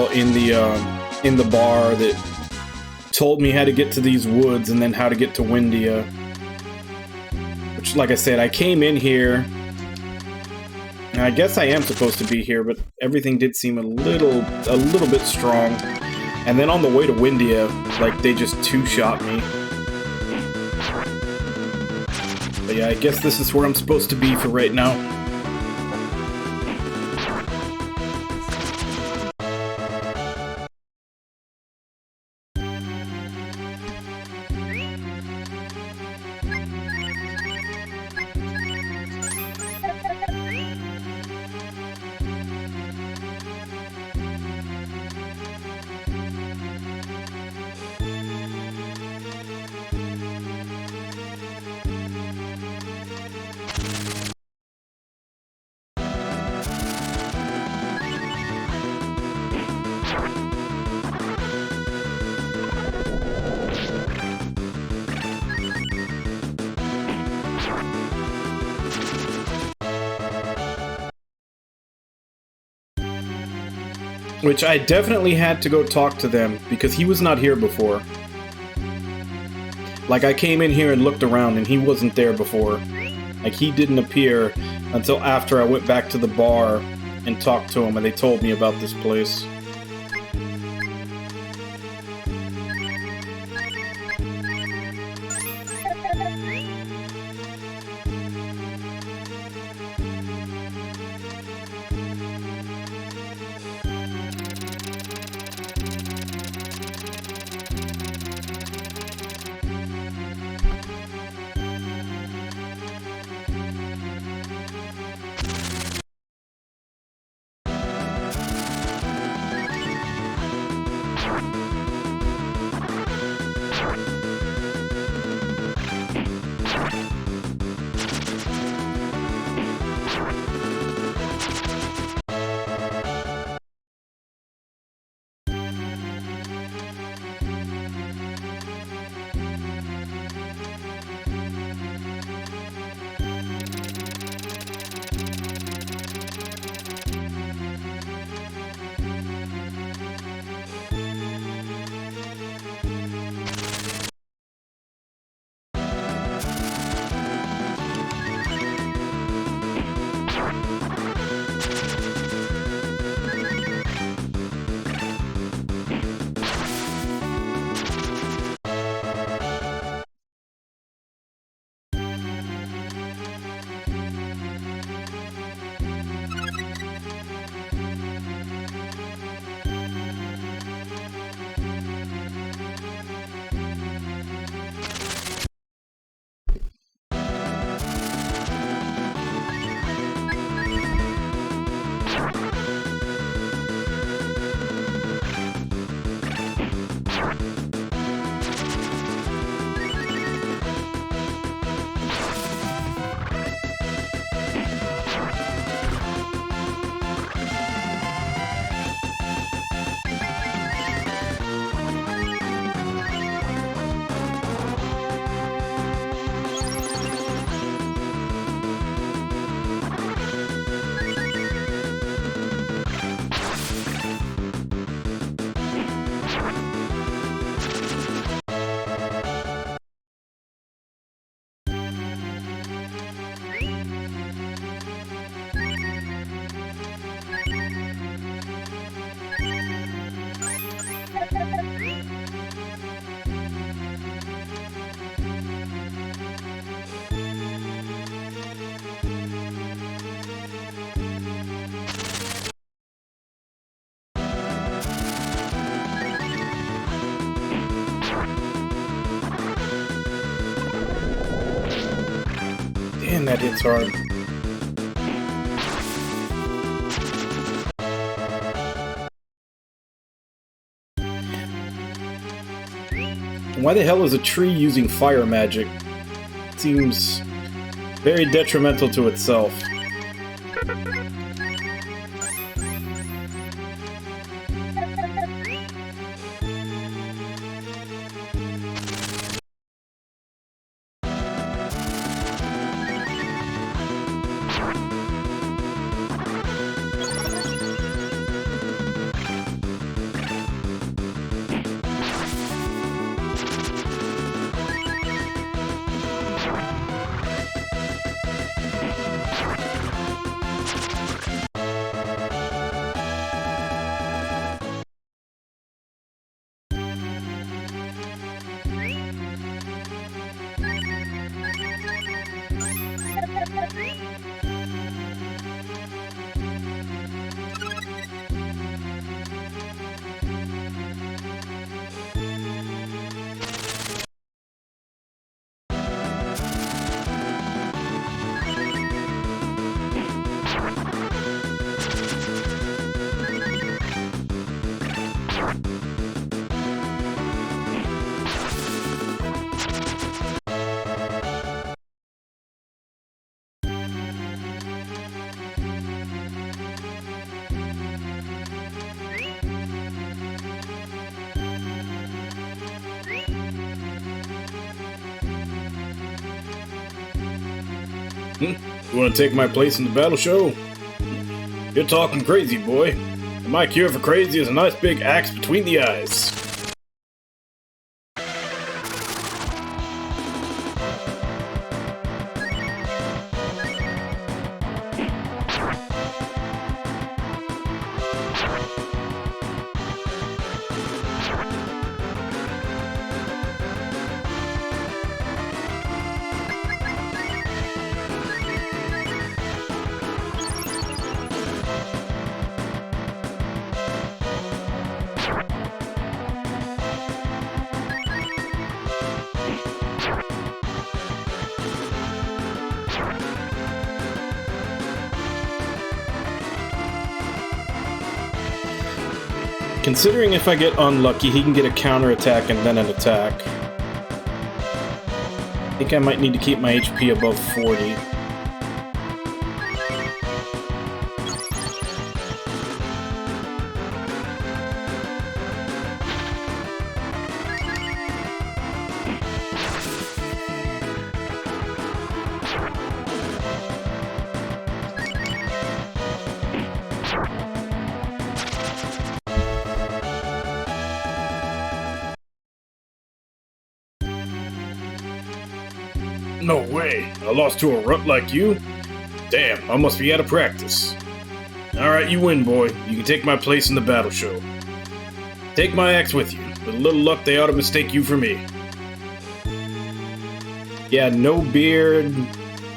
Speaker 2: in the bar that told me how to get to these woods and then how to get to Windia. Which, like I said, I came in here, and I guess I am supposed to be here, but everything did seem a little bit strong. And then on the way to Windia, like, they just two-shot me. But yeah, I guess this is where I'm supposed to be for right now. Which I definitely had to go talk to them, because he was not here before. Like, I came in here and looked around, and he wasn't there before. Like, he didn't appear until after I went back to the bar and talked to him, and they told me about this place.
Speaker 4: Man, that hits hard. Why the hell is a tree using fire magic? Seems very detrimental to itself. You want to take my place in the battle show? You're talking crazy, boy. And my cure for crazy is a nice big axe between the eyes. Considering if I get unlucky, he can get a counterattack and then an attack. I think I might need to keep my HP above 40. No way! I lost to a runt like you? Damn, I must be out of practice. Alright, you win, boy. You can take my place in the battle show. Take my axe with you. With a little luck, they ought to mistake you for me. Yeah, no beard,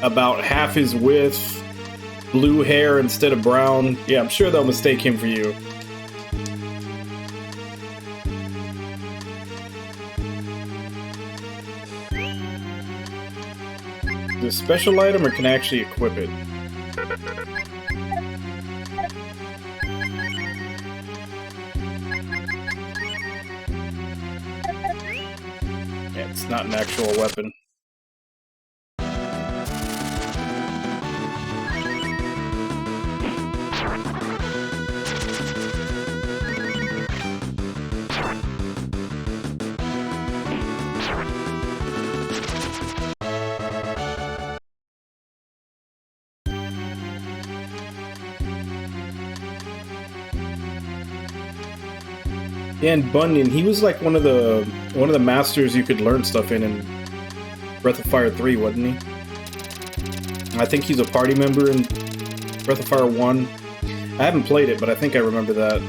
Speaker 4: about half his width, blue hair instead of brown. Yeah, I'm sure they'll mistake him for you. Is it a special item or can I actually equip it? Yeah, it's not an actual weapon. Yeah, and Bunyan, he was like one of the masters you could learn stuff in Breath of Fire 3, wasn't he? I think he's a party member in Breath of Fire 1. I haven't played it, but I think I remember that.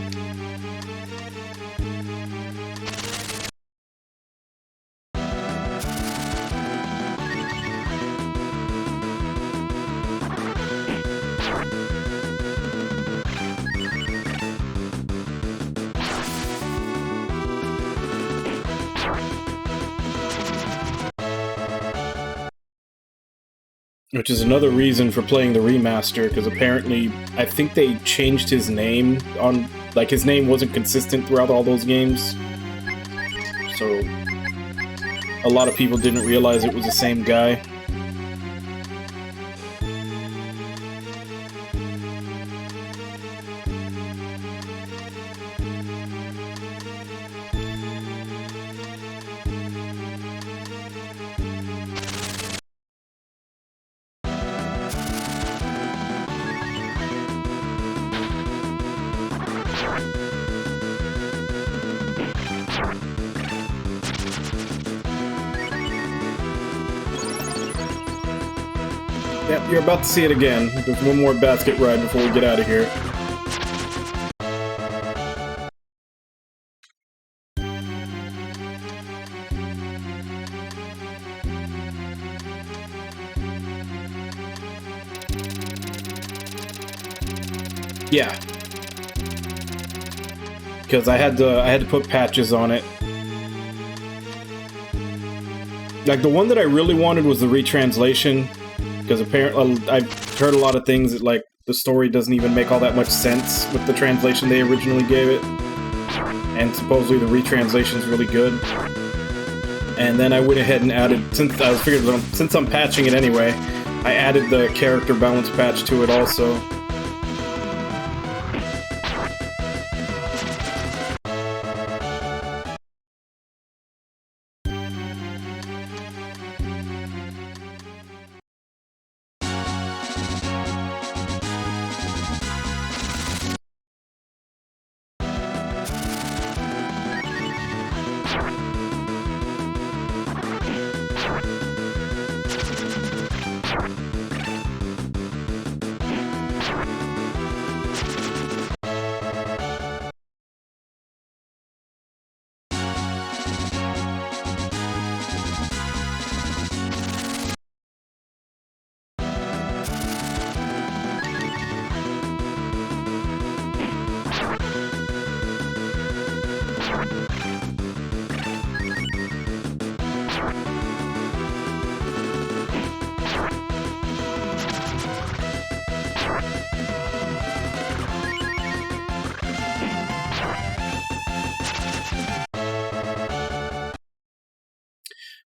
Speaker 4: Which is another reason for playing the remaster, because apparently, I think they changed his name on... Like, his name wasn't consistent throughout all those games. So, a lot of people didn't realize it was the same guy. Yep, you're about to see it again. There's one more basket ride before we get out of here. Yeah. Because I had to put patches on it. Like, the one that I really wanted was the retranslation. Because apparently, I've heard a lot of things that, like, the story doesn't even make all that much sense with the translation they originally gave it. And supposedly the retranslation is really good. And then I went ahead and added, since I'm patching it anyway, I added the character balance patch to it also.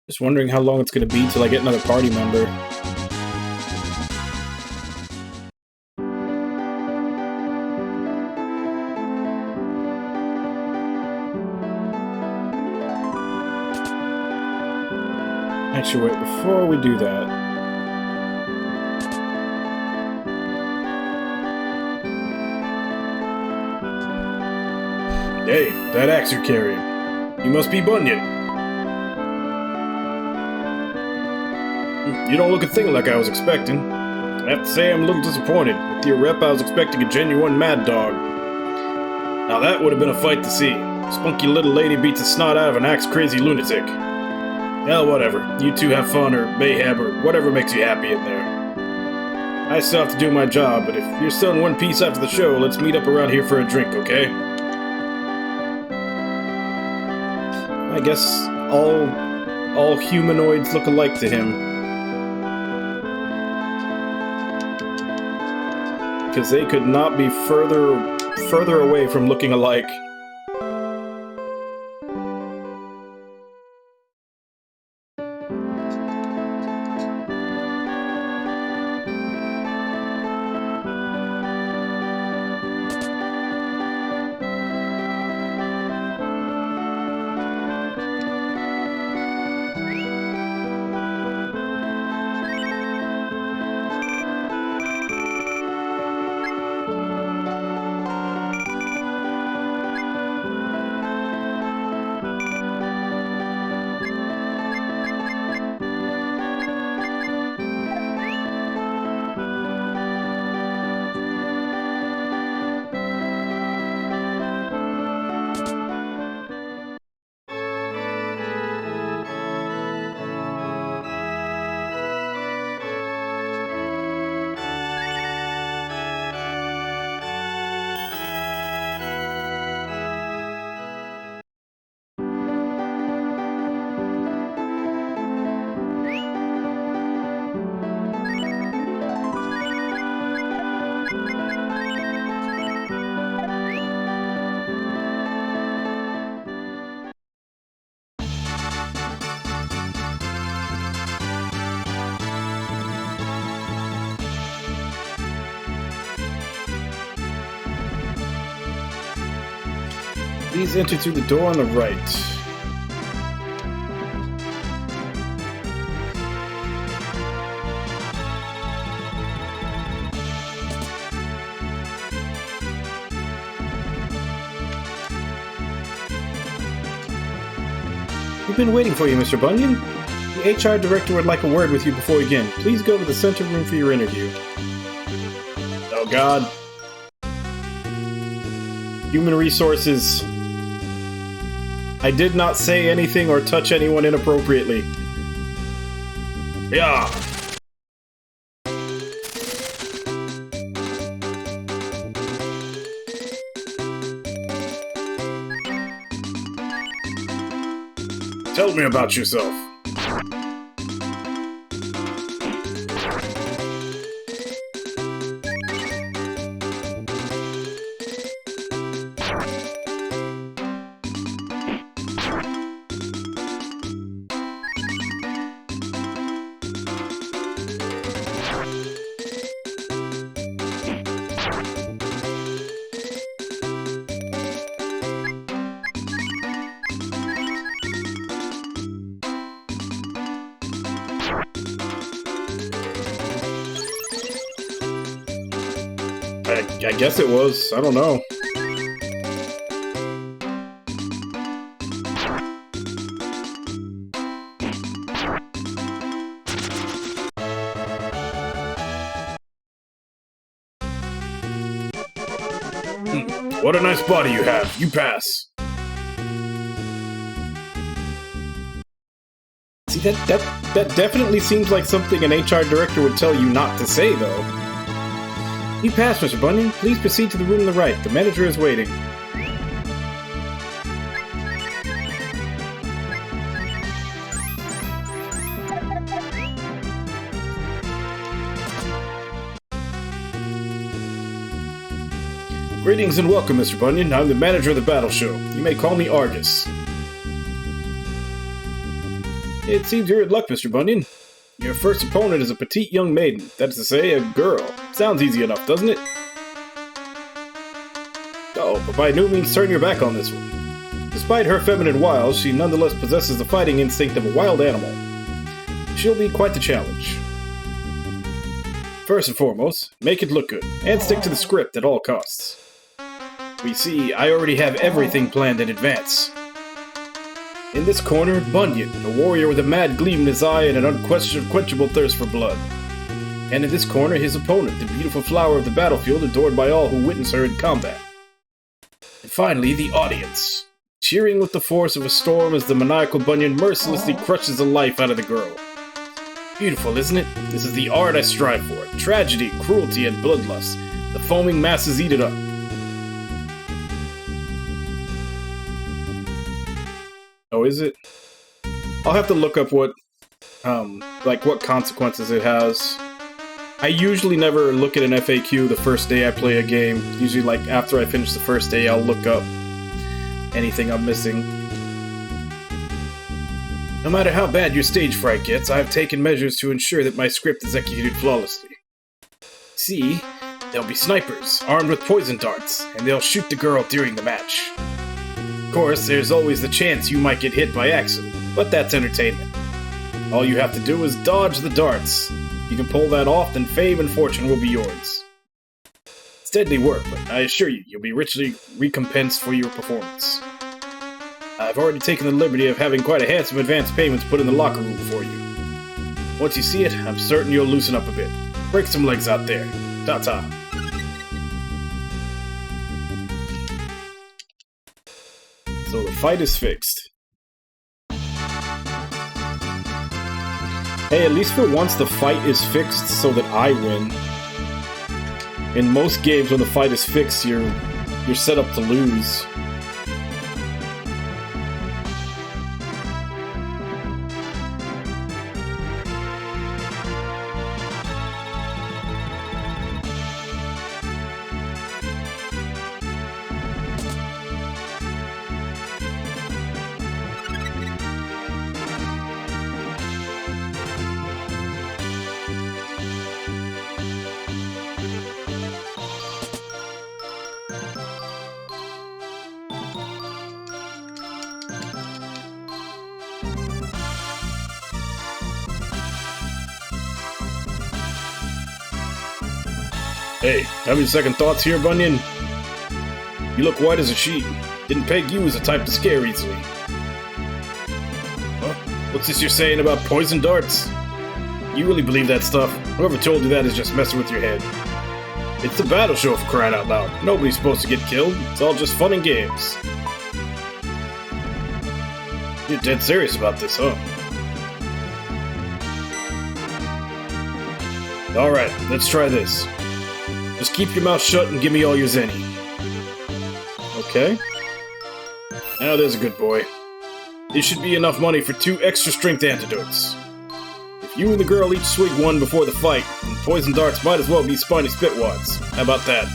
Speaker 4: Just wondering how long it's going to be till I get another party member. Actually, wait, before we do that... Hey, that axe you're carrying. You must be Bunyan. You don't look a thing like I was expecting. I have to say I'm a little disappointed. With your rep, I was expecting a genuine mad dog. Now that would have been a fight to see. Spunky little lady beats the snot out of an axe-crazy lunatic. Hell, whatever. You two have fun, or mayhem, or whatever makes you happy in there. I still have to do my job, but if you're still in one piece after the show, let's meet up around here for a drink, okay? I guess all humanoids look alike to him. Because they could not be further away from looking alike. Please enter through the door on the right. We've been waiting for you, Mr. Bunyan. The HR director would like a word with you before we begin. Please go to the center room for your interview. Oh, God. Human resources. I did not say anything or touch anyone inappropriately. Yeah. Tell me about yourself. I guess it was. I don't know. What a nice body you have. You pass. See, that definitely seems like something an HR director would tell you not to say, though. You pass, Mr. Bunyan. Please proceed to the room on the right. The manager is waiting. Greetings and welcome, Mr. Bunyan. I'm the manager of the battle show. You may call me Argus. It seems you're in luck, Mr. Bunyan. Your first opponent is a petite young maiden. That is to say, a girl. Sounds easy enough, doesn't it? Oh, but by no means turn your back on this one. Despite her feminine wiles, she nonetheless possesses the fighting instinct of a wild animal. She'll be quite the challenge. First and foremost, make it look good, and stick to the script at all costs. We see, I already have everything planned in advance. In this corner, Bunyan, a warrior with a mad gleam in his eye and an unquenchable thirst for blood. And in this corner, his opponent, the beautiful flower of the battlefield adored by all who witness her in combat. And finally, the audience, cheering with the force of a storm as the maniacal Bunyan mercilessly crushes the life out of the girl. Beautiful, isn't it? This is the art I strive for. Tragedy, cruelty, and bloodlust. The foaming masses eat it up. Oh, is it? I'll have to look up what consequences it has. I usually never look at an FAQ the first day I play a game. Usually, like, after I finish the first day, I'll look up anything I'm missing. No matter how bad your stage fright gets, I have taken measures to ensure that my script is executed flawlessly. See, there'll be snipers, armed with poison darts, and they'll shoot the girl during the match. Of course, there's always the chance you might get hit by accident, but that's entertainment. All you have to do is dodge the darts. You can pull that off, then fame and fortune will be yours. It's deadly work, but I assure you, you'll be richly recompensed for your performance. I've already taken the liberty of having quite a handsome advance payments put in the locker room for you. Once you see it, I'm certain you'll loosen up a bit. Break some legs out there. Ta-ta. So the fight is fixed. Hey, at least for once the fight is fixed so that I win. In most games when the fight is fixed, you're set up to lose. Hey, having second thoughts here, Bunyan? You look white as a sheet. Didn't peg you as a type to scare easily. Huh? What's this you're saying about poison darts? You really believe that stuff? Whoever told you that is just messing with your head. It's the battle show, for crying out loud. Nobody's supposed to get killed. It's all just fun and games. You're dead serious about this, huh? Alright, let's try this. Just keep your mouth shut and give me all your zenny. Okay. Now there's a good boy. This should be enough money for 2 extra strength antidotes. If you and the girl each swig one before the fight, then poison darts might as well be spiny spitwads. How about that?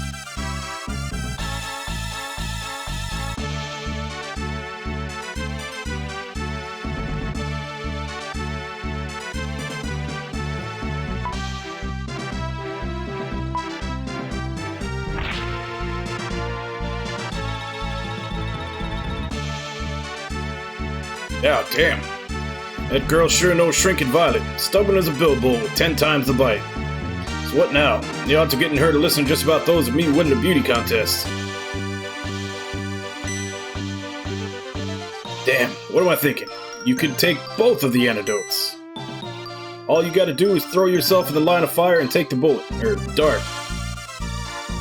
Speaker 4: Yeah, damn. That girl sure knows Shrinking Violet. Stubborn as a bilbo with 10 times the bite. So what now? The odds of getting her to listen just about those of me winning a beauty contest. Damn, what am I thinking? You could take both of the antidotes. All you gotta do is throw yourself in the line of fire and take the bullet, or dart.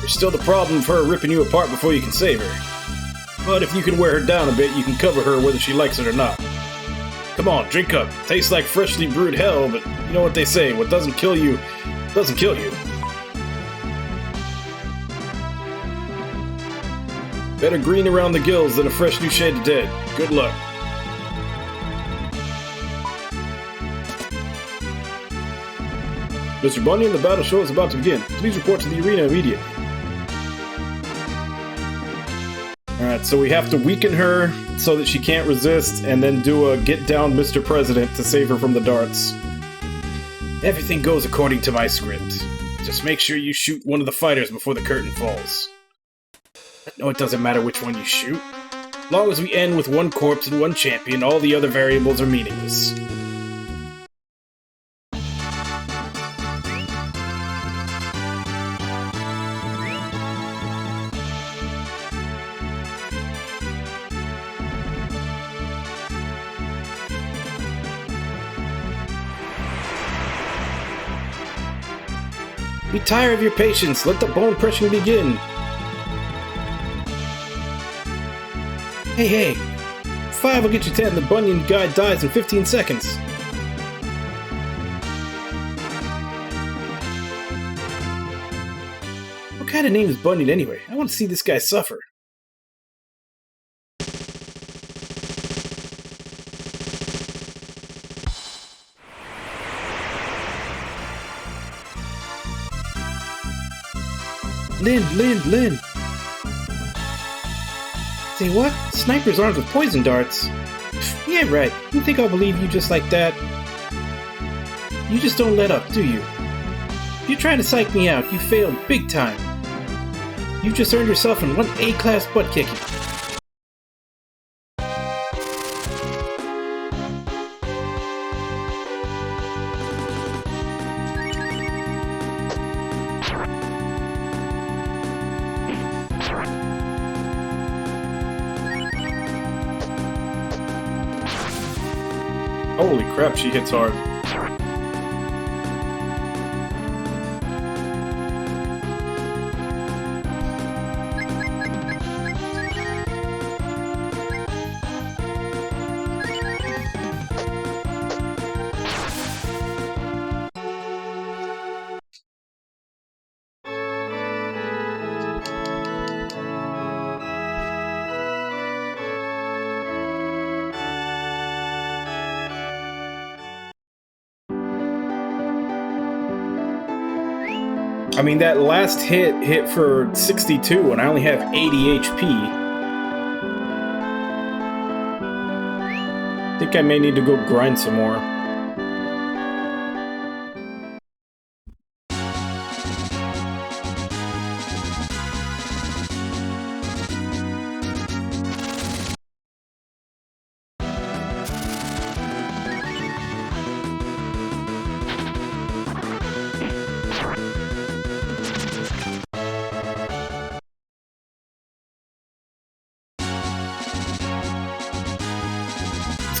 Speaker 4: There's still the problem of her ripping you apart before you can save her. But if you can wear her down a bit, you can cover her whether she likes it or not. Come on, drink up. Tastes like freshly brewed hell, but you know what they say, what doesn't kill you, doesn't kill you. Better green around the gills than a fresh new shade of dead. Good luck. Mr. Bunyan, the battle show is about to begin. Please report to the arena immediately. Alright, so we have to weaken her so that she can't resist, and then do a get down Mr. President to save her from the darts. Everything goes according to my script. Just make sure you shoot one of the fighters before the curtain falls. No, it doesn't matter which one you shoot. As long as we end with one corpse and one champion, all the other variables are meaningless. We tire of your patience. Let the bone crushing begin. Hey. 5 will get you 10. The Bunyan guy dies in 15 seconds. What kind of name is Bunyan anyway? I want to see this guy suffer. Lynn! Say what? Snipers armed with poison darts? Yeah, right. You think I'll believe you just like that? You just don't let up, do you? If you're trying to psych me out, you failed big time. You've just earned yourself in one A-class butt kicking. Holy crap, she hits hard. I mean, that last hit for 62, and I only have 80 HP. I think I may need to go grind some more.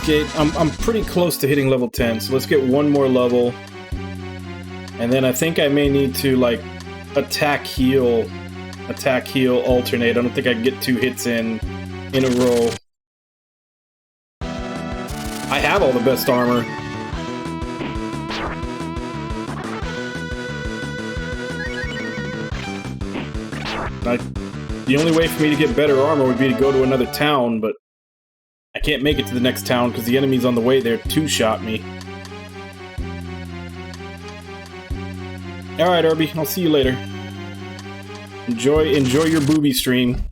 Speaker 4: get... I'm pretty close to hitting level 10, so let's get one more level. And then I think I may need to, like, attack, heal, alternate. I don't think I can get 2 hits in a row. I have all the best armor. The only way for me to get better armor would be to go to another town, but I can't make it to the next town because the enemies on the way there 2-shot me. Alright, Irby, I'll see you later. Enjoy your booby stream.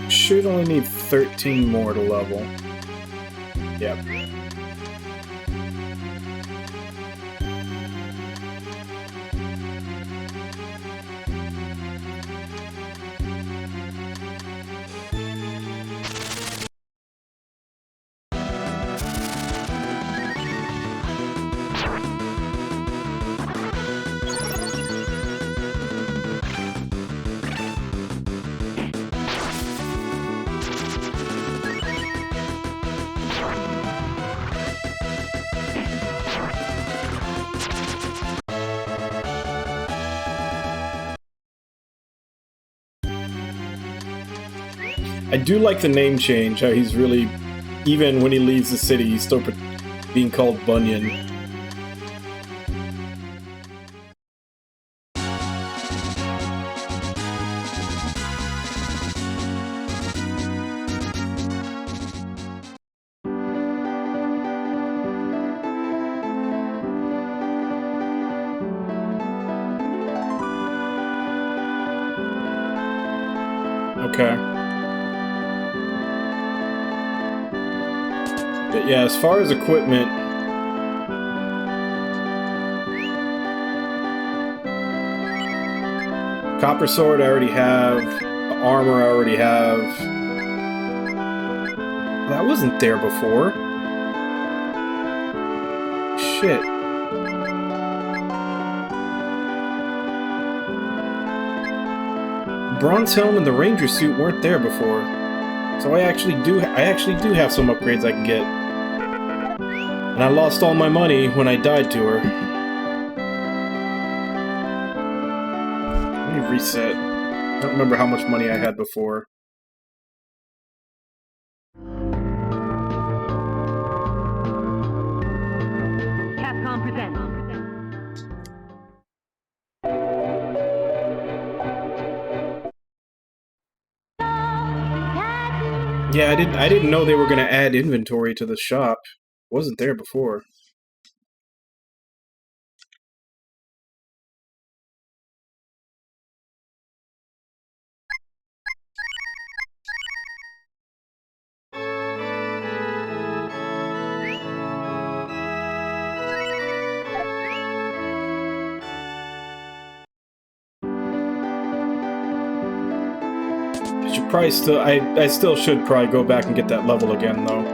Speaker 4: Should only need 13 more to level. Yep. I do like the name change, how he's really, even when he leaves the city, he's still being called Bunyan. Okay. But yeah, as far as equipment, Copper Sword I already have, the armor I already have. That wasn't there before. Shit. Bronze helm and the ranger suit weren't there before. So I actually do have some upgrades I can get. And I lost all my money when I died to her. Let me reset. I don't remember how much money I had before.
Speaker 2: Yeah, I didn't know they were gonna add inventory to the shop. It wasn't there before. I should probably still I still should probably go back and get that level again though.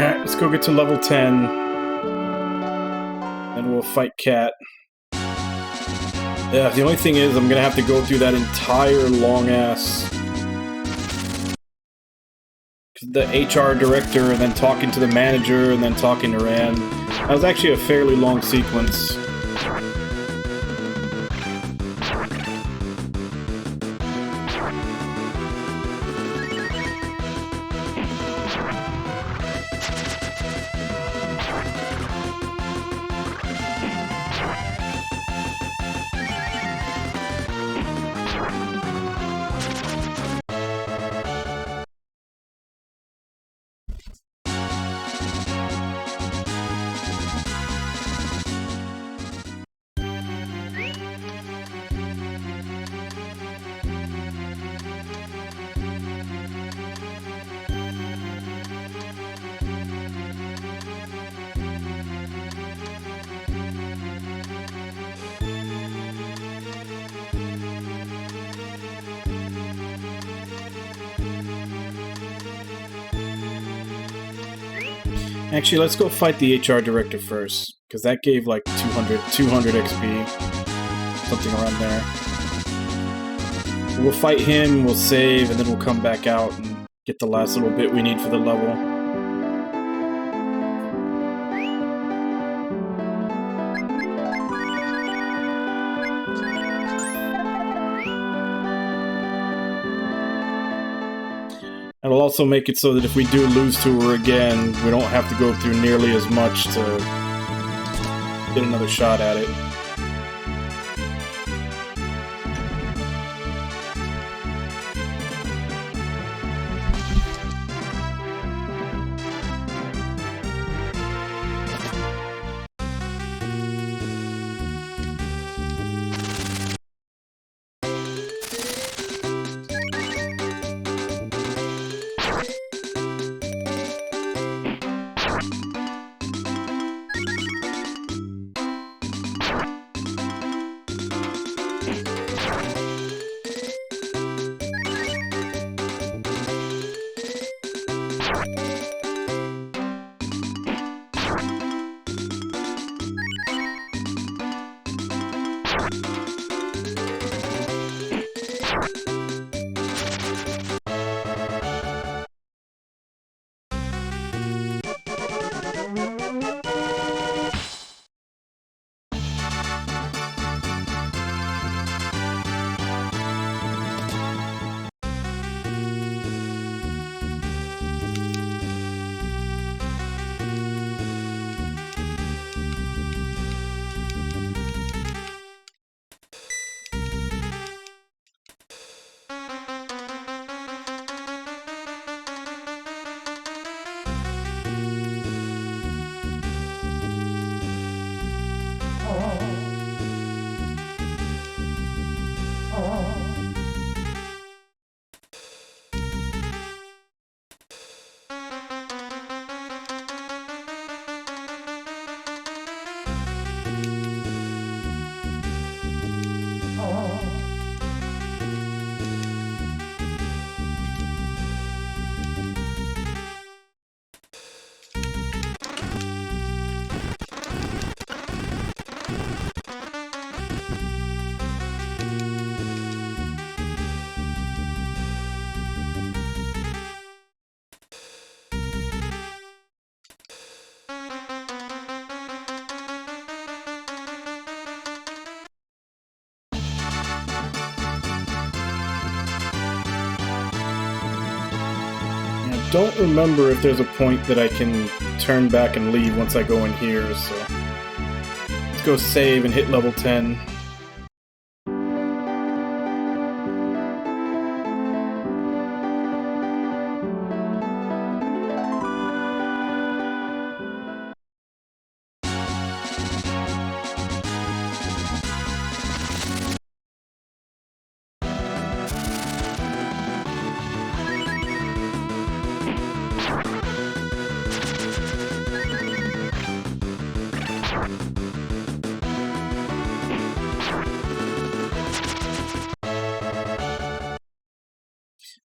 Speaker 2: Alright, let's go get to level 10. And we'll fight Cat. Yeah, the only thing is I'm gonna have to go through that entire long-ass... the HR director, and then talking to the manager, and then talking to Rand. That was actually a fairly long sequence. Actually, let's go fight the HR director first, because that gave like 200 XP, something around there. We'll fight him, we'll save, and then we'll come back out and get the last little bit we need for the level. It'll also make it so that if we do lose to her again, we don't have to go through nearly as much to get another shot at it. don't remember if there's a point that I can turn back and leave once I go in here, so... Let's go save and hit level 10.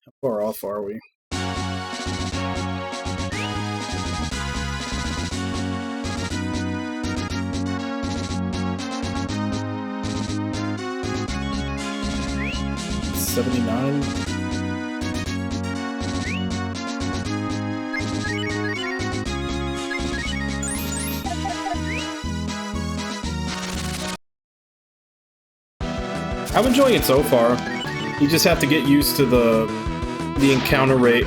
Speaker 2: How far off are we? $79. I'm enjoying it so far. You just have to get used to the encounter rate.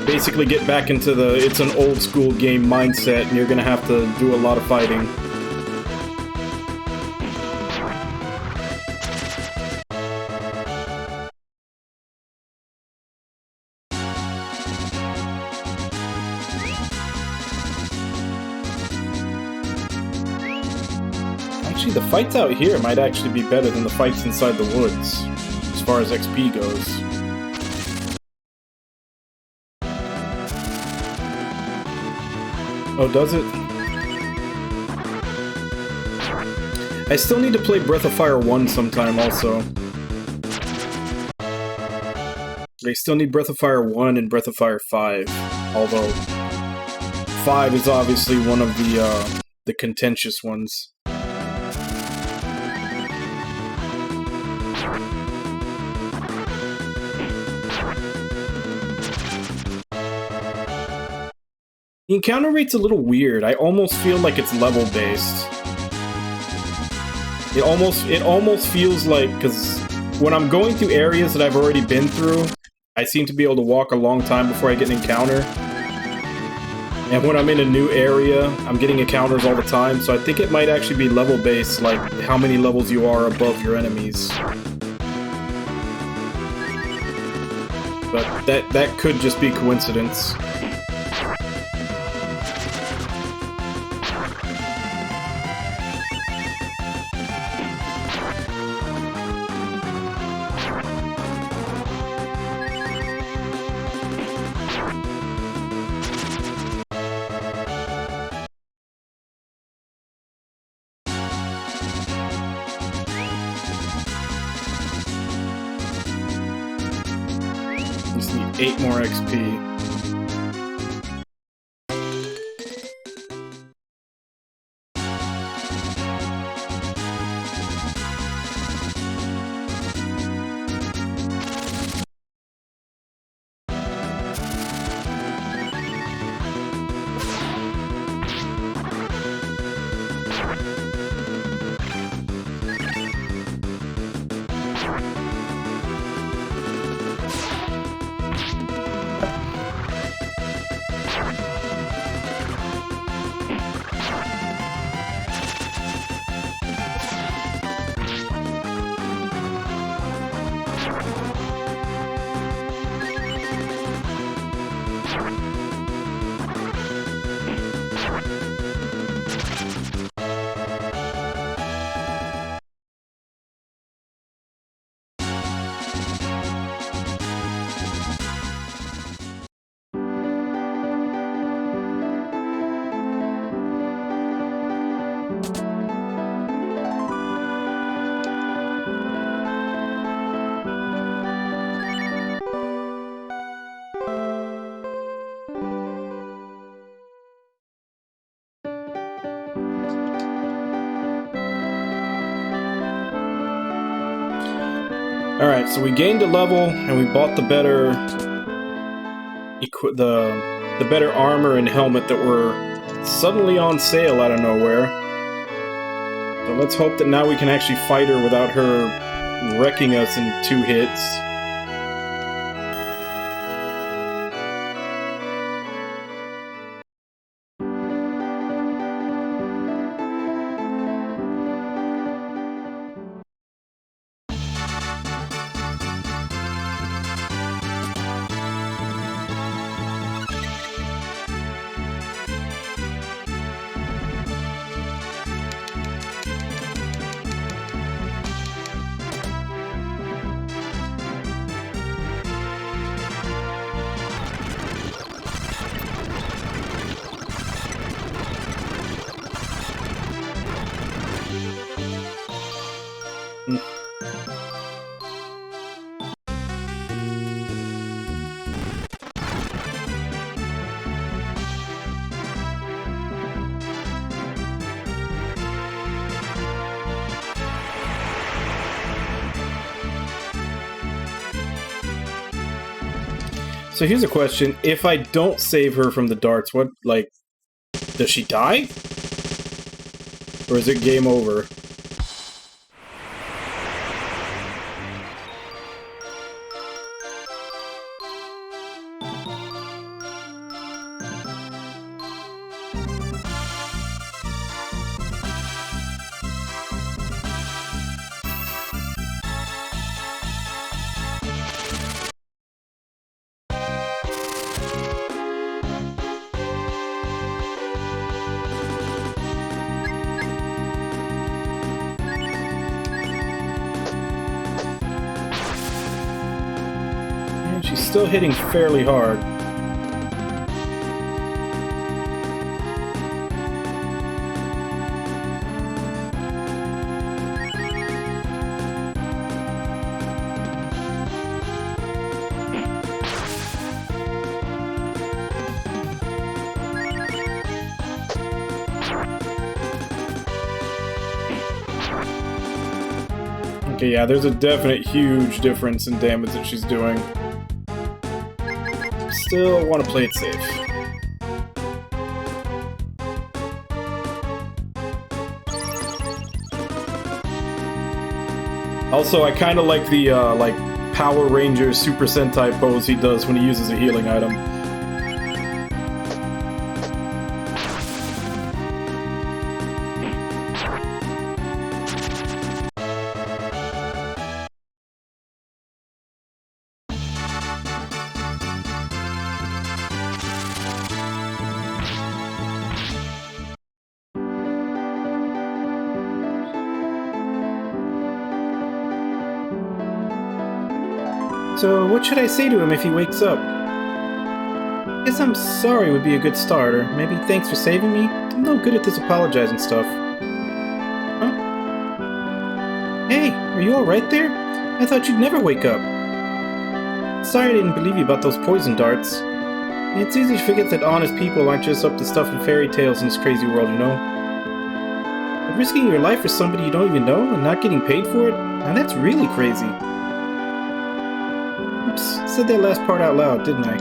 Speaker 2: Basically get back into the it's an old school game mindset, and you're gonna have to do a lot of fighting. Actually, the fights out here might actually be better than the fights inside the woods, as far as XP goes. Oh, does it? I still need to play Breath of Fire 1 sometime also. I still need Breath of Fire 1 and Breath of Fire 5, although 5 is obviously one of the contentious ones. The encounter rate's a little weird. I almost feel like it's level based. It almost feels like, because when I'm going through areas that I've already been through, I seem to be able to walk a long time before I get an encounter. And when I'm in a new area, I'm getting encounters all the time, so I think it might actually be level based, like how many levels you are above your enemies. But that could just be coincidence. Just need 8 more XP. Alright, so we gained a level, and we bought the better the better armor and helmet that were suddenly on sale out of nowhere. So let's hope that now we can actually fight her without her wrecking us in 2 hits. So here's a question. If I don't save her from the darts, what, like, does she die? Or is it game over? She's still hitting fairly hard. Okay, yeah, there's a definite huge difference in damage that she's doing. Still want to play it safe. Also, I kind of like the like Power Ranger Super Sentai pose he does when he uses a healing item. So, what should I say to him if he wakes up? Guess I'm sorry would be a good start, or maybe thanks for saving me? I'm no good at this apologizing stuff. Huh? Hey, are you alright there? I thought you'd never wake up. Sorry I didn't believe you about those poison darts. It's easy to forget that honest people aren't just up to stuff in fairy tales in this crazy world, you know? But risking your life for somebody you don't even know and not getting paid for it? Now that's really crazy. Said that last part out loud, didn't I?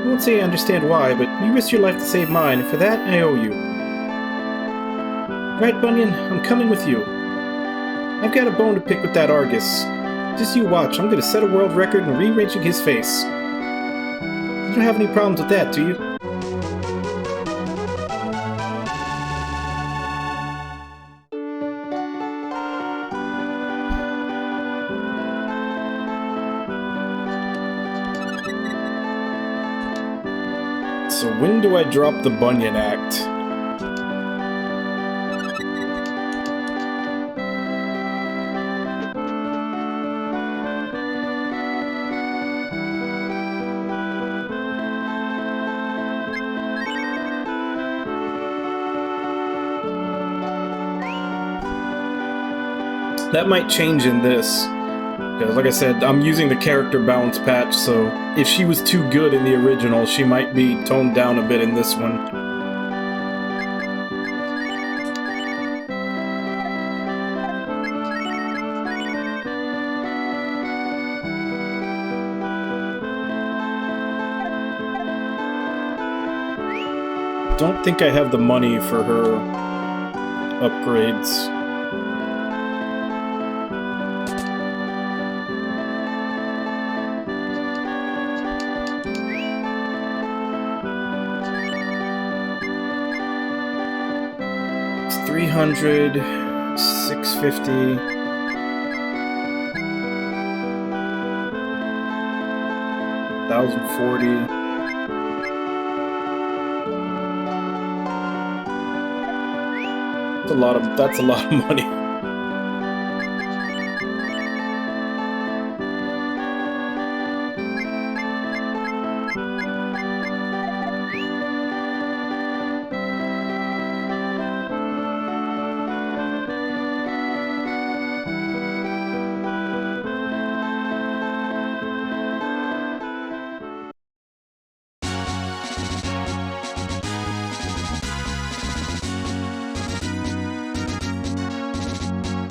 Speaker 2: I won't say I understand why, but you risked your life to save mine, and for that, I owe you. Right, Bunyan, I'm coming with you. I've got a bone to pick with that Argus. Just you watch, I'm gonna set a world record in rearranging his face. You don't have any problems with that, do you? So when do I drop the Bunyan Act? That might change in this. Because, like I said, I'm using the character balance patch, so if she was too good in the original, she might be toned down a bit in this one. Don't think I have the money for her upgrades. It's 300, 650. $1,040. That's a lot of money.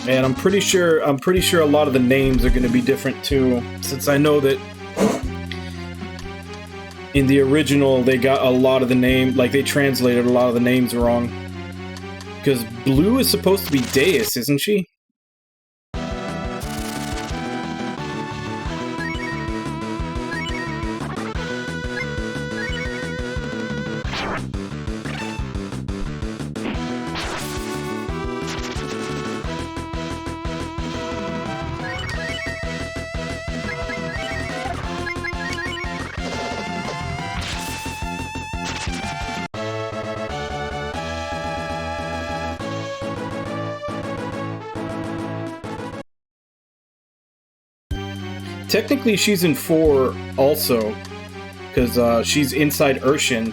Speaker 2: And I'm pretty sure a lot of the names are going to be different too, since I know that
Speaker 4: in the original, they got a lot of the name, like they translated a lot of the names wrong. Because Blue is supposed to be Deus, isn't she? Technically, she's in 4 also, because she's inside Urshan.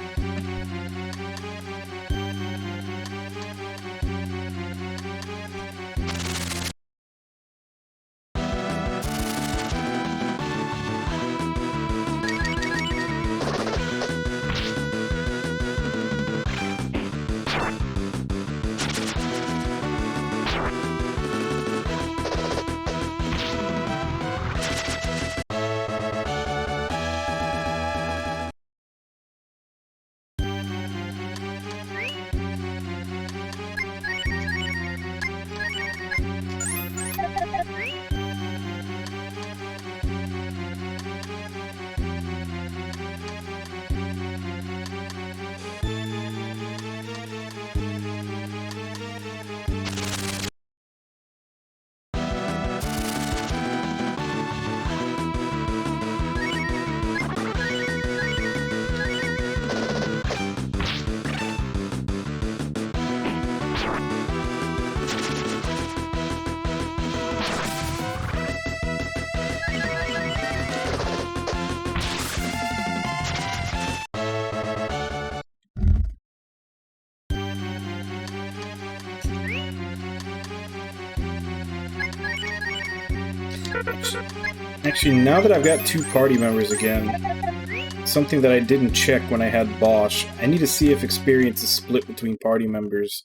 Speaker 4: Actually, now that I've got 2 party members again, something that I didn't check when I had Bosch, I need to see if experience is split between party members,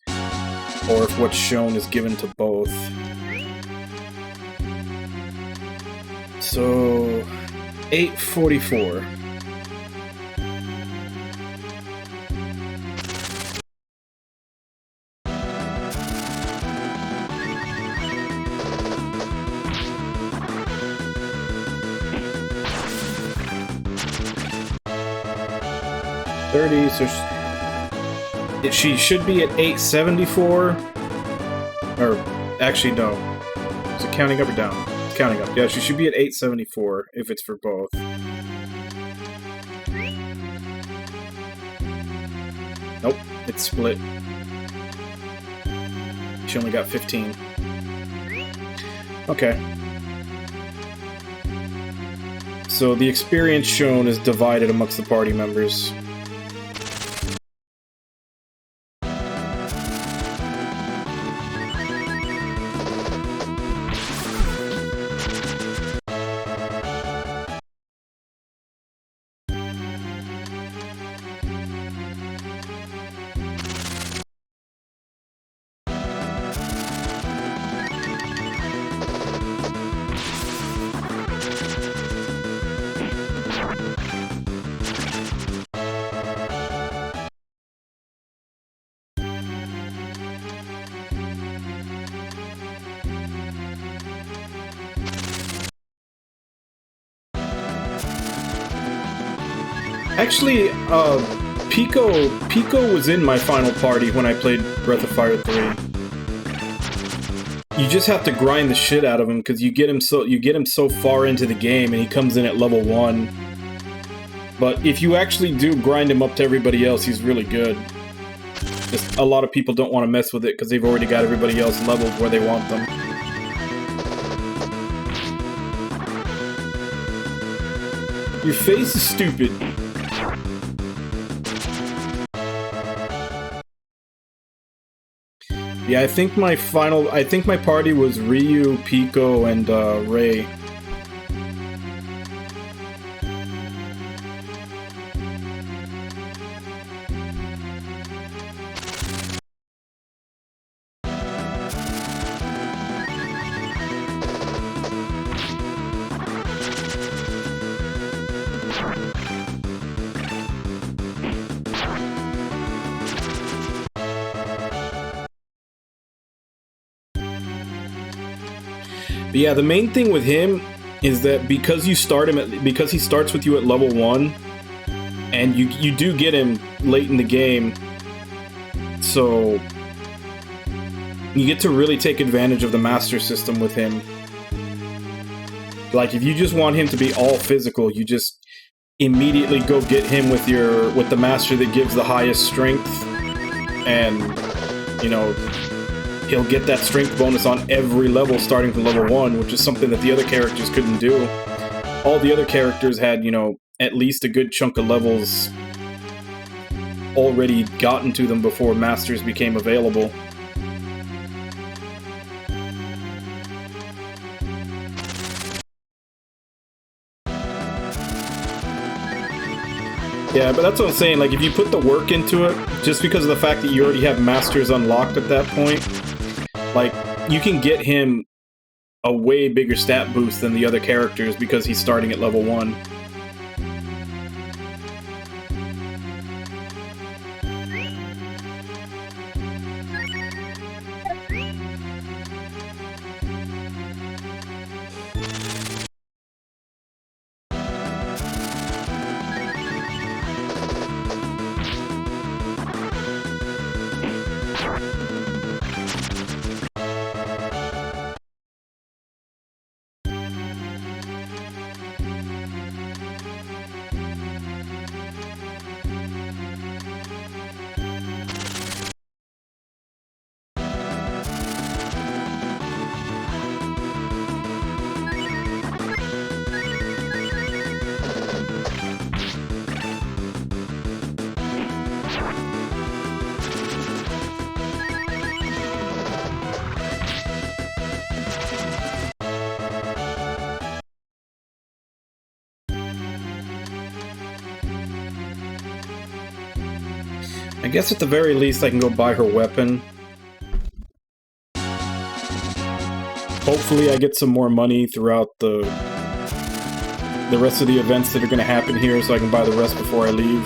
Speaker 4: or if what's shown is given to both. So, 844. So she should be at 874, or actually no, is it counting up or down? It's counting up. Yeah, she should be at 874 if it's for both. Nope, it's split. She only got 15. Okay. So the experience shown is divided amongst the party members. Actually, Pico was in my final party when I played Breath of Fire 3. You just have to grind the shit out of him because you get him so far into the game and he comes in at level 1. But if you actually do grind him up to everybody else, he's really good. Just a lot of people don't want to mess with it because they've already got everybody else leveled where they want them. Your face is stupid. Yeah, I think my party was Ryu, Pico, and Ray. But yeah, the main thing with him is that because you start him because he starts with you at level 1, and you do get him late in the game, so you get to really take advantage of the master system with him. Like, if you just want him to be all physical, you just immediately go get him with the master that gives the highest strength, and you know, he'll get that strength bonus on every level starting from level 1, which is something that the other characters couldn't do. All the other characters had, you know, at least a good chunk of levels already gotten to them before masters became available. Yeah, but that's what I'm saying, like, if you put the work into it, just because of the fact that you already have masters unlocked at that point, like, you can get him a way bigger stat boost than the other characters because he's starting at level 1. I guess at the very least I can go buy her weapon. Hopefully I get some more money throughout the rest of the events that are going to happen here so I can buy the rest before I leave.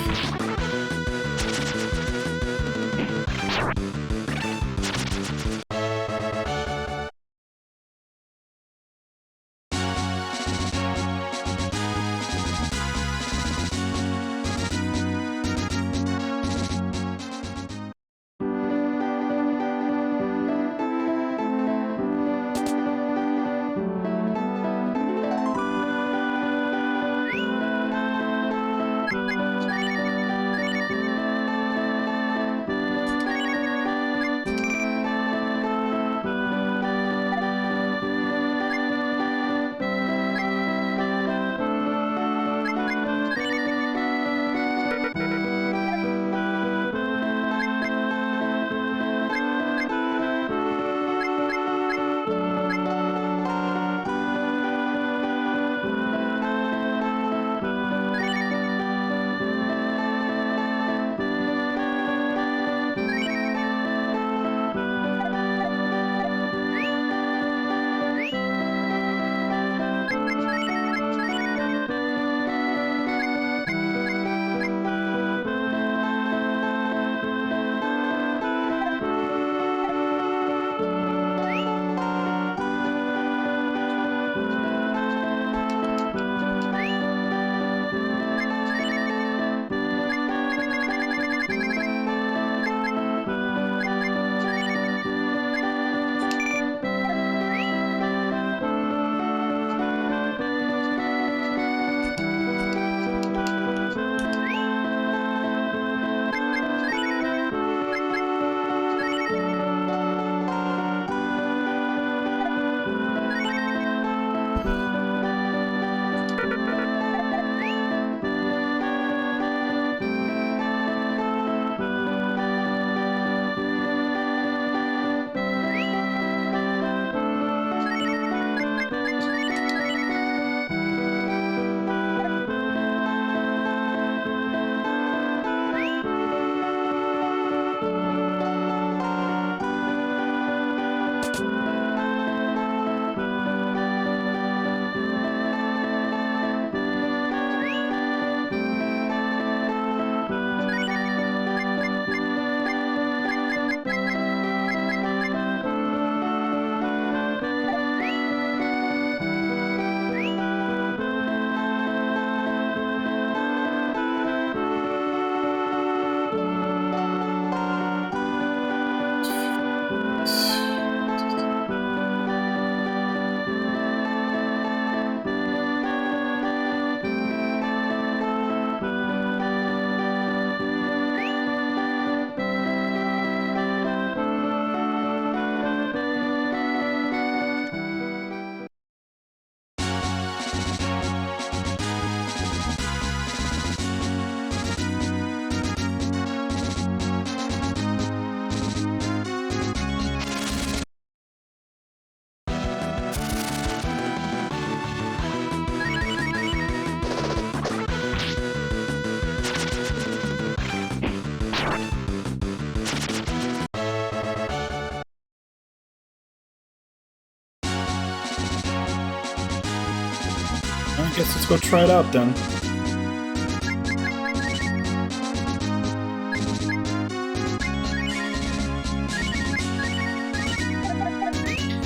Speaker 4: let's go try it out then.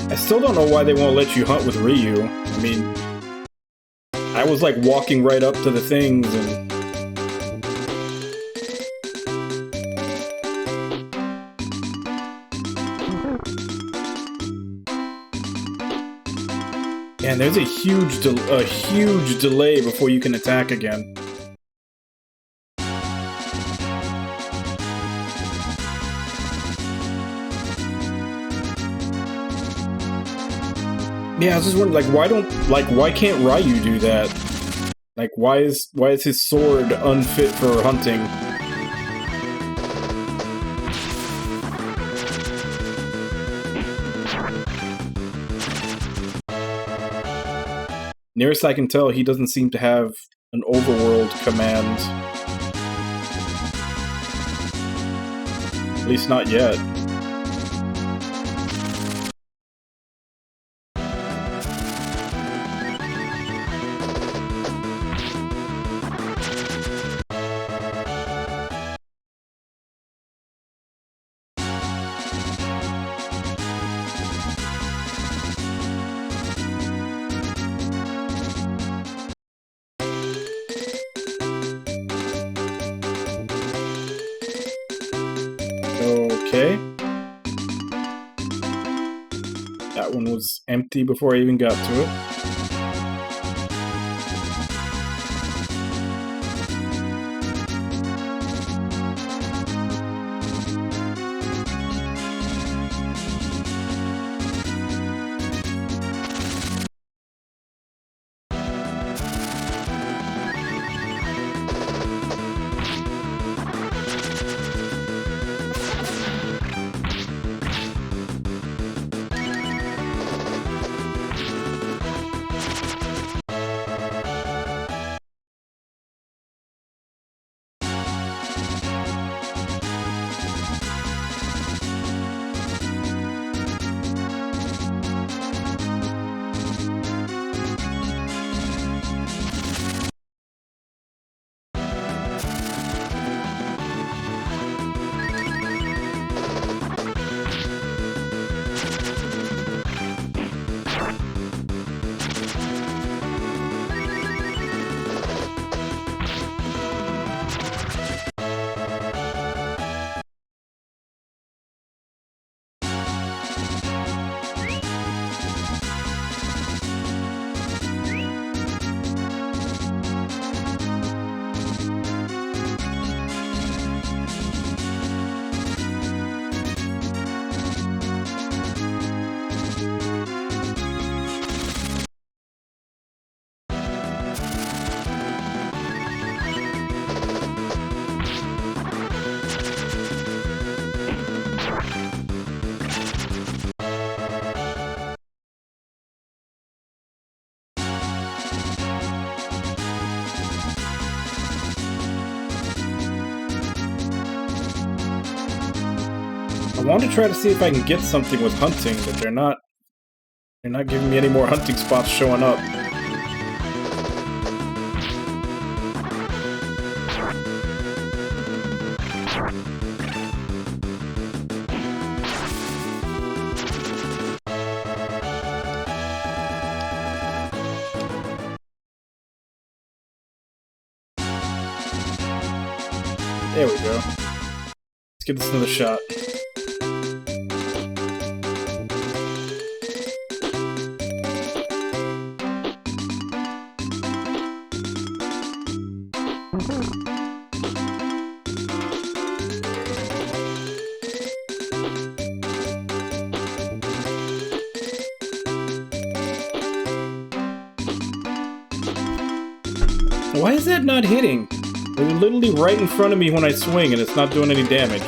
Speaker 4: I still don't know why they won't let you hunt with Ryu. I mean, I was like walking right up to the things and... And there's a huge delay before you can attack again. Yeah, I was just wondering, why can't Ryu do that? Like, why is his sword unfit for hunting? Nearest I can tell, he doesn't seem to have an overworld command. At least not yet. Okay. That one was empty before I even got to it. I want to try to see if I can get something with hunting, but they're not giving me any more hunting spots showing up. There we go. Let's give this another shot. Why is that not hitting? They're literally right in front of me when I swing and it's not doing any damage.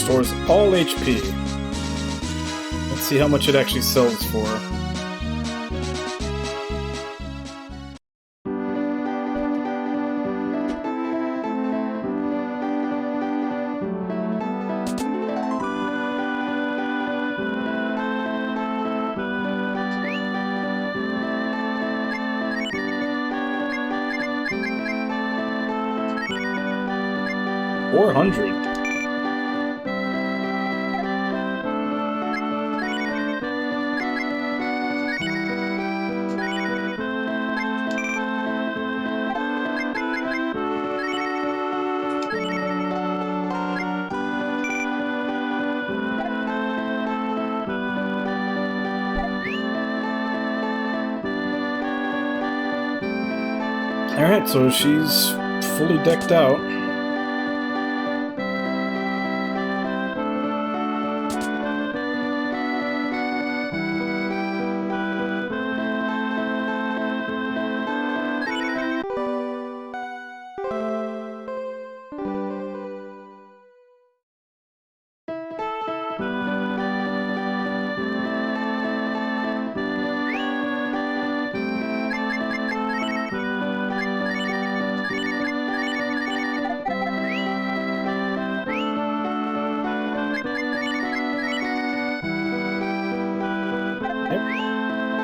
Speaker 4: restores all HP. Let's see how much it actually sells for. $400. Alright, so she's fully decked out.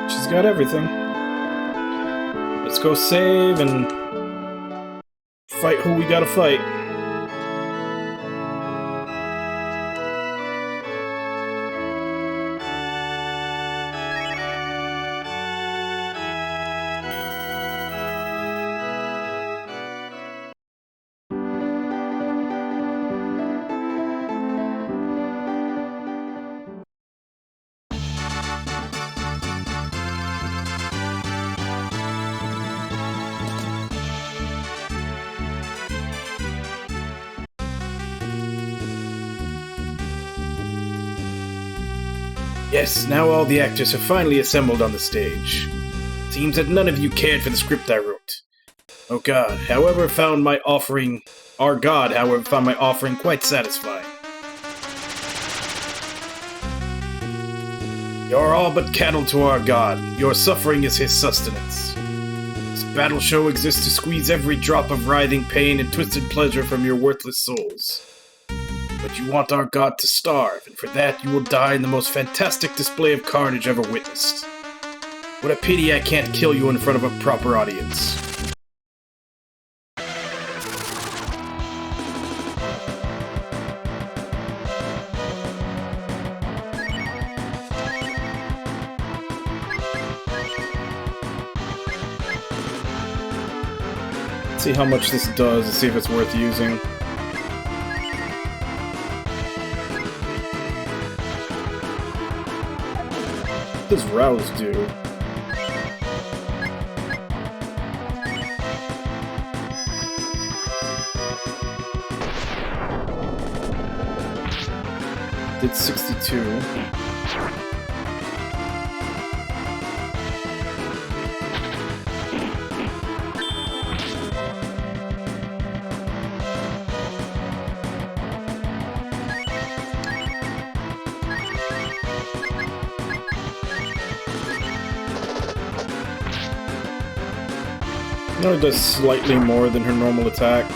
Speaker 4: She's got everything. Let's go save and fight who we gotta fight. Yes, now all the actors have finally assembled on the stage. Seems that none of you cared for the script I wrote. Oh God, our God, however, found my offering quite satisfying. You're all but cattle to our God. Your suffering is his sustenance. This battle show exists to squeeze every drop of writhing pain and twisted pleasure from your worthless souls. But you want our God to starve, and for that you will die in the most fantastic display of carnage ever witnessed. What a pity I can't kill you in front of a proper audience. Let's see how much this does, and see if it's worth using. What does Rouse do? Did 62. No, it does slightly more than her normal attack.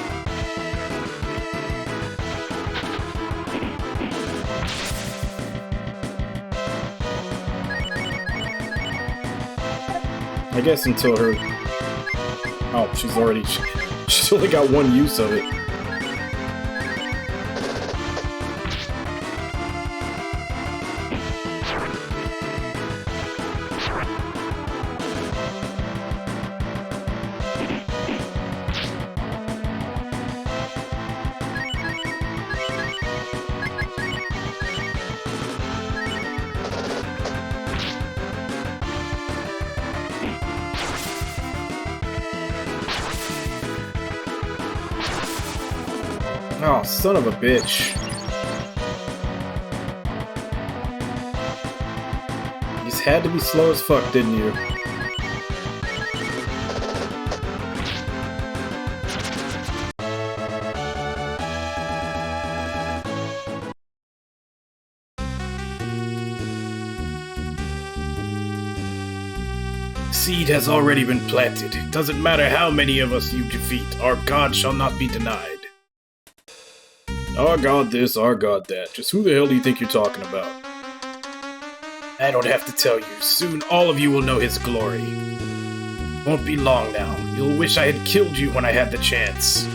Speaker 4: I guess until her... Oh, she's only got one use of it. Oh, son of a bitch. You just had to be slow as fuck, didn't you? seed has already been planted. It doesn't matter how many of us you defeat, our God shall not be denied. Our God this, our God that. Just who the hell do you think you're talking about? I don't have to tell you. Soon all of you will know his glory. Won't be long now. You'll wish I had killed you when I had the chance.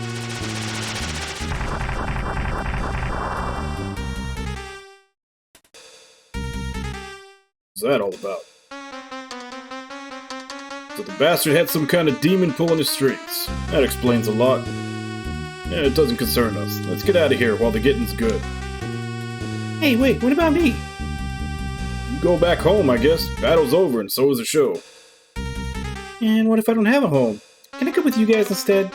Speaker 4: What's that all about? So the bastard had some kind of demon pulling his strings. That explains a lot. Yeah, it doesn't concern us. Let's get out of here while the getting's good.
Speaker 5: Hey, wait, what about me?
Speaker 4: You go back home, I guess. Battle's over, and so is the show.
Speaker 5: And what if I don't have a home? Can I come with you guys instead?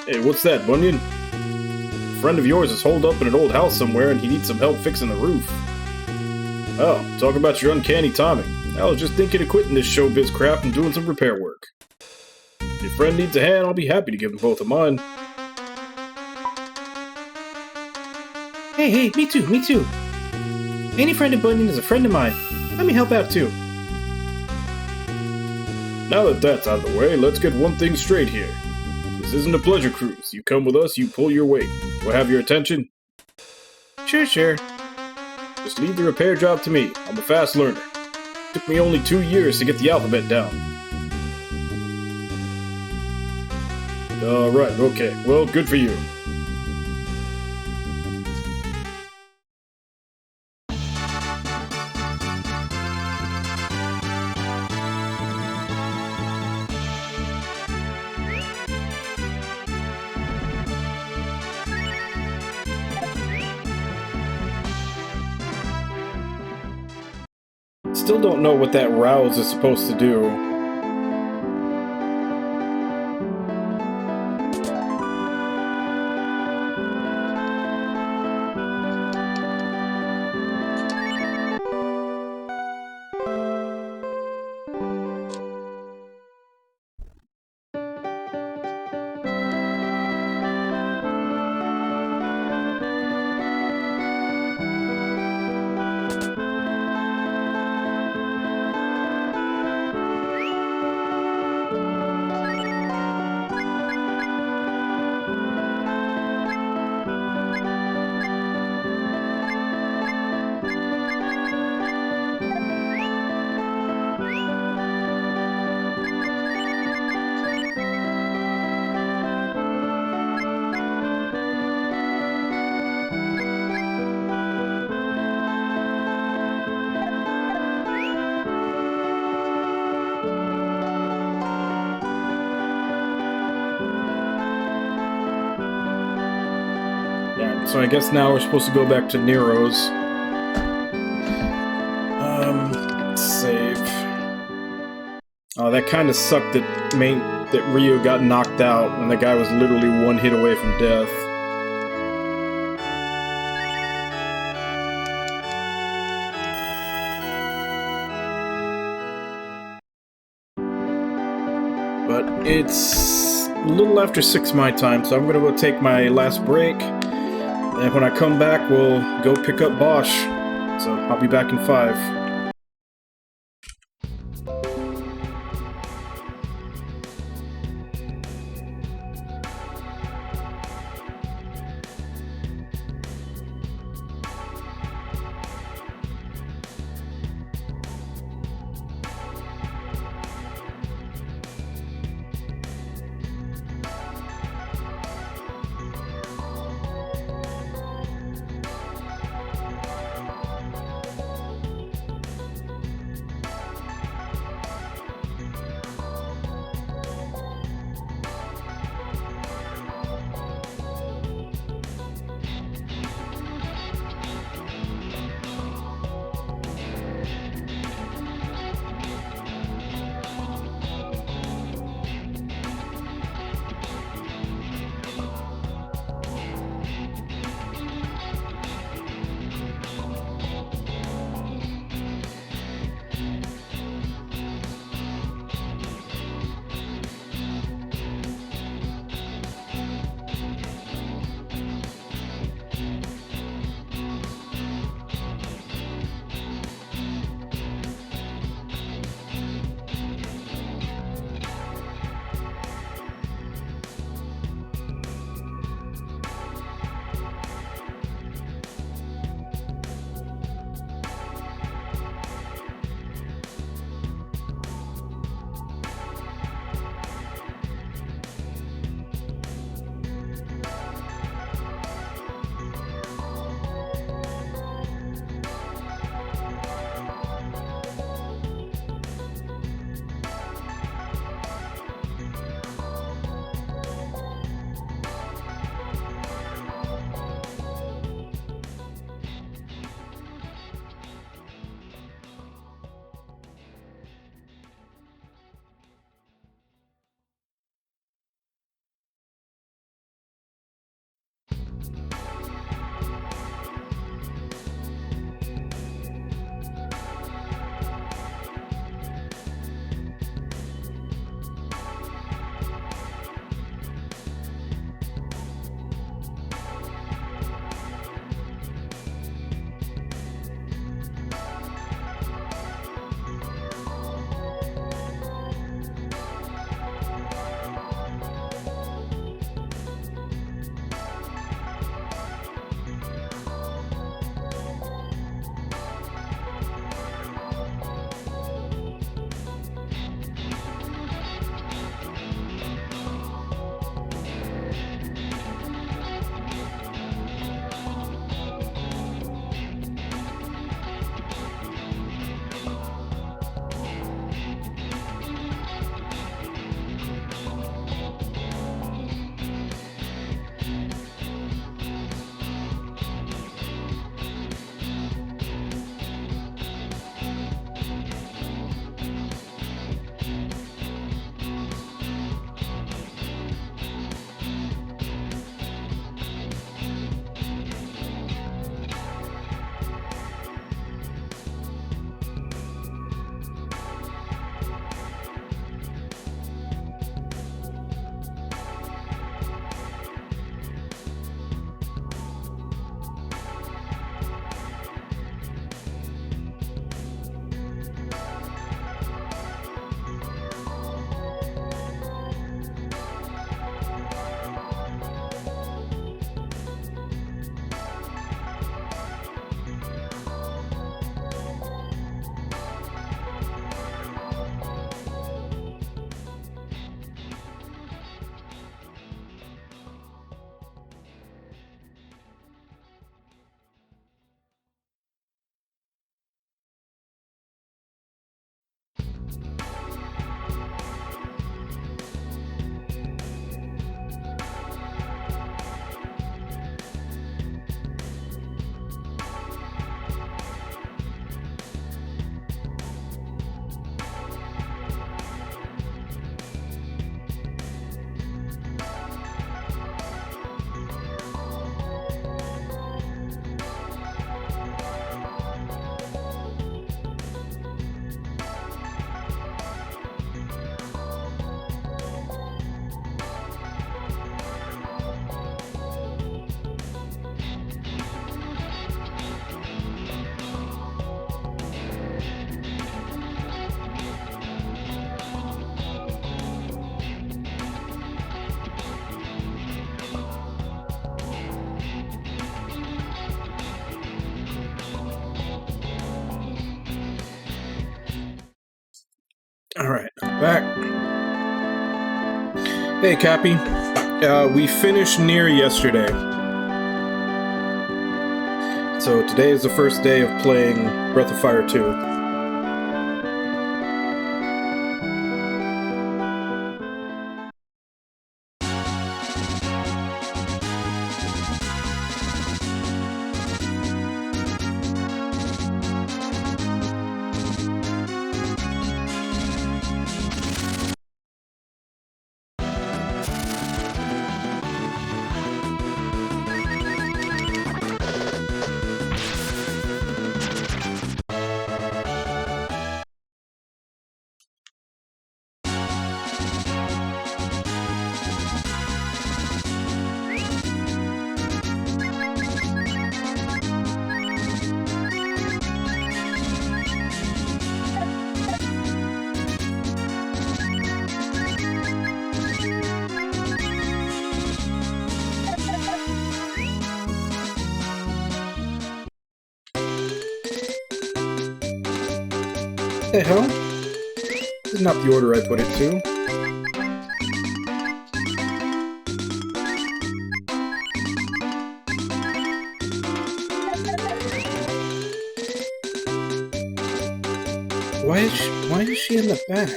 Speaker 4: Hey, what's that, Bunyan? A friend of yours is holed up in an old house somewhere, and he needs some help fixing the roof. Oh, talk about your uncanny timing. I was just thinking of quitting this showbiz crap and doing some repair work. If your friend needs a hand, I'll be happy to give them both of mine.
Speaker 5: Hey, me too. Any friend of Bunyan is a friend of mine. Let me help out too.
Speaker 4: Now that that's out of the way, let's get one thing straight here. This isn't a pleasure cruise. You come with us, you pull your weight. Do I have your attention?
Speaker 5: Sure.
Speaker 4: Just leave the repair job to me. I'm a fast learner. Took me only 2 years to get the alphabet down. Alright, okay. Well, good for you. Still don't know what that rouse is supposed to do. So I guess now we're supposed to go back to Nero's. Save. Oh, that kind of sucked that Rio got knocked out when the guy was literally one hit away from death. But it's a little after 6 my time, so I'm gonna go take my last break. And when I come back, we'll go pick up Bosch. So I'll be back in 5.
Speaker 5: Alright, back. Hey, Cappy. We finished near yesterday. So today is the first day of playing Breath of Fire 2. What the hell? This is not the order I put it to. Why is she in the back?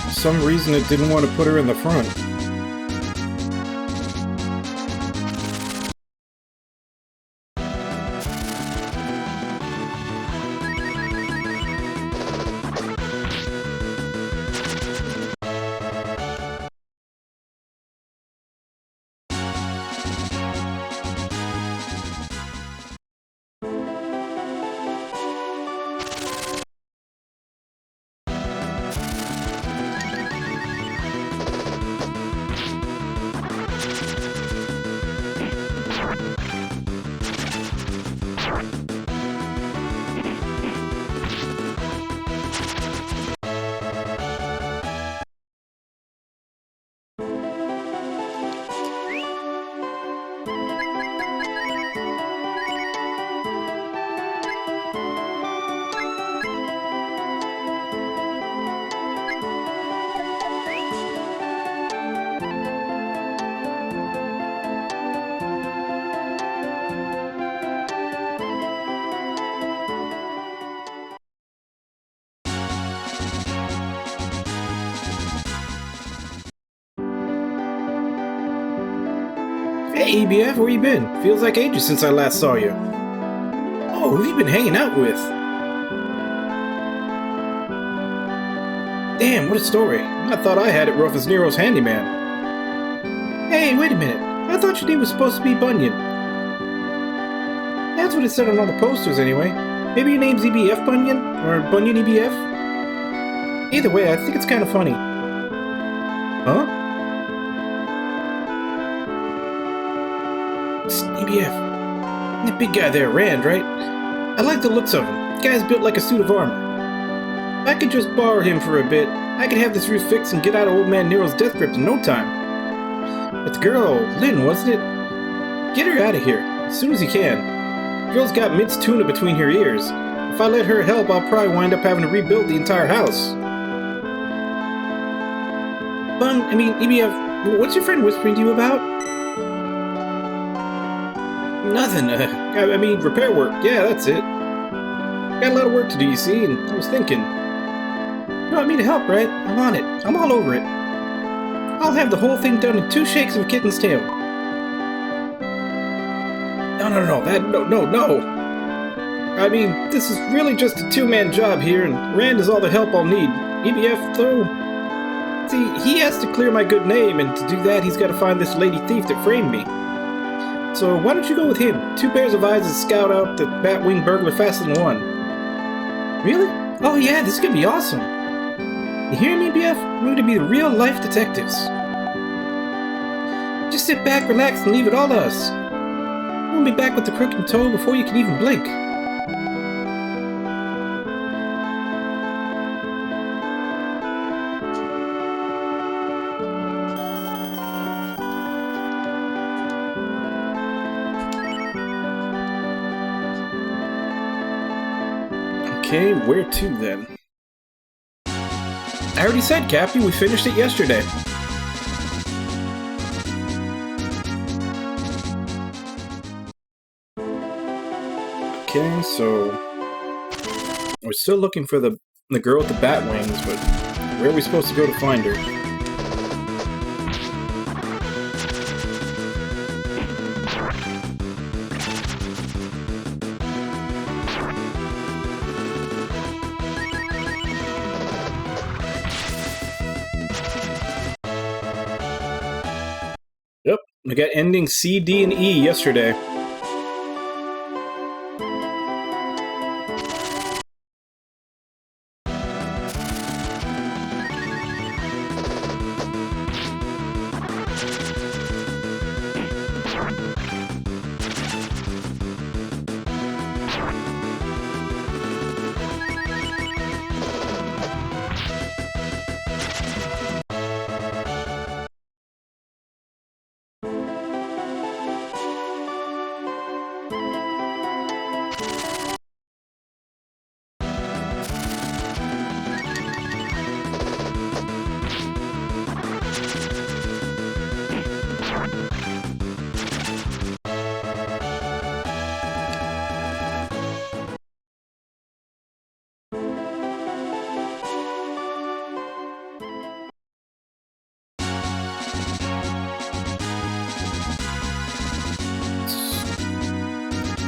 Speaker 5: For some reason it didn't want to put her in the front. Hey, EBF, where you been? Feels like ages since I last saw you. Oh, who have you been hanging out with? Damn, what a story. I thought I had it rough as Nero's handyman. Hey, wait a minute. I thought your name was supposed to be Bunyan. That's what it said on all the posters, anyway. Maybe your name's EBF Bunyan? Or Bunyan EBF? Either way, I think it's kind of funny. Huh? EBF. That big guy there, Rand, right? I like the looks of him. The guy's built like a suit of armor. If I could just borrow him for a bit, I could have this roof fixed and get out of old man Nero's death grip in no time. But the girl, Lynn, wasn't it? Get her out of here, as soon as you can. The girl's got minced tuna between her ears. If I let her help, I'll probably wind up having to rebuild the entire house. EBF, what's your friend whispering to you about? Nothing, repair work. Yeah, that's it. Got a lot of work to do, you see, and I was thinking. You want me to help, right? I'm on it. I'm all over it. I'll have the whole thing done in 2 shakes of a kitten's tail. No. I mean, this is really just a 2-man job here, and Rand is all the help I'll need. EBF, though... See, he has to clear my good name, and to do that, he's got to find this lady thief that framed me. So why don't you go with him? 2 pairs of eyes to scout out the Batwing burglar faster than 1. Really? Oh yeah, this is gonna be awesome. You hear me, BF? We're going to be the real-life detectives. Just sit back, relax, and leave it all to us. will be back with the crook in tow before you can even blink.
Speaker 2: Okay, where to then?
Speaker 5: I already said, Cappy, we finished it yesterday.
Speaker 2: Okay, so we're still looking for the girl with the bat wings, but where are we supposed to go to find her?
Speaker 5: Yep, we got ending C, D, and E yesterday.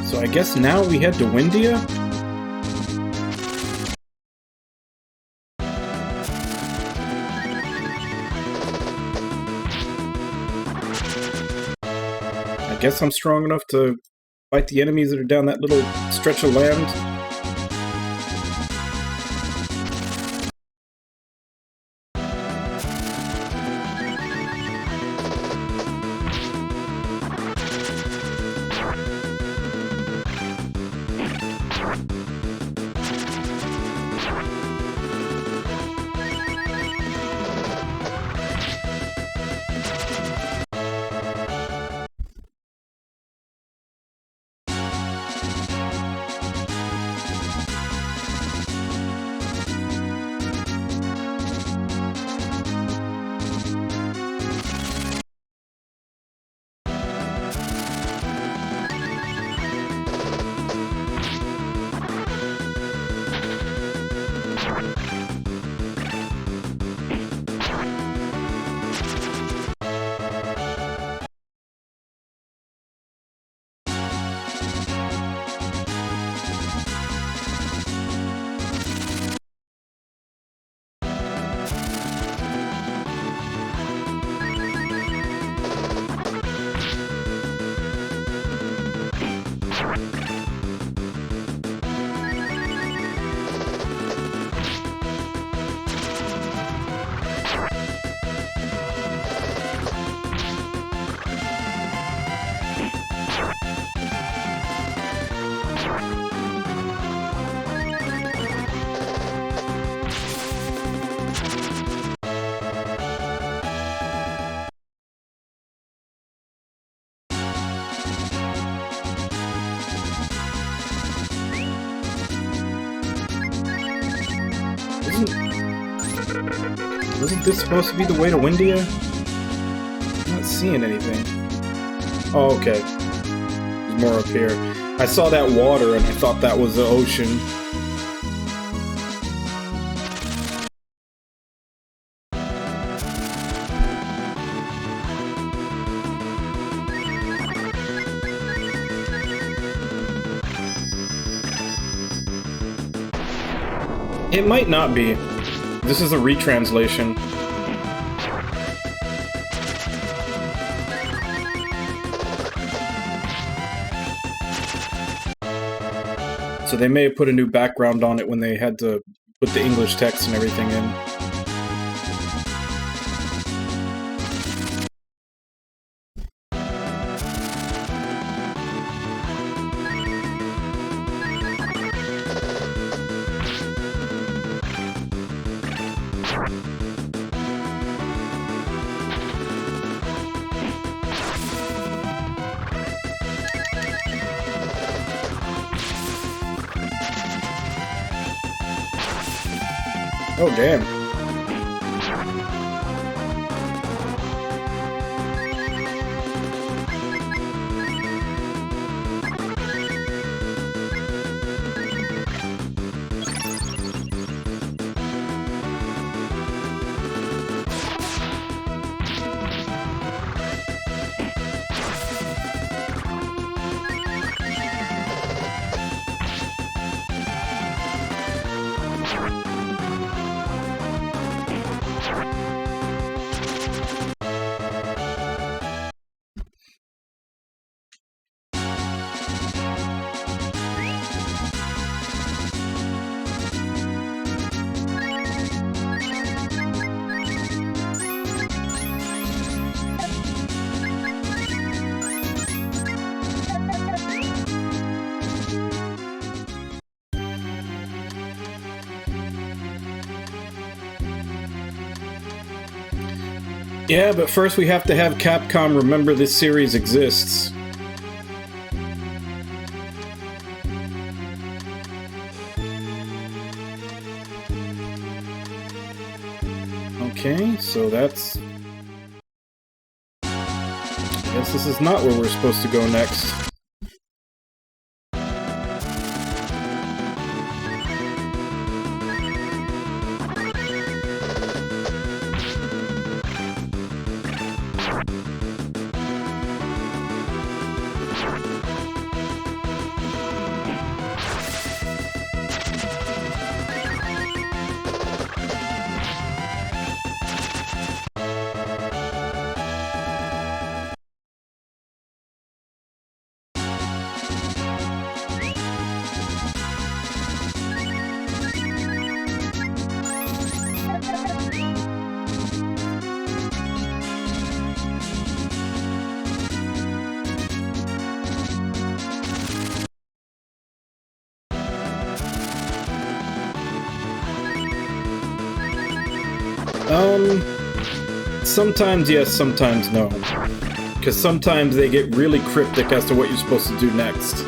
Speaker 2: So I guess now we head to Windia? I guess I'm strong enough to fight the enemies that are down that little stretch of land. Wasn't this supposed to be the way to Windia? I'm not seeing anything. Oh, okay. There's more up here. I saw that water and I thought that was the ocean. It might not be. This is a retranslation. So they may have put a new background on it when they had to put the English text and everything in.
Speaker 5: Oh, damn. Yeah, but first we have to have Capcom remember this series exists. Okay, so that's... I guess this is not where we're supposed to go next. Sometimes yes, sometimes no. Because sometimes they get really cryptic as to what you're supposed to do next.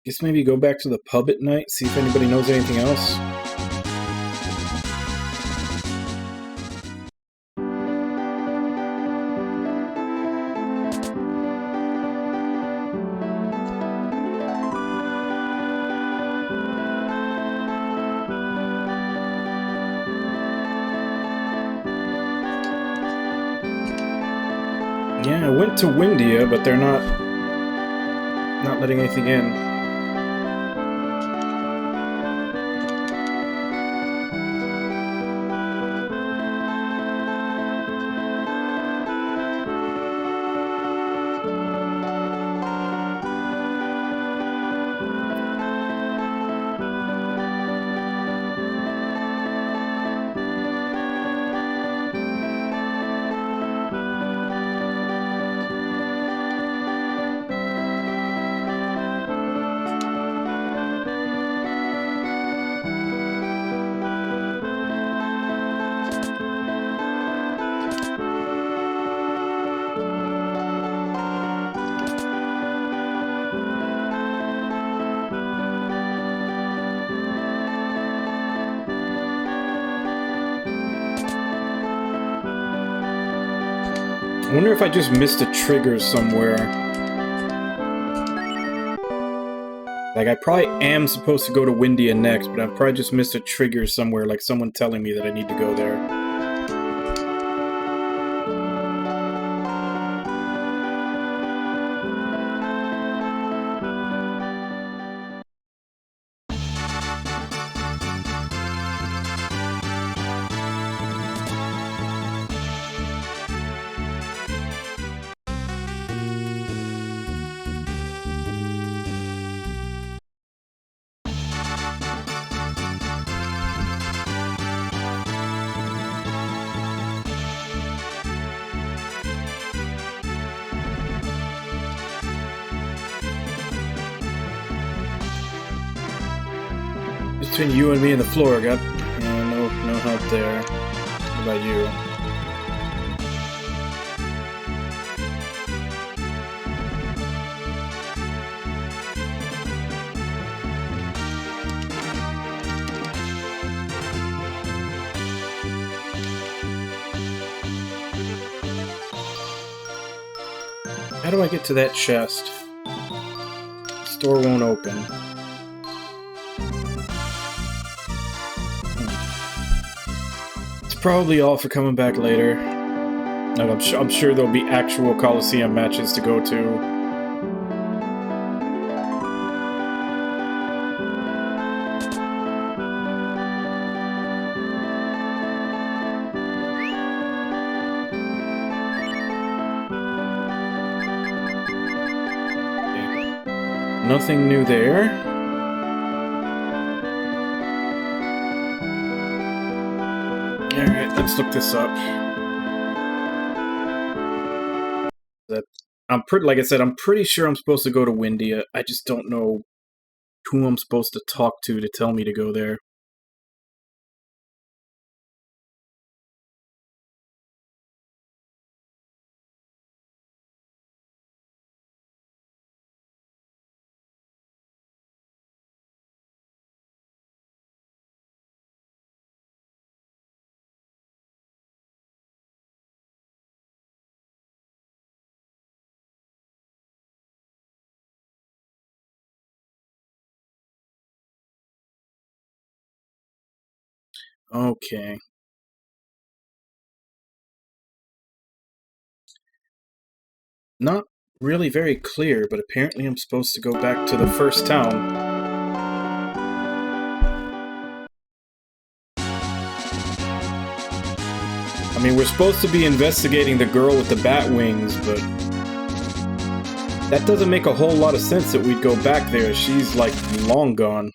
Speaker 5: Guess maybe go back to the pub at night, see if anybody knows anything else. Yeah, I went to Windia, but they're not letting anything in. I wonder if I just missed a trigger somewhere. Like, I probably am supposed to go to Windia next, but I've probably just missed a trigger somewhere, like someone telling me that I need to go there. between you and me and the floor. I got no help there. What about you? How do I get to that chest? This door won't open. It's probably all for coming back later. And I'm sure there'll be actual Coliseum matches to go to. Nothing new there. Alright, let's look this up. Like I said, I'm pretty sure I'm supposed to go to Windia. I just don't know who I'm supposed to talk to tell me to go there. Okay. Not really very clear, but apparently I'm supposed to go back to the first town. I mean, we're supposed to be investigating the girl with the bat wings, but that doesn't make a whole lot of sense that we'd go back there. She's, like, long gone.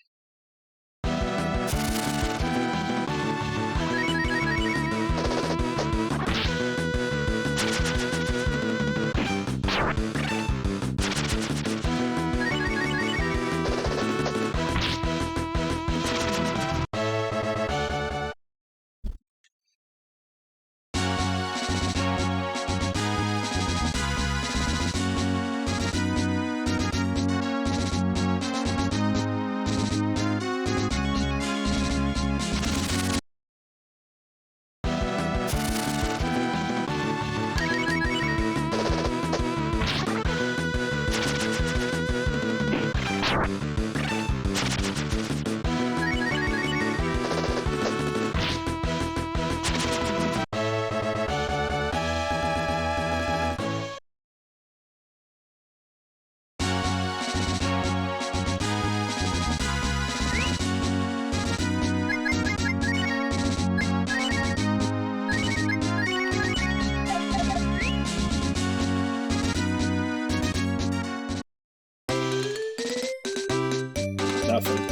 Speaker 5: Nothing.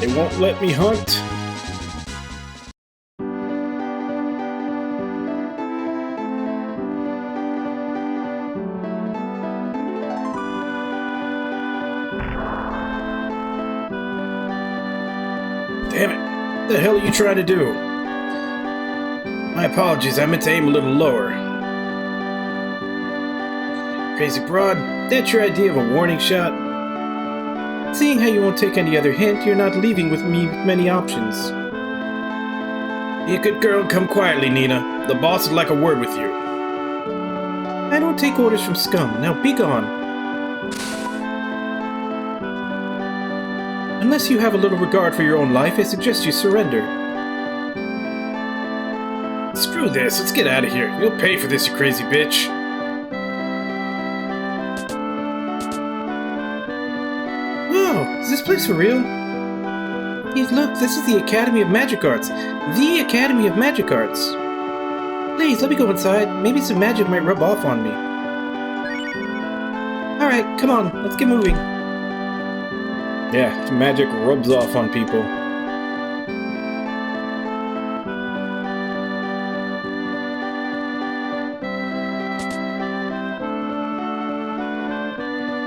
Speaker 5: They won't let me hunt. Damn it. What the hell are you trying to do? My apologies, I meant to aim a little lower. Crazy broad, that's your idea of a warning shot? Seeing how you won't take any other hint, you're not leaving with me with many options. Be a good girl and come quietly, Nina. The boss would like a word with you. I don't take orders from scum. Now be gone. Unless you have a little regard for your own life, I suggest you surrender. Screw this, let's get out of here. You'll pay for this, you crazy bitch. Whoa, is this place for real? Hey, look, this is the Academy of Magic Arts. The Academy of Magic Arts. Please, let me go inside. Maybe some magic might rub off on me. Alright, come on, let's get moving. Yeah, magic rubs off on people.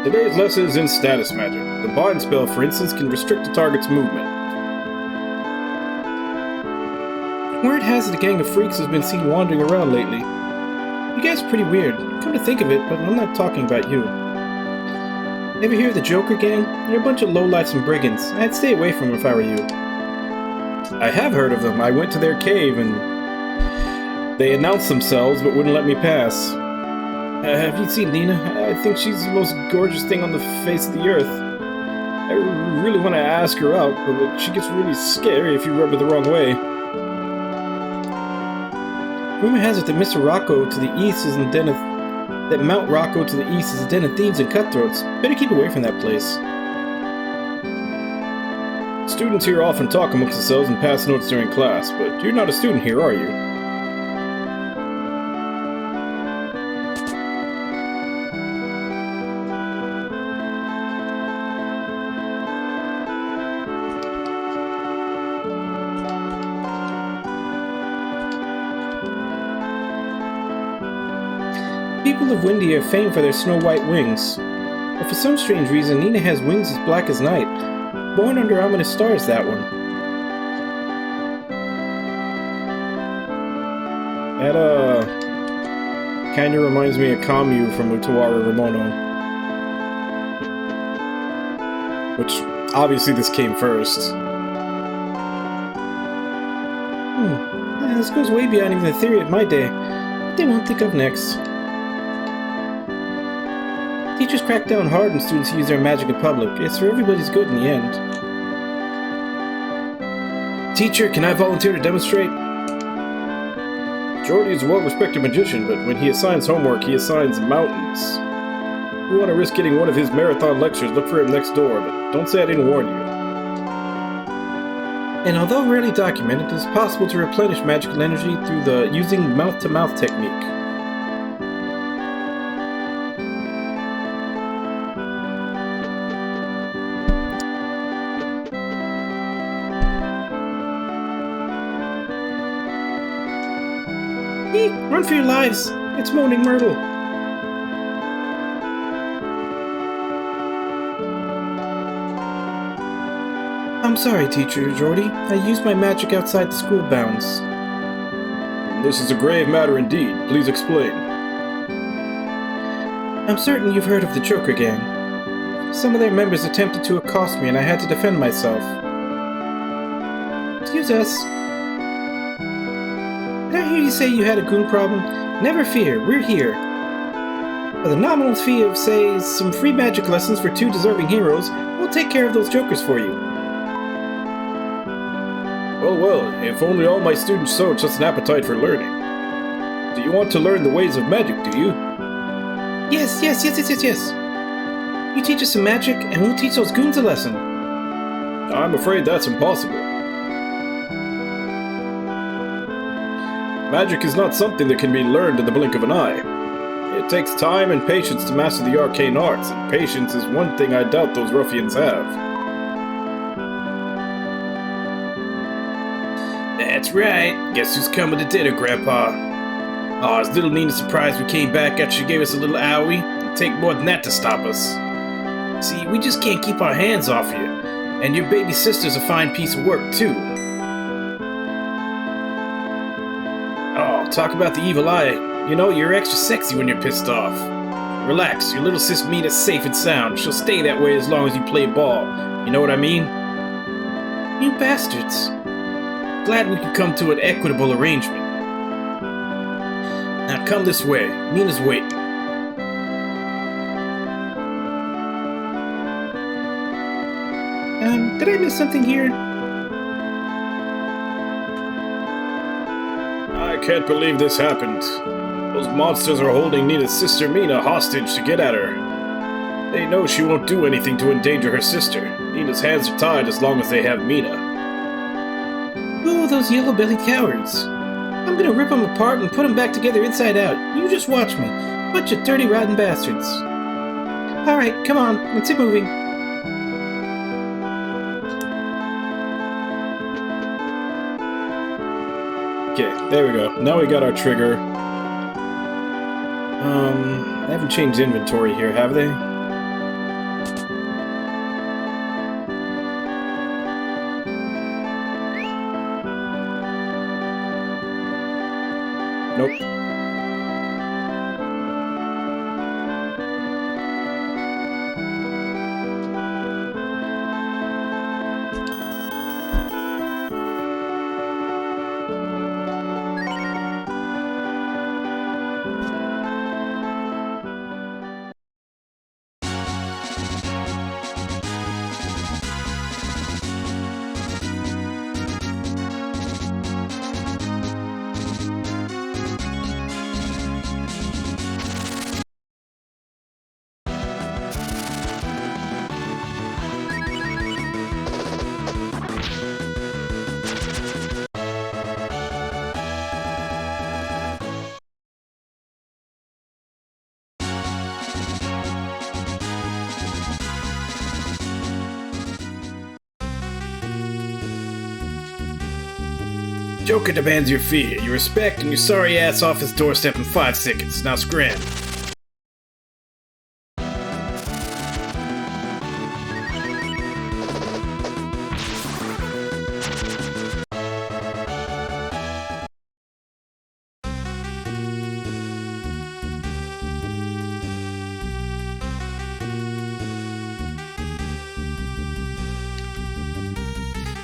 Speaker 5: Today's lesson is in status magic. The bind spell, for instance, can restrict the target's movement. Word has it a gang of freaks has been seen wandering around lately. You guys are pretty weird. Come to think of it, but I'm not talking about you. Ever hear of the Joker gang? They're a bunch of lowlifes and brigands. I'd stay away from them if I were you. I have heard of them. I went to their cave and they announced themselves but wouldn't let me pass. Have you seen Nina? I think she's the most gorgeous thing on the face of the earth. I really want to ask her out, but she gets really scary if you rub her the wrong way. Rumor has it that Mr. Rocco to the east is in den of... that Mount Rocco to the east is a den of thieves and cutthroats. Better keep away from that place. Students here often talk amongst themselves and pass notes during class, but you're not a student here, are you? People of Windy are famed for their snow-white wings, but for some strange reason, Nina has wings as black as night. Born under ominous stars, that one. That, kinda reminds me of Camus from Utawara Ramono. Which, obviously this came first. This goes way beyond even the theory of my day. What they won't think of next. Teachers crack down hard on students who use their magic in public. It's for everybody's good in the end. Teacher, can I volunteer to demonstrate? Jordy is a well-respected magician, but when he assigns homework, he assigns mountains. If you want to risk getting one of his marathon lectures, look for him next door, but don't say I didn't warn you. And although rarely documented, it is possible to replenish magical energy through the using mouth-to-mouth technique. Run for your lives! It's Moaning Myrtle! I'm sorry, Teacher Jordy. I used my magic outside the school bounds. This is a grave matter indeed. Please explain. I'm certain you've heard of the Joker gang. Some of their members attempted to accost me and I had to defend myself. Excuse us. Did I hear you say you had a goon problem? Never fear, we're here. For the nominal fee of, say, some free magic lessons for 2 deserving heroes, we'll take care of those jokers for you. Well, if only all my students showed such an appetite for learning. Do you want to learn the ways of magic, do you? Yes. You teach us some magic, and we'll teach those goons a lesson. I'm afraid that's impossible. Magic is not something that can be learned in the blink of an eye. It takes time and patience to master the arcane arts, and patience is one thing I doubt those ruffians have. That's right. Guess who's coming to dinner, Grandpa? Aw, is little Nina surprised we came back after she gave us a little owie? It'll take more than that to stop us. See, we just can't keep our hands off you. And your baby sister's a fine piece of work, too. Oh, talk about the evil eye. You know, you're extra sexy when you're pissed off. Relax, your little sis Mina's safe and sound. She'll stay that way as long as you play ball. You know what I mean? You bastards. Glad we could come to an equitable arrangement. Now come this way. Mina's waiting. Did I miss something here? I can't believe this happened. Those monsters are holding Nina's sister Mina hostage to get at her. They know she won't do anything to endanger her sister. Nina's hands are tied as long as they have Mina. Oh, those yellow-bellied cowards. I'm gonna rip them apart and put them back together inside out. You just watch me. Bunch of dirty, rotten bastards. Alright, come on, let's get moving. Okay, there we go. Now we got our trigger. They haven't changed inventory here, have they? Joker demands your fee, your respect, and your sorry ass off his doorstep in 5 seconds. Now scram.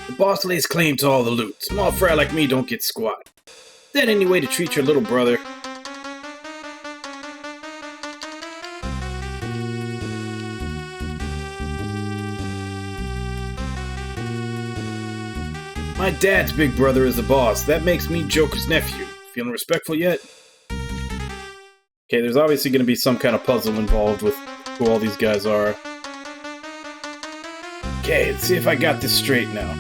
Speaker 5: The boss lays claim to all the loot. Small fry like me don't get squat. Is that any way to treat your little brother? My dad's big brother is the boss. That makes me Joker's nephew. Feeling respectful yet? Okay, there's obviously going to be some kind of puzzle involved with who all these guys are. Okay, let's see if I got this straight now.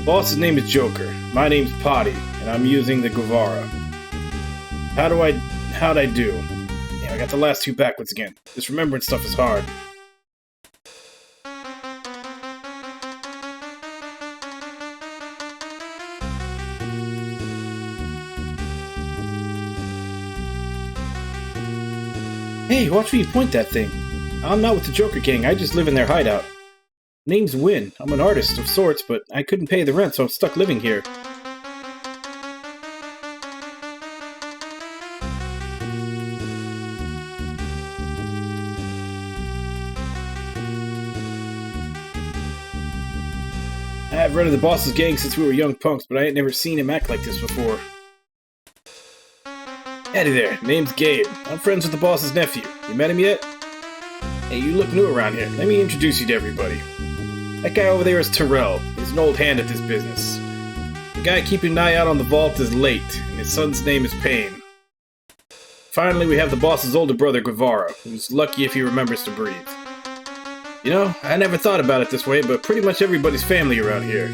Speaker 5: Boss's name is Joker. My name's Potty, and I'm using the Guevara. How'd I do? Yeah, I got the last 2 backwards again. This remembering stuff is hard. Hey, watch me you point that thing. I'm not with the Joker Gang, I just live in their hideout. Name's Win. I'm an artist of sorts, but I couldn't pay the rent, so I'm stuck living here. I've read of the boss's gang since we were young punks, but I ain't never seen him act like this before. Howdy there, name's Gabe. I'm friends with the boss's nephew. You met him yet? Hey, you look new around here. Let me introduce you to everybody. That guy over there is Terrell. He's an old hand at this business. The guy keeping an eye out on the vault is Late, and his son's name is Payne. Finally, we have the boss's older brother, Guevara, who's lucky if he remembers to breathe. You know, I never thought about it this way, but pretty much everybody's family around here.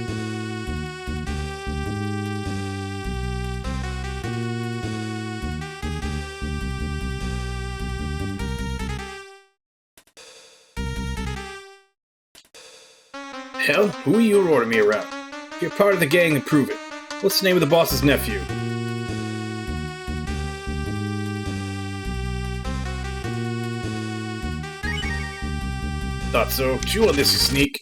Speaker 5: Hell, who are you to order me around? You're part of the gang and prove it. What's the name of the boss's nephew? Thought so. Chew on this, you sneak.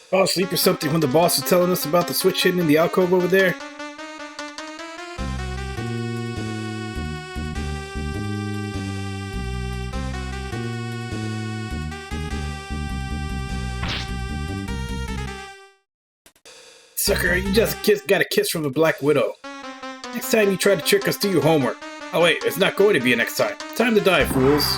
Speaker 5: Fall asleep or something when the boss was telling us about the switch hidden in the alcove over there? Sucker, you just got a kiss from the Black Widow. Next time you try to trick us, do your homework. Oh wait, it's not going to be a next time. Time to die, fools.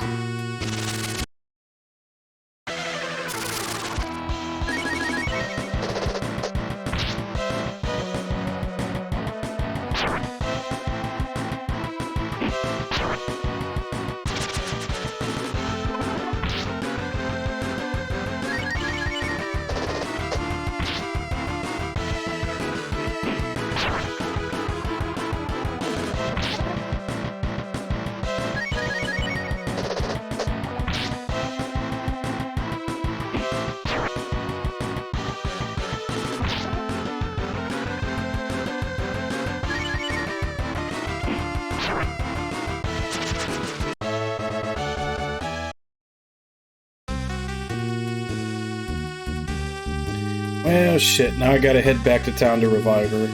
Speaker 5: Well, shit, now I gotta head back to town to revive her.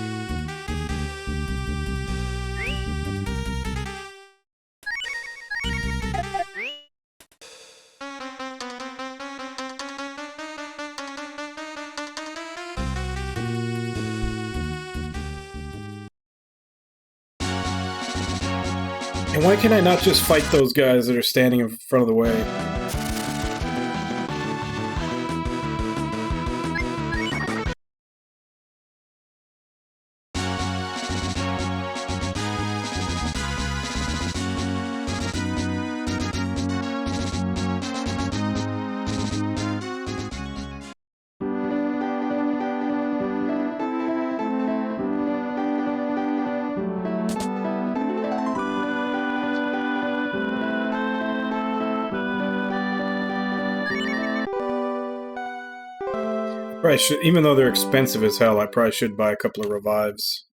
Speaker 5: And why can I not just fight those guys that are standing in front of the way? Probably should, even though they're expensive as hell, I probably should buy a couple of revives.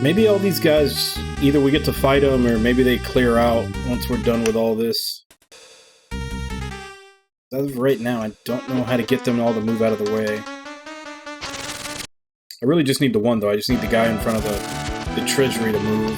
Speaker 5: Maybe all these guys, either we get to fight them, or maybe they clear out once we're done with all this. As of right now, I don't know how to get them all to move out of the way. I really just need the one, though. I just need the guy in front of the treasury to move.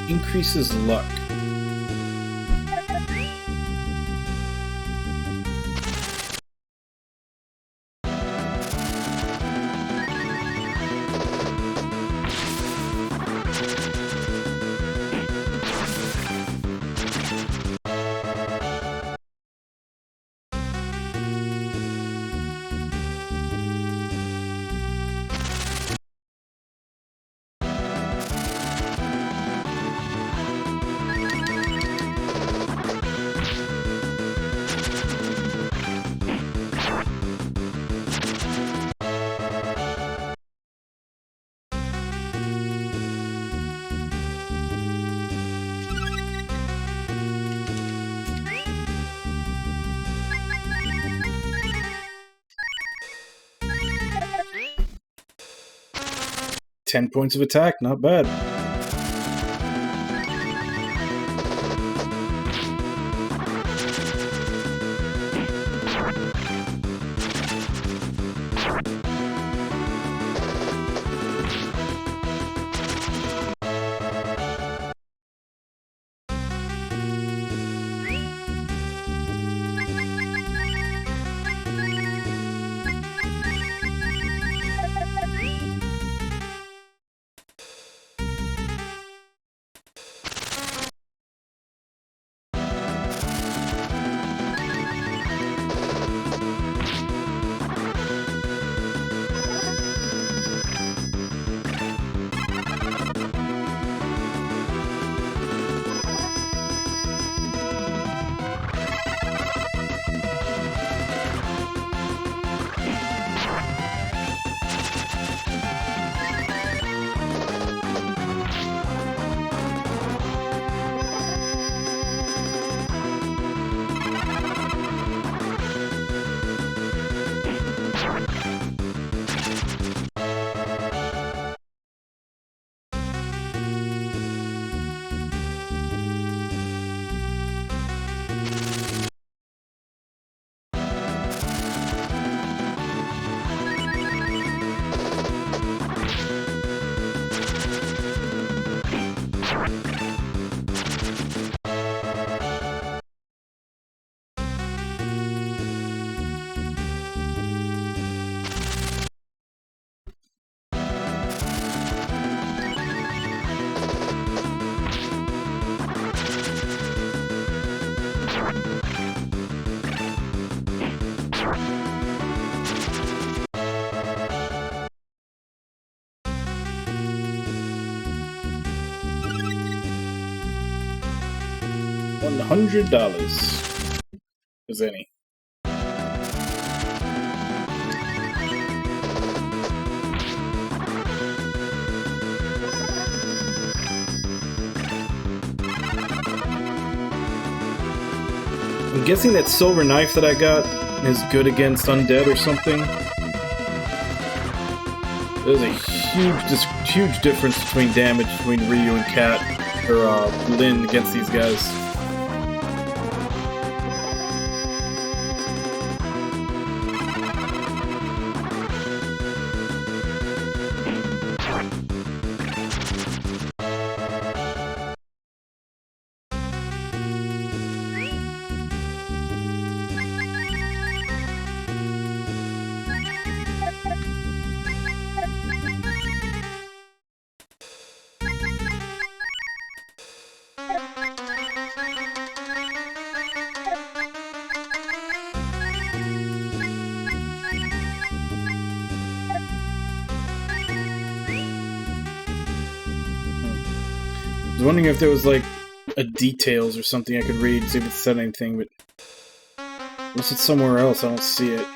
Speaker 5: Increases luck. $10 points of attack, not bad. $100. If any. I'm guessing that silver knife that I got is good against undead or something. There's a huge difference between damage between Ryu and Kat, or Lin against these guys. I was wondering if there was like a details or something I could read, see if it said anything, but unless it's somewhere else, I don't see it.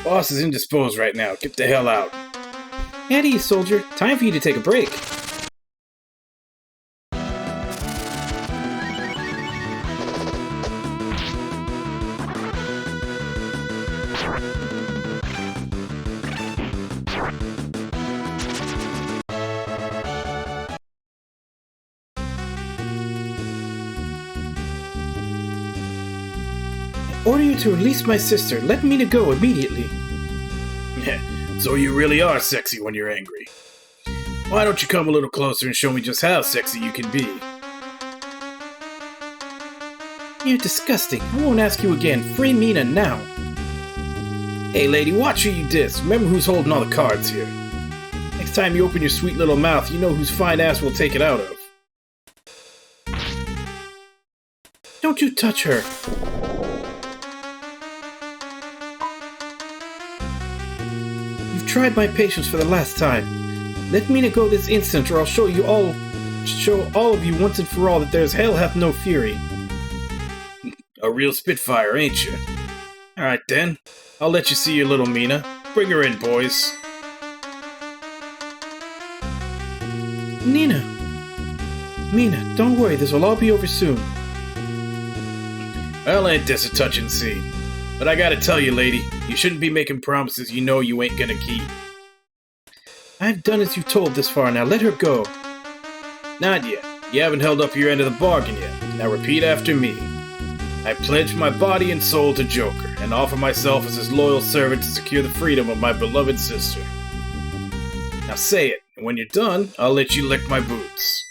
Speaker 5: Boss is indisposed right now. Get the hell out. At ease, soldier. Time for you to take a break. Order you to release my sister. Let Mina go immediately.
Speaker 2: So you really are sexy when you're angry. Why don't you come a little closer and show me just how sexy you can be?
Speaker 5: You're disgusting. I won't ask you again. Free Mina now. Hey lady, watch who you diss. Remember who's holding all the cards here. Next time you open your sweet little mouth, you know whose fine ass we'll take it out of. Don't you touch her. You've tried my patience for the last time. Let Mina go this instant, or I'll show all of you once and for all that there's hell hath no fury.
Speaker 2: A real spitfire, ain't you? Alright then, I'll let you see your little Mina. Bring her in, boys.
Speaker 5: Nina! Mina, don't worry, this will all be over soon.
Speaker 2: Well, ain't this a touching scene? But I gotta tell you, lady, you shouldn't be making promises you know you ain't gonna keep.
Speaker 5: I've done as you told this far, now let her go.
Speaker 2: Not yet. You haven't held up your end of the bargain yet. Now repeat after me. I pledge my body and soul to Joker, and offer myself as his loyal servant to secure the freedom of my beloved sister. Now say it, and when you're done, I'll let you lick my boots.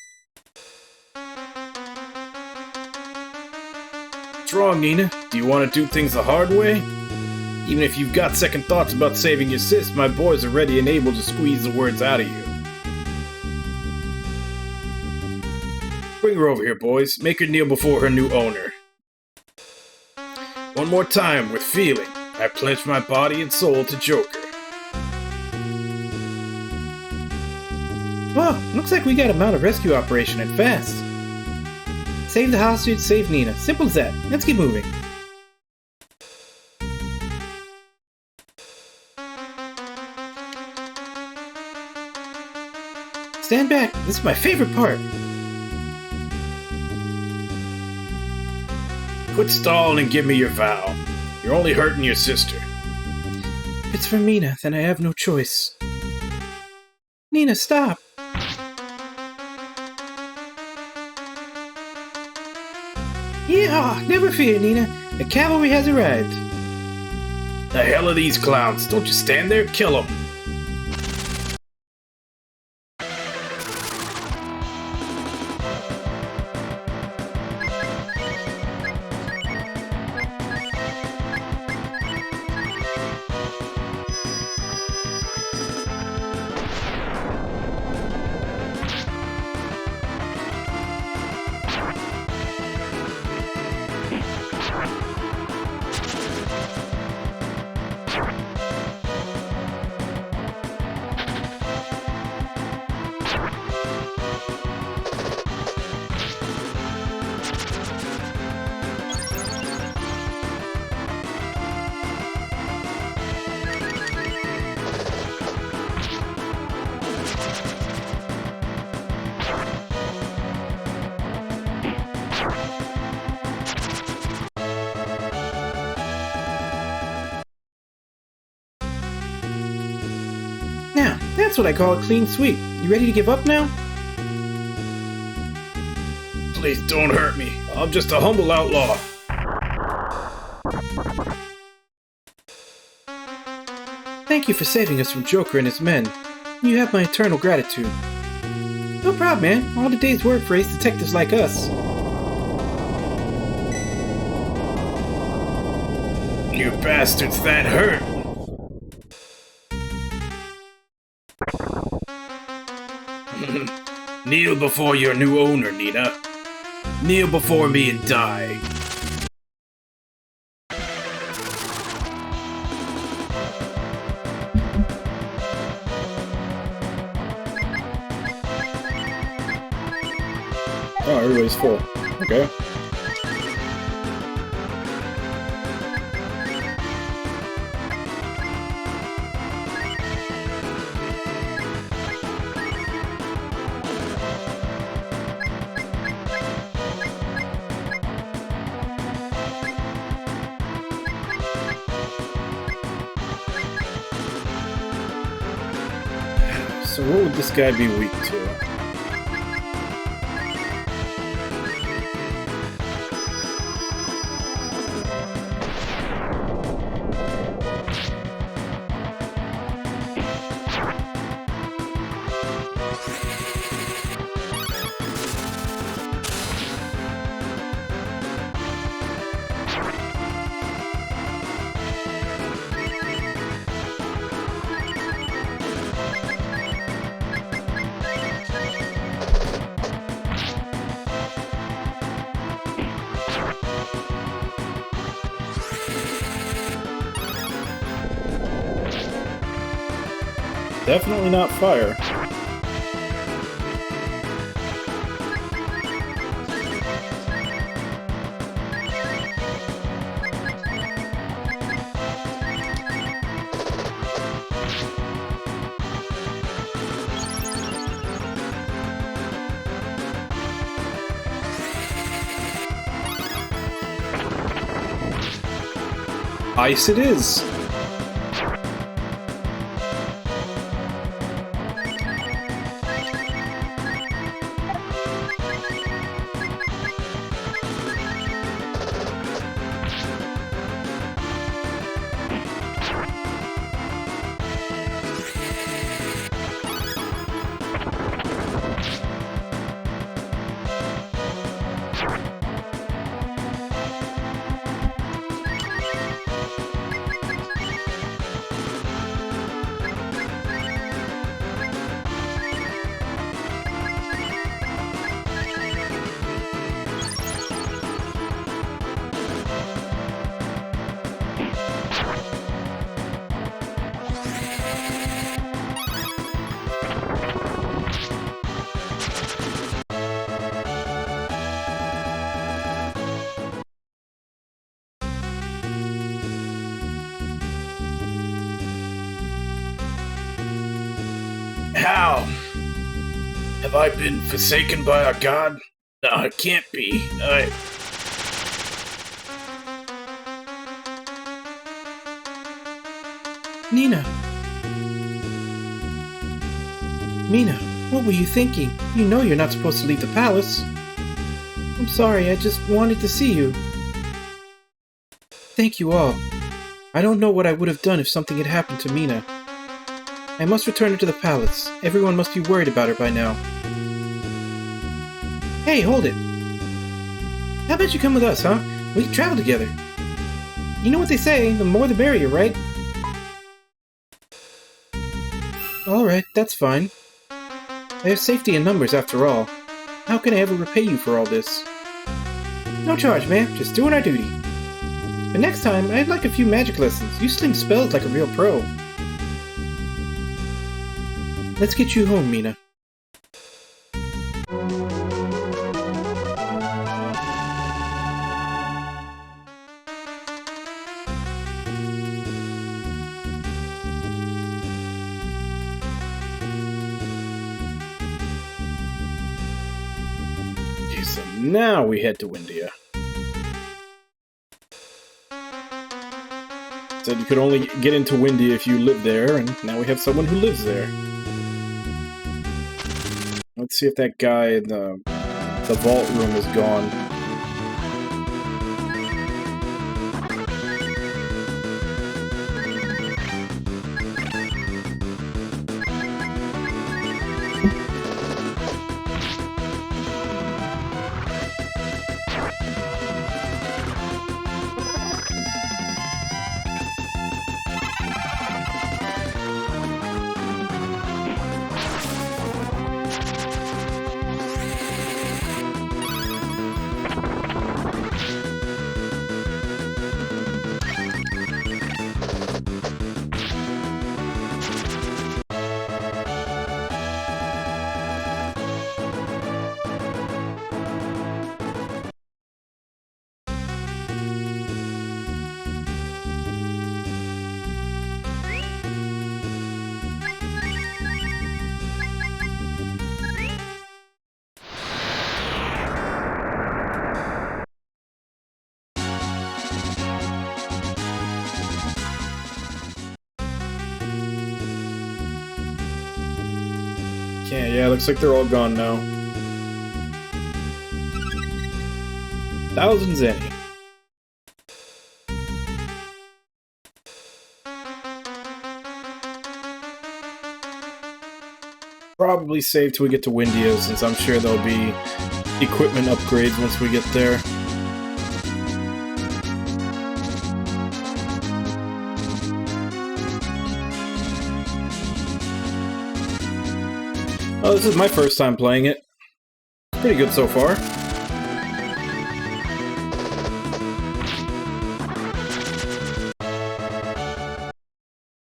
Speaker 2: What's wrong, Nina? Do you want to do things the hard way? Even if you've got second thoughts about saving your sis, my boys are ready and able to squeeze the words out of you. Bring her over here, boys. Make her kneel before her new owner. One more time, with feeling. I pledge my body and soul to Joker.
Speaker 5: Well, looks like we got a mount of rescue operation and fast. Save the hostage, save Nina. Simple as that. Let's get moving. Stand back. This is my favorite part.
Speaker 2: Quit stalling and give me your vow. You're only hurting your sister.
Speaker 5: If it's for Mina, then I have no choice. Nina, stop! Yeah, never fear, Nina. The cavalry has arrived.
Speaker 2: The hell are these clowns? Don't you stand there, kill them.
Speaker 5: That's what I call a clean sweep. You ready to give up now?
Speaker 2: Please don't hurt me. I'm just a humble outlaw.
Speaker 5: Thank you for saving us from Joker and his men. You have my eternal gratitude. No problem, man. All the day's work for ace detectives like us.
Speaker 2: You bastards, that hurt. Kneel before your new owner, Nina. Kneel before me and die.
Speaker 4: Oh, everybody's full. Okay. So what would this guy be weak to? Definitely not fire.
Speaker 5: Ice it is!
Speaker 2: How? Have I been forsaken by a god? No, it can't be.
Speaker 5: Nina! Mina, what were you thinking? You know you're not supposed to leave the palace. I'm sorry, I just wanted to see you. Thank you all. I don't know what I would have done if something had happened to Mina. I must return her to the palace. Everyone must be worried about her by now. Hey, hold it! How about you come with us, huh? We can travel together. You know what they say, the more the merrier, right? Alright, that's fine. I have safety in numbers after all. How can I ever repay you for all this? No charge, ma'am. Just doing our duty. But next time, I'd like a few magic lessons. You sling spells like a real pro. Let's get you home, Mina.
Speaker 4: Okay, so now we head to Windia. Said you could only get into Windia if you live there, and now we have someone who lives there.
Speaker 2: Let's see if that guy in the vault room is gone. Yeah, looks like they're all gone now. 1,000 zenny. Probably save till we get to Windia, since I'm sure there'll be equipment upgrades once we get there. Oh, this is my first time playing it. It's pretty good so far.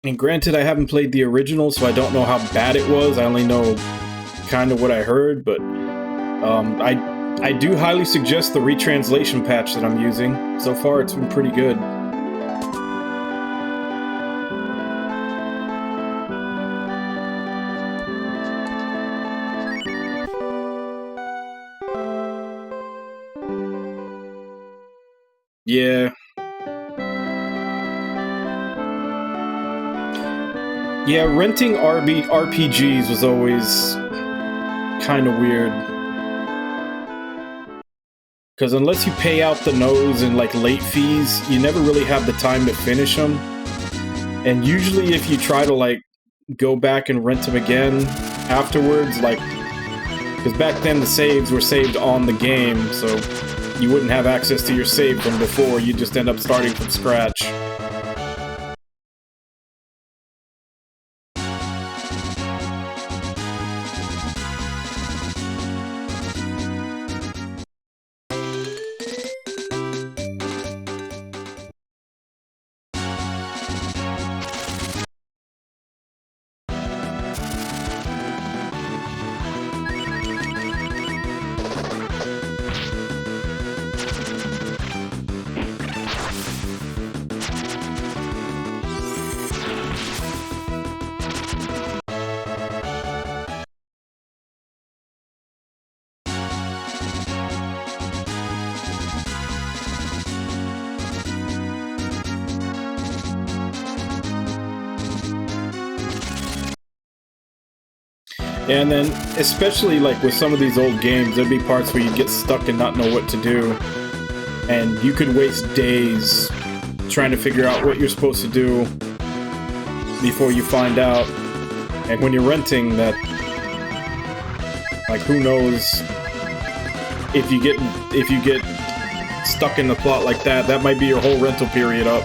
Speaker 2: And granted, I haven't played the original, so I don't know how bad it was. I only know kind of what I heard, but I do highly suggest the retranslation patch that I'm using. So far, it's been pretty good. Yeah. Yeah, renting RPGs was always kind of weird. Because unless you pay out the nose and like late fees, you never really have the time to finish them. And usually if you try to like go back and rent them again afterwards, like, because back then the saves were saved on the game, so you wouldn't have access to your save from before, you'd just end up starting from scratch. And then, especially like with some of these old games, there'd be parts where you'd get stuck and not know what to do. And you could waste days trying to figure out what you're supposed to do before you find out. And when you're renting, that, like, who knows if you get stuck in the plot like that, that might be your whole rental period up.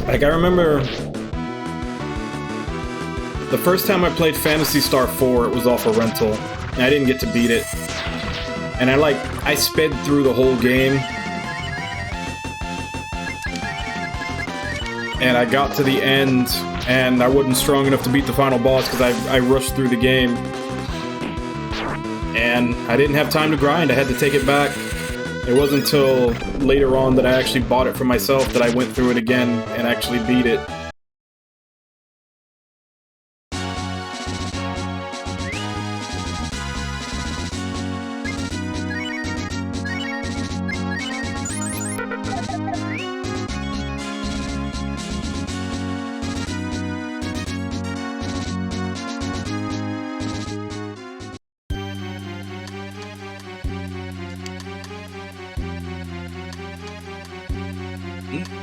Speaker 2: Like, I remember the first time I played Phantasy Star 4, it was off a rental, and I didn't get to beat it. And I sped through the whole game,
Speaker 5: and I got to the end, and I wasn't strong enough to beat the final boss because I rushed through the game. And I didn't have time to grind, I had to take it back. It wasn't until later on that I actually bought it for myself that I went through it again and actually beat it.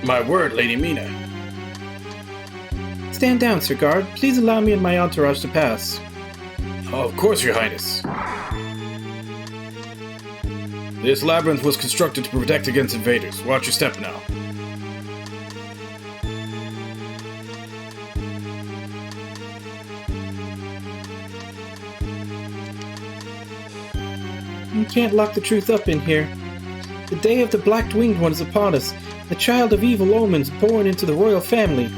Speaker 2: My word, Lady Mina.
Speaker 5: Stand down, Sir Guard. Please allow me and my entourage to pass.
Speaker 2: Oh, of course, Your Highness. This labyrinth was constructed to protect against invaders. Watch your step now.
Speaker 5: You can't lock the truth up in here. The day of the Black-Winged One is upon us, the child of evil omens born into the royal family.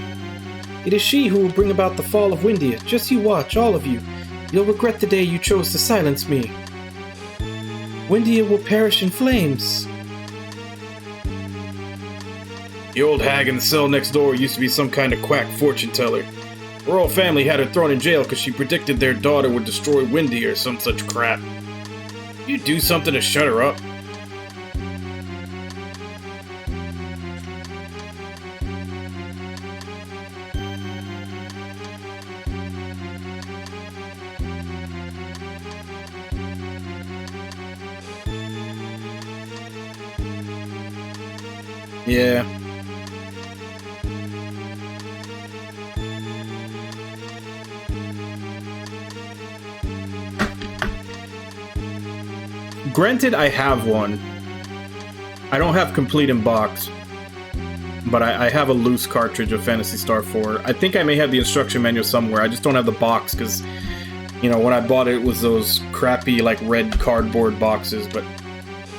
Speaker 5: It is she who will bring about the fall of Windia. Just you watch, all of you. You'll regret the day you chose to silence me. Windia will perish in flames.
Speaker 2: The old hag in the cell next door used to be some kind of quack fortune teller. The royal family had her thrown in jail because she predicted their daughter would destroy Windia or some such crap. You do something to shut her up?
Speaker 5: Yeah. Granted, I have one. I don't have complete in box, but I have a loose cartridge of Phantasy Star 4. I think I may have the instruction manual somewhere. I just don't have the box because, you know, when I bought it, it was those crappy, like, red cardboard boxes, but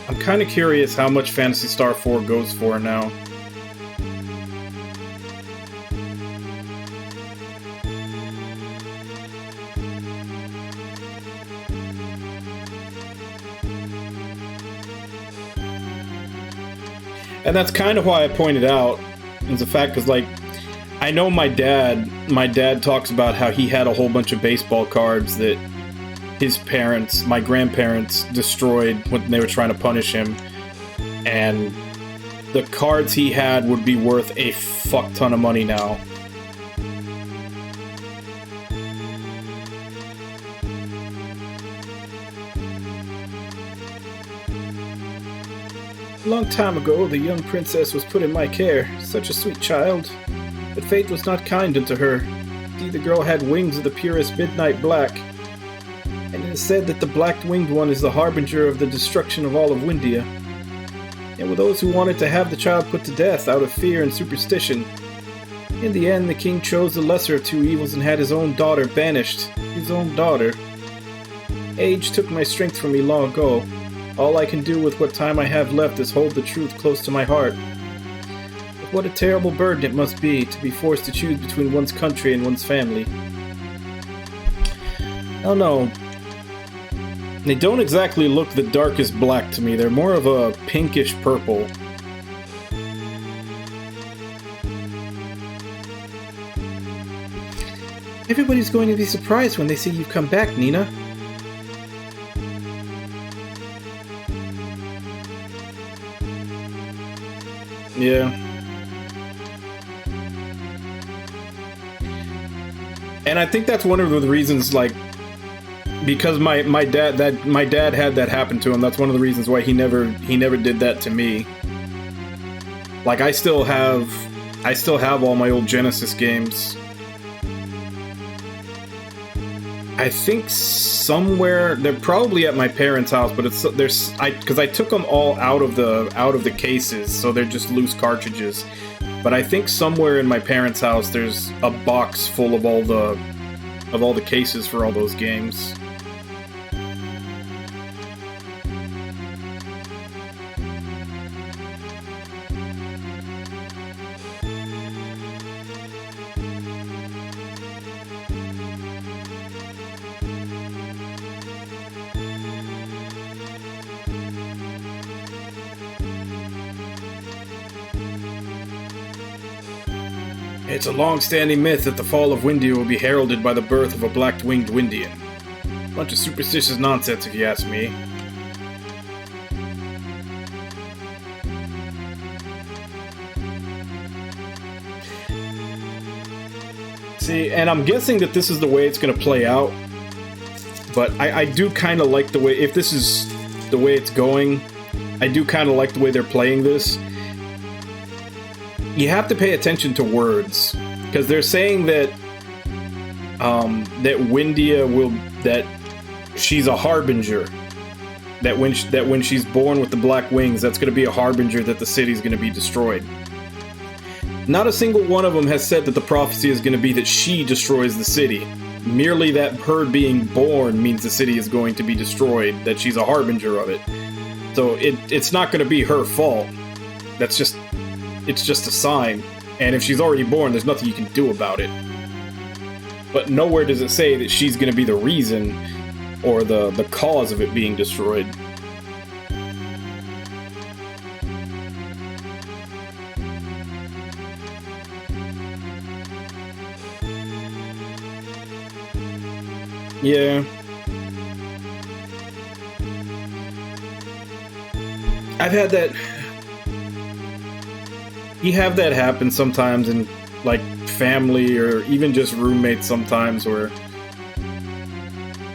Speaker 5: I'm kind of curious how much Phantasy Star 4 goes for now. And that's kind of why I pointed out, is the fact, because, like, I know my dad talks about how he had a whole bunch of baseball cards that his parents, my grandparents, destroyed when they were trying to punish him. And the cards he had would be worth a fuck ton of money now. A long time ago, the young princess was put in my care, such a sweet child. But fate was not kind unto her. Indeed, the girl had wings of the purest midnight black. And it is said that the Black-Winged One is the harbinger of the destruction of all of Windia. And with those who wanted to have the child put to death out of fear and superstition. In the end, the king chose the lesser of two evils and had his own daughter banished. His own daughter. Age took my strength from me long ago. All I can do with what time I have left is hold the truth close to my heart. But what a terrible burden it must be to be forced to choose between one's country and one's family. Oh no. They don't exactly look the darkest black to me. They're more of a pinkish purple. Everybody's going to be surprised when they see you've come back, Nina. Yeah. And I think that's one of the reasons, like, because my dad had that happen to him. That's one of the reasons why he never did that to me. Like, I still have all my old Genesis games. I think somewhere they're probably at my parents' house, but because I took them all out of the cases, so they're just loose cartridges. But I think somewhere in my parents' house there's a box full of all the cases for all those games. It's a long-standing myth that the fall of Windia will be heralded by the birth of a black-winged Windian. Bunch of superstitious nonsense, if you ask me. See, and I'm guessing that this is the way it's going to play out. But I do kind of like the way, if this is the way it's going, I do kind of like the way they're playing this. You have to pay attention to words, because they're saying that that Windia that she's a harbinger. That when she's born with the black wings, that's going to be a harbinger that the city's going to be destroyed. Not a single one of them has said that the prophecy is going to be that she destroys the city. Merely that her being born means the city is going to be destroyed, that she's a harbinger of it. So it's not going to be her fault. It's just a sign. And if she's already born, there's nothing you can do about it. But nowhere does it say that she's going to be the reason or the cause of it being destroyed. Yeah. I've had that. You have that happen sometimes in, like, family or even just roommates sometimes, where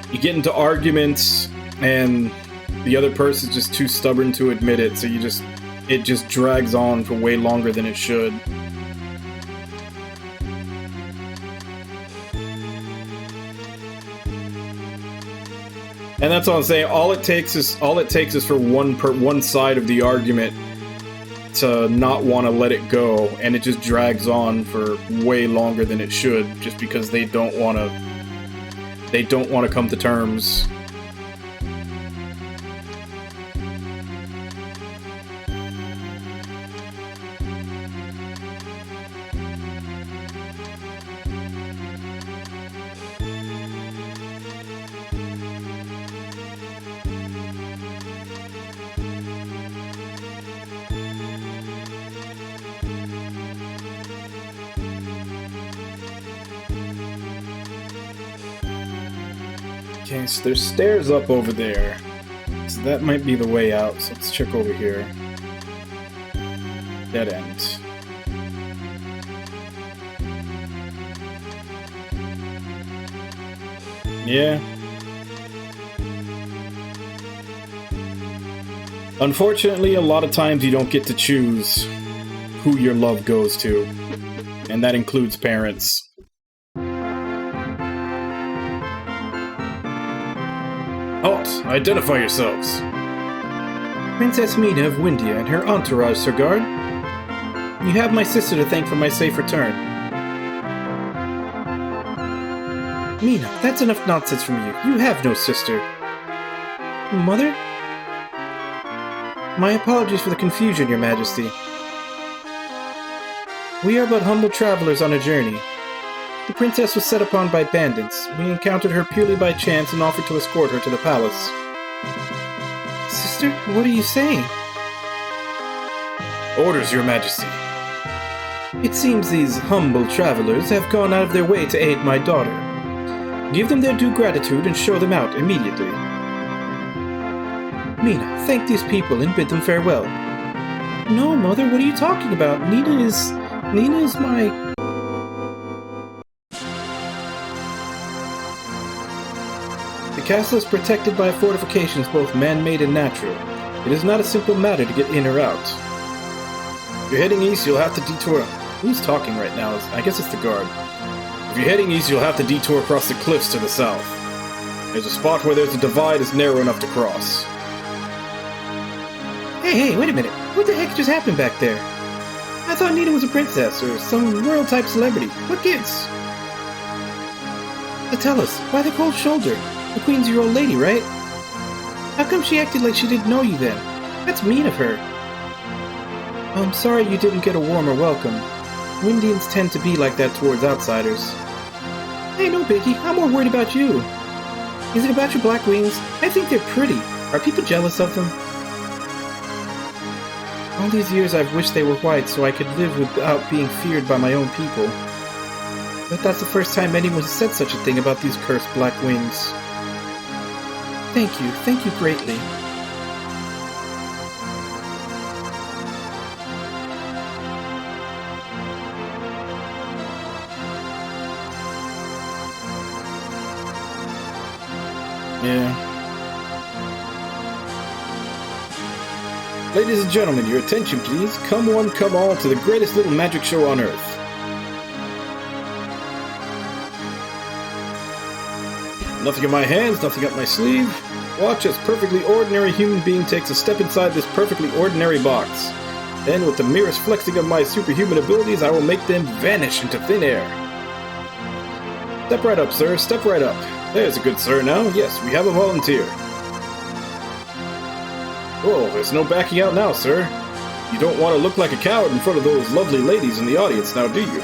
Speaker 5: you get into arguments and the other person's just too stubborn to admit it, so it just drags on for way longer than it should. And that's all I'm saying. All it takes is for one side of the argument to not want to let it go, and it just drags on for way longer than it should, just because they don't want to come to terms. Okay, so there's stairs up over there. So that might be the way out. So let's check over here. Dead end. Yeah. Unfortunately, a lot of times you don't get to choose who your love goes to. And that includes parents. Halt! Identify yourselves! Princess Mina of Windia and her entourage, Sir Guard. You have my sister to thank for my safe return. Mina, that's enough nonsense from you. You have no sister. Mother? My apologies for the confusion, Your Majesty. We are but humble travelers on a journey. The princess was set upon by bandits. We encountered her purely by chance and offered to escort her to the palace. Sister, what are you saying? Orders, Your Majesty. It seems these humble travelers have gone out of their way to aid my daughter. Give them their due gratitude and show them out immediately. Mina, thank these people and bid them farewell. No, Mother, what are you talking about? Nina is my... The castle is protected by fortifications both man-made and natural. It is not a simple matter to get in or out. If you're heading east, you'll have to detour... Who's talking right now? I guess it's the guard. If you're heading east, you'll have to detour across the cliffs to the south. There's a spot where there's a divide that's narrow enough to cross. Hey, wait a minute. What the heck just happened back there? I thought Nina was a princess or some royal-type celebrity. What gives? Tell us, why the cold shoulder? The Queen's your old lady, right? How come she acted like she didn't know you then? That's mean of her. I'm sorry you didn't get a warmer welcome. Windians tend to be like that towards outsiders. Hey, no biggie. I'm more worried about you. Is it about your black wings? I think they're pretty. Are people jealous of them? All these years I've wished they were white so I could live without being feared by my own people. But that's the first time anyone has said such a thing about these cursed black wings. Thank you greatly.
Speaker 2: Yeah.
Speaker 5: Ladies and gentlemen, your attention please. Come one, come all to the greatest little magic show on Earth. Nothing in my hands, nothing up my sleeve. Watch as perfectly ordinary human being takes a step inside this perfectly ordinary box. Then, with the merest flexing of my superhuman abilities, I will make them vanish into thin air. Step right up, sir. Step right up. There's a good sir now. Yes, we have a volunteer. Oh, there's no backing out now, sir. You don't want to look like a coward in front of those lovely ladies in the audience now, do you?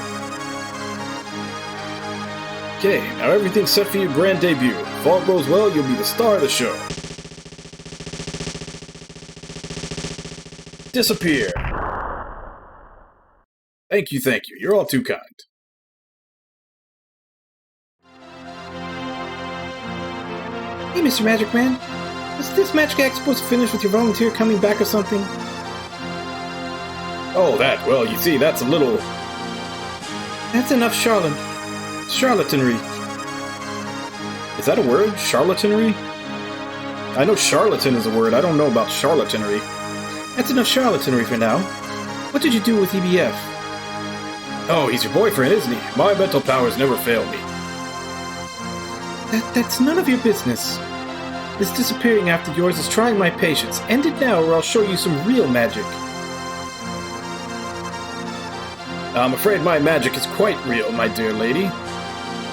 Speaker 5: Okay, now everything's set for your grand debut. If all goes well, you'll be the star of the show. Disappear. Thank you. You're all too kind. Hey, Mr. Magic Man. Is this magic act supposed to finish with your volunteer coming back or something? Oh, that. Well, you see, that's a little... That's enough charlatanry. Is that a word? Charlatanry? I know charlatan is a word. I don't know about charlatanry. That's enough charlatanry for now. What did you do with EBF? Oh, he's your boyfriend, isn't he? My mental powers never fail me. That's none of your business. This disappearing after yours is trying my patience. End it now or I'll show you some real magic. I'm afraid my magic is quite real, my dear lady.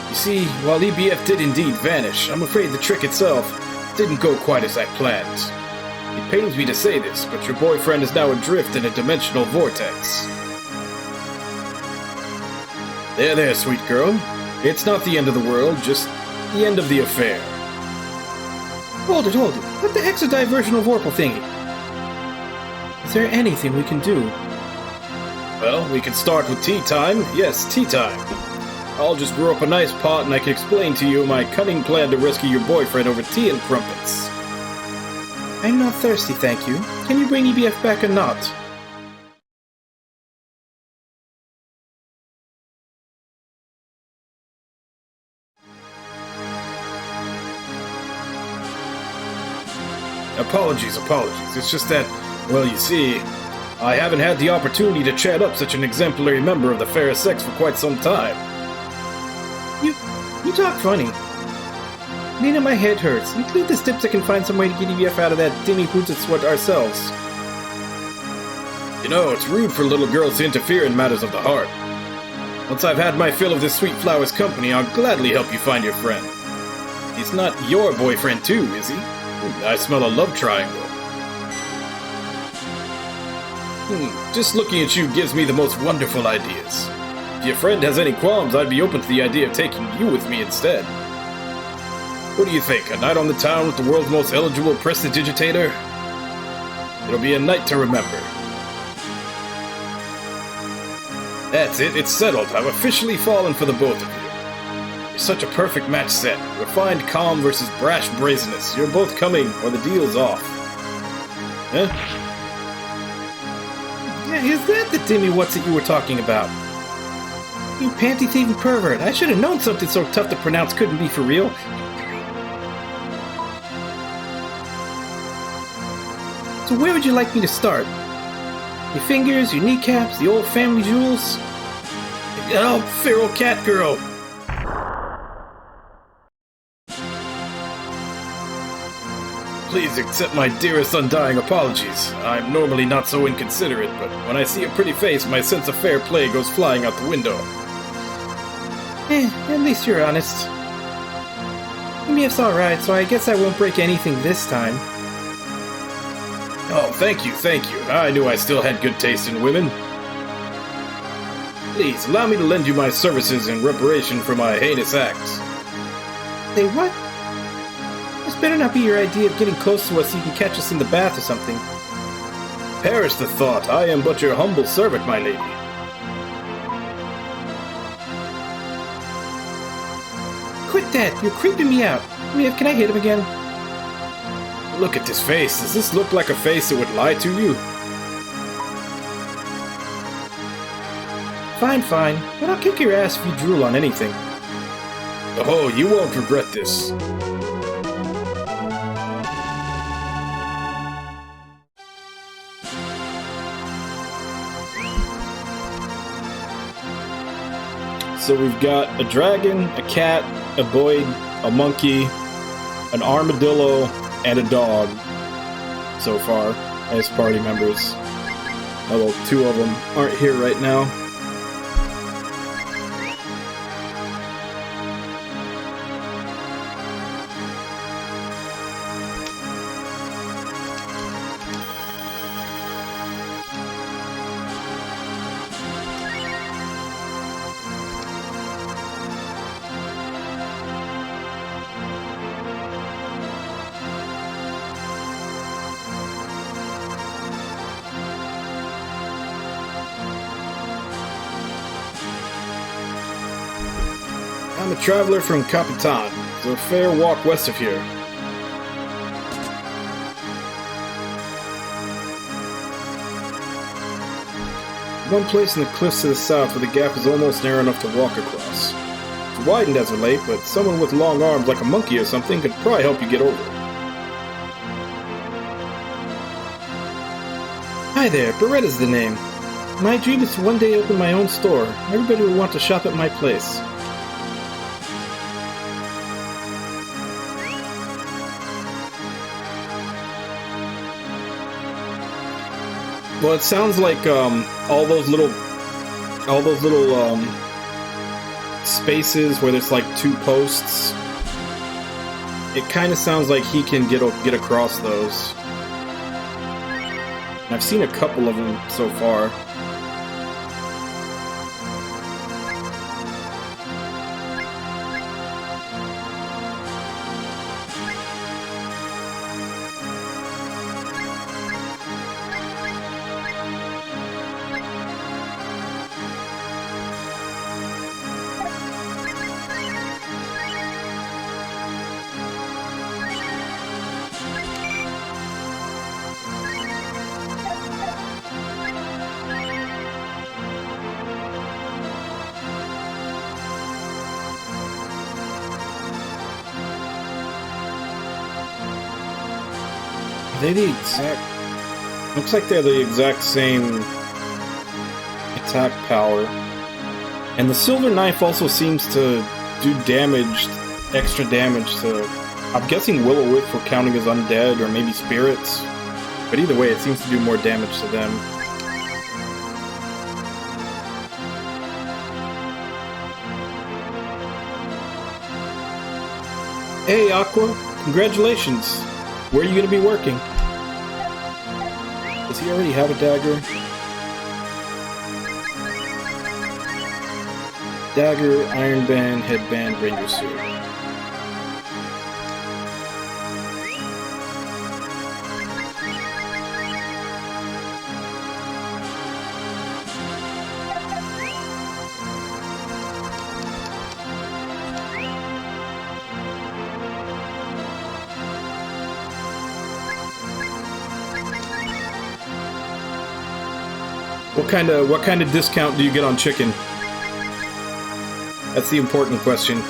Speaker 5: You see, while EBF did indeed vanish, I'm afraid the trick itself didn't go quite as I planned. It pains me to say this, but your boyfriend is now adrift in a dimensional vortex. There, sweet girl. It's not the end of the world, just the end of the affair. Hold it. What the heck's a diversional vorpal thingy? Is there anything we can do? Well, we can start with tea time. Yes, tea time. I'll just brew up a nice pot and I can explain to you my cunning plan to rescue your boyfriend over tea and crumpets. I'm not thirsty, thank you. Can you bring EBF back or not? Apologies. It's just that, well, you see, I haven't had the opportunity to chat up such an exemplary member of the fair sex for quite some time. You talk funny. My head hurts. Let's leave this dipstick and find some way to get EBF out of that dimmy hoots sweat ourselves. You know, it's rude for little girls to interfere in matters of the heart. Once I've had my fill of this sweet flower's company, I'll gladly help you find your friend. He's not your boyfriend too, is he? I smell a love triangle. Just looking at you gives me the most wonderful ideas. If your friend has any qualms, I'd be open to the idea of taking you with me instead. What do you think? A night on the town with the world's most eligible prestidigitator? It'll be a night to remember. That's it, it's settled. I've officially fallen for the both of you. You're such a perfect match set. Refined calm versus brash brazenness. You're both coming, or the deal's off. Huh? Yeah, is that the dimmy what's-it you were talking about? You panty-thieving pervert. I should have known something so tough to pronounce couldn't be for real. So where would you like me to start? Your fingers, your kneecaps, the old family jewels? Oh, feral cat girl! Please accept my dearest undying apologies. I'm normally not so inconsiderate, but when I see a pretty face, my sense of fair play goes flying out the window. At least you're honest. EBF's alright, so I guess I won't break anything this time. Oh, thank you. I knew I still had good taste in women. Please, allow me to lend you my services in reparation for my heinous acts. Say what? This better not be your idea of getting close to us so you can catch us in the bath or something. Perish the thought, I am but your humble servant, my lady. quit that! You're creeping me out. Can I hit him again?
Speaker 4: Look at this face. Does this look like a face that would lie to you?
Speaker 5: Fine. But I'll kick your ass if you drool on anything.
Speaker 4: Oh, you won't regret this. So we've got a dragon, a cat, a boy, a monkey, an armadillo, and a dog so far as party members. Although 2 of them aren't here right now. I'm a traveler from Capitan. It's a fair walk west of here. One place in the cliffs to the south where the gap is almost narrow enough to walk across. It's widened as of late, but someone with long arms like a monkey or something could probably help you get over it.
Speaker 5: Hi there, Beretta's the name. My dream is to one day open my own store. Everybody will want to shop at my place.
Speaker 4: Well, it sounds like all those little spaces where there's like 2 posts. It kind of sounds like he can get across those. And I've seen a couple of them so far.
Speaker 5: They're the exact...
Speaker 4: Looks like they're the exact same attack power. And the silver knife also seems to do damage, extra damage to... I'm guessing Will-O-Wisp for counting as undead or maybe spirits. But either way, it seems to do more damage to them.
Speaker 5: Hey, Aqua. Congratulations. Where are you going to be working?
Speaker 4: Does he already have a dagger? Dagger, iron band, headband, ranger suit.
Speaker 5: What kind of discount do you get on chicken? That's the important question.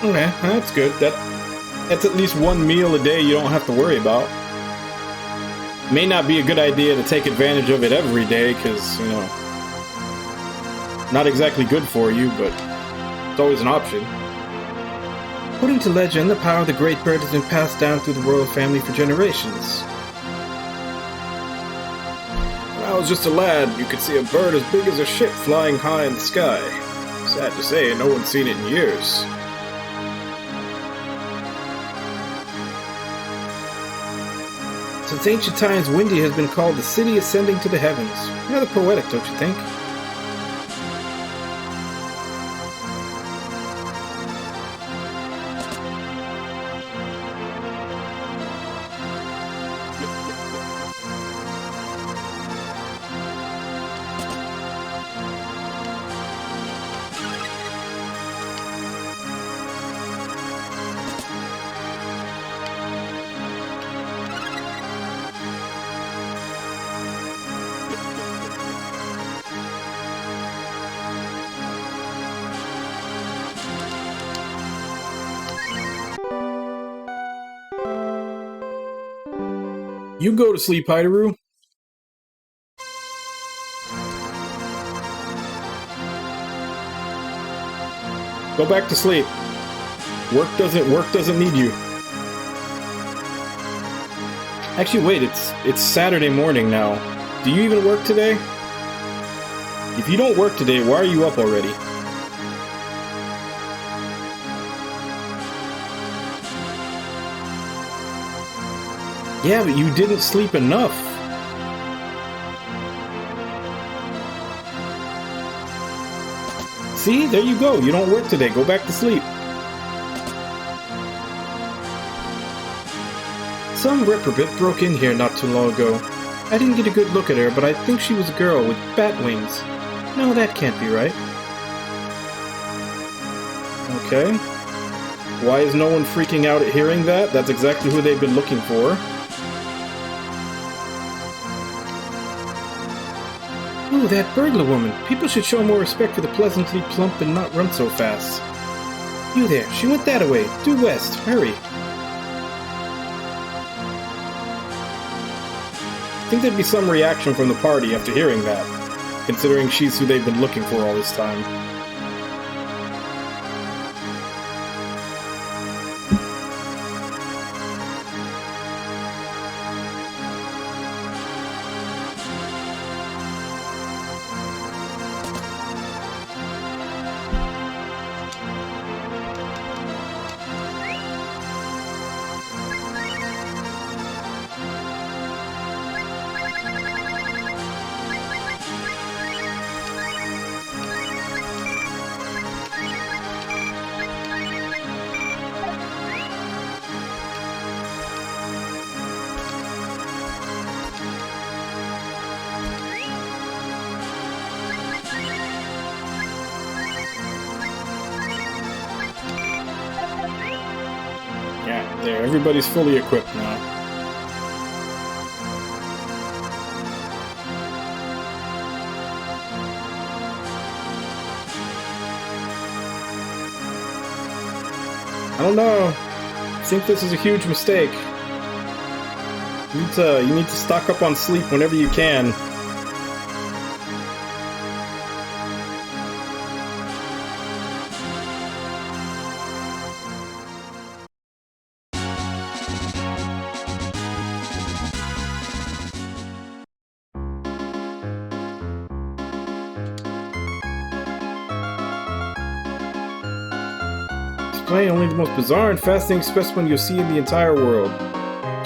Speaker 5: Okay, that's good. That's at least one meal a day you don't have to worry about. May not be a good idea to take advantage of it every day, because, you know, not exactly good for you, but it's always an option. According to legend, the power of the Great Bird has been passed down through the royal family for generations. When I was just a lad, you could see a bird as big as a ship flying high in the sky. Sad to say, no one's seen it in years. Since ancient times, Windy has been called the city ascending to the heavens. Rather poetic, don't you think? You go to sleep, Hideru. Go back to sleep. Work doesn't need you. Actually, wait, it's Saturday morning now. Do you even work today? If you don't work today, why are you up already? Yeah, but you didn't sleep enough. See? There you go. You don't work today. Go back to sleep. Some reprobate broke in here not too long ago. I didn't get a good look at her, but I think she was a girl with bat wings. No, that can't be right. Okay. Why is no one freaking out at hearing that? That's exactly who they've been looking for. Ooh, that burglar woman. People should show more respect for the pleasantly plump and not run so fast. You there, she went that way. Due west. Hurry. I think there'd be some reaction from the party after hearing that, considering she's who they've been looking for all this time. Yeah, there. Everybody's fully equipped now. I don't know. I think this is a huge mistake. You need to stock up on sleep whenever you can. Display only the most bizarre and fascinating specimen you'll see in the entire world.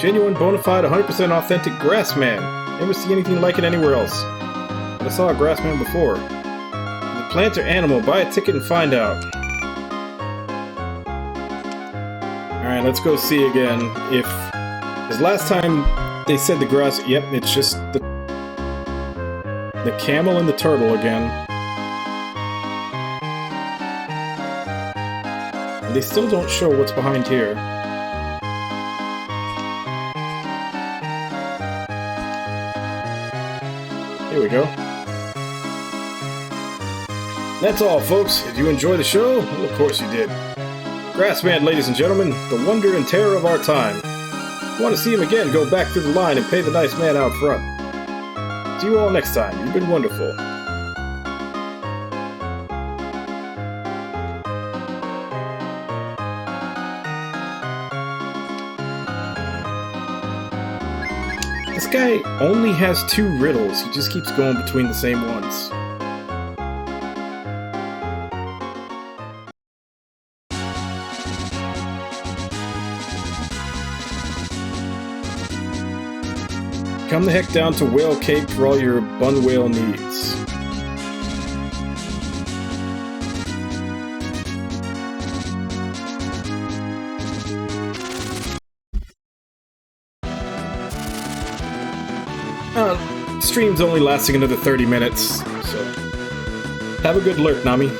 Speaker 5: Genuine, bona fide, 100% authentic grassman. Never see anything like it anywhere else. But I saw a grassman before. The plant or animal, buy a ticket and find out. Alright, let's go see again if... Because last time they said the grass... Yep, it's just the camel and the turtle again. And they still don't show what's behind here. Here we go. That's all, folks. Did you enjoy the show? Well, of course you did. Grassman, ladies and gentlemen, the wonder and terror of our time. If you want to see him again, go back through the line and pay the nice man out front. See you all next time. You've been wonderful. This guy only has 2 riddles. He just keeps going between the same ones. Come the heck down to Whale Cape for all your bun whale needs. Stream's only lasting another 30 minutes, so have a good lurk, Nami.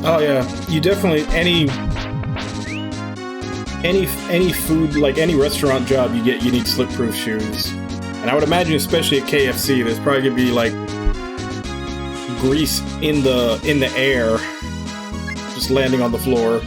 Speaker 5: Oh yeah, you definitely any food, like any restaurant job you get, you need slip-proof shoes. And I would imagine, especially at KFC, there's probably gonna be like grease in the air, just landing on the floor.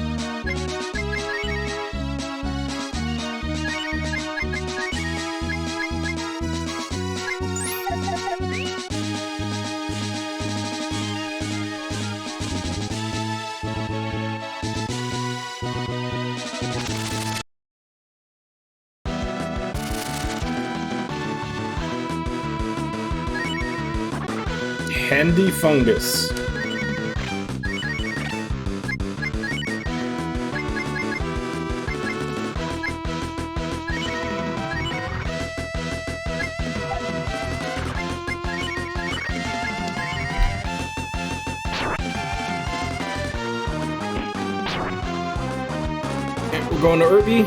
Speaker 5: Handy fungus. Okay, we're going to Irby.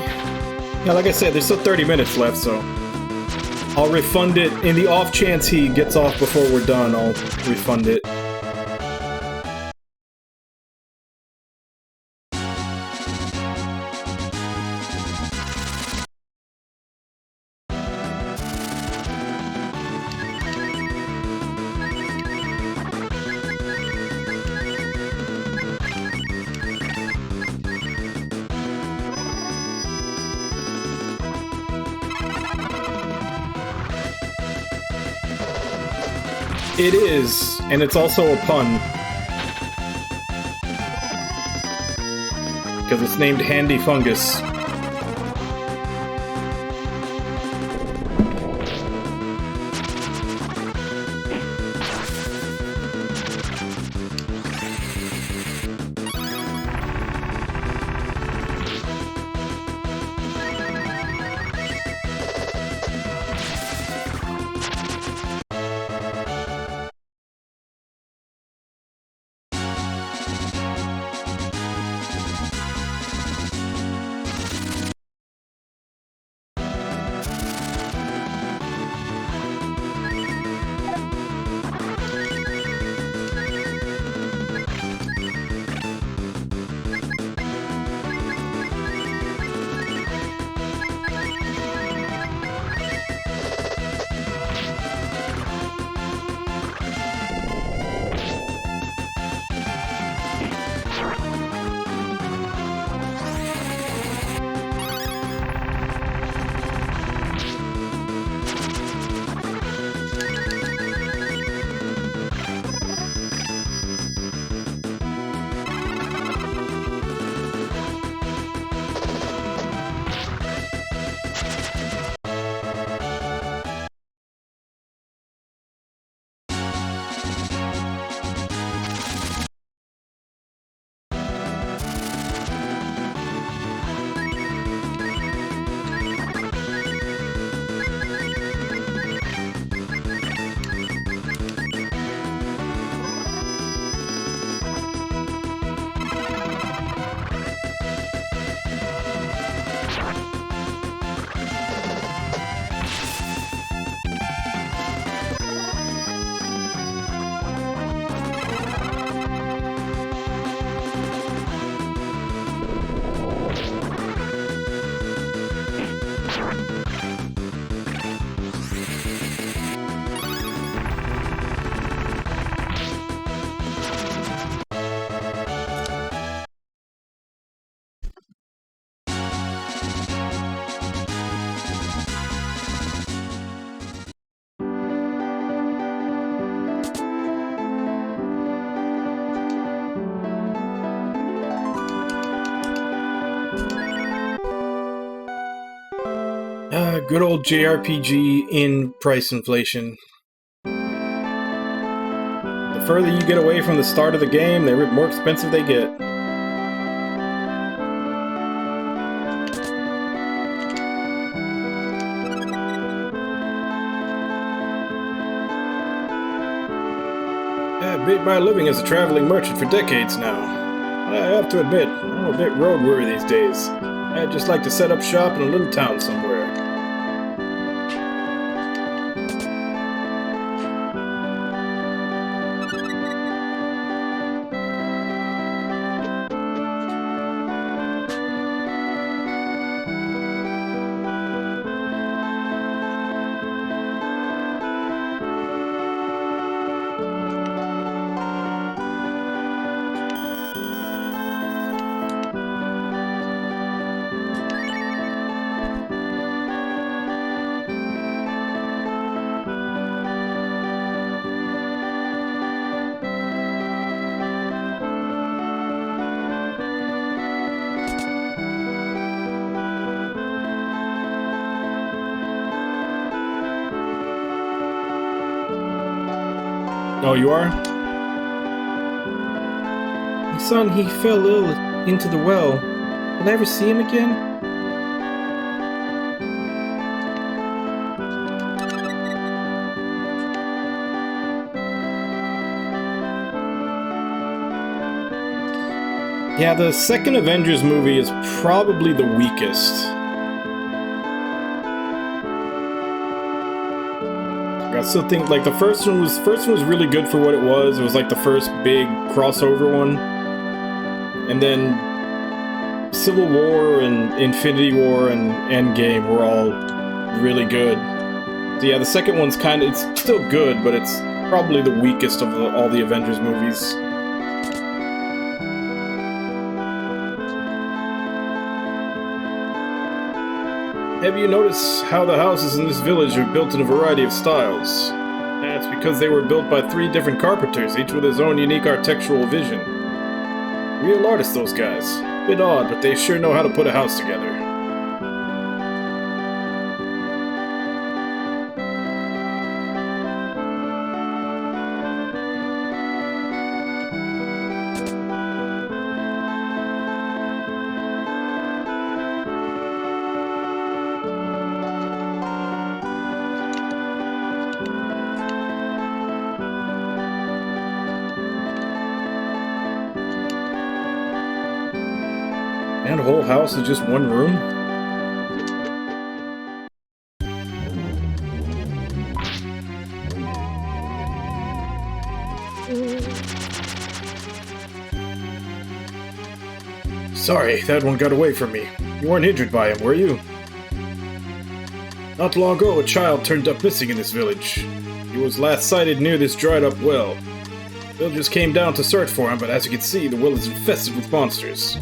Speaker 5: Yeah, like I said, there's still 30 minutes left, so I'll refund it. In the off chance he gets off before we're done, I'll refund it. It is, and it's also a pun. Because it's named Handy Fungus. Good old JRPG in price inflation. The further you get away from the start of the game, the more expensive they get. I've made my living as a traveling merchant for decades now. I have to admit, I'm a bit road-weary these days. I'd just like to set up shop in a little town somewhere. Oh, you are? My son, he fell ill into the well. Will I ever see him again? Yeah, the second Avengers movie is probably the weakest. I still think like the first one was really good for what it was. It was like the first big crossover one, and then Civil War and Infinity War and Endgame were all really good. So yeah, the second one's it's still good, but it's probably the weakest of all the Avengers movies. Have you noticed how the houses in this village are built in a variety of styles? That's because they were built by 3 different carpenters, each with his own unique architectural vision. Real artists, those guys. Bit odd, but they sure know how to put a house together. And a whole house is just one room? Sorry, that one got away from me. You weren't injured by him, were you? Not long ago, a child turned up missing in this village. He was last sighted near this dried-up well. Villagers came down to search for him, but as you can see, the well is infested with monsters.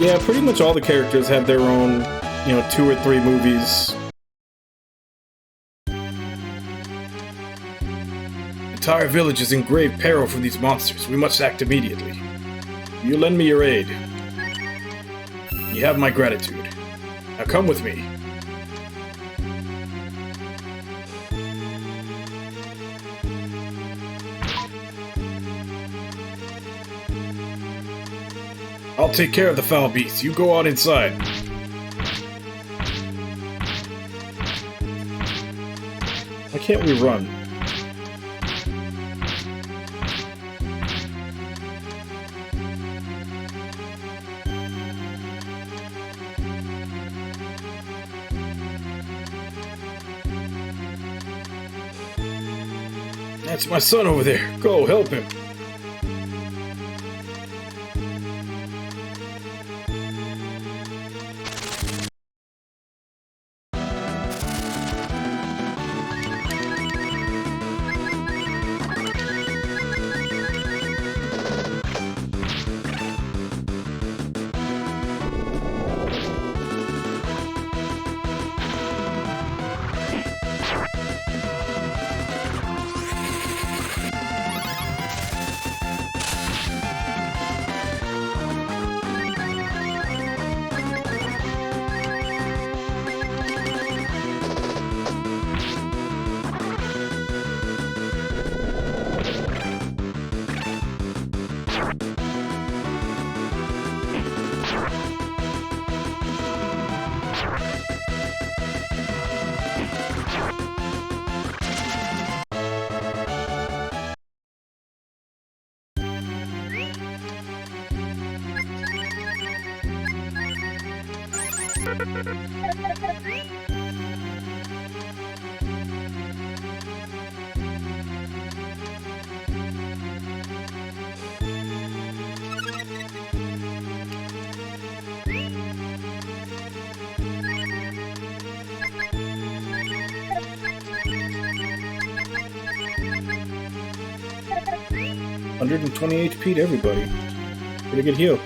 Speaker 5: Yeah, pretty much all the characters have their own, 2 or 3 movies. The entire village is in grave peril from these monsters. We must act immediately. You lend me your aid. You have my gratitude. Now come with me. I'll take care of the foul beasts. You go on inside. Why can't we run? That's my son over there. Go, help him. $120 HP to everybody. Pretty good heal.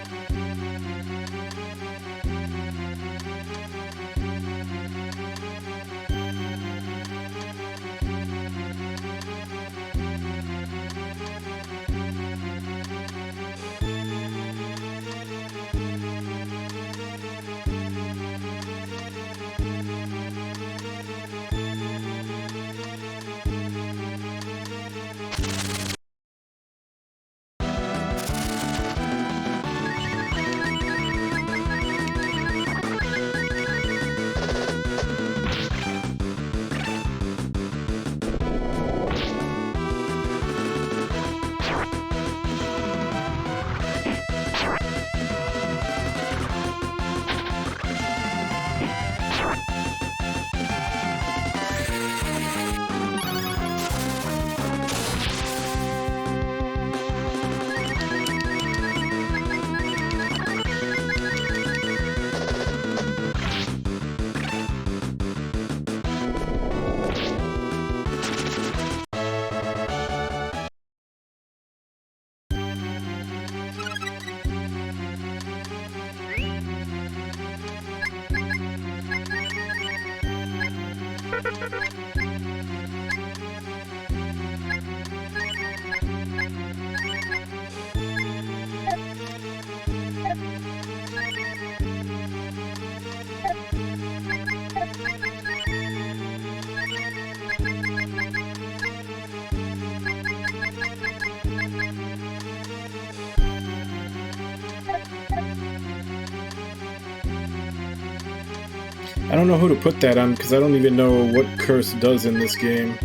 Speaker 5: I don't know who to put that on because I don't even know what Curse does in this game.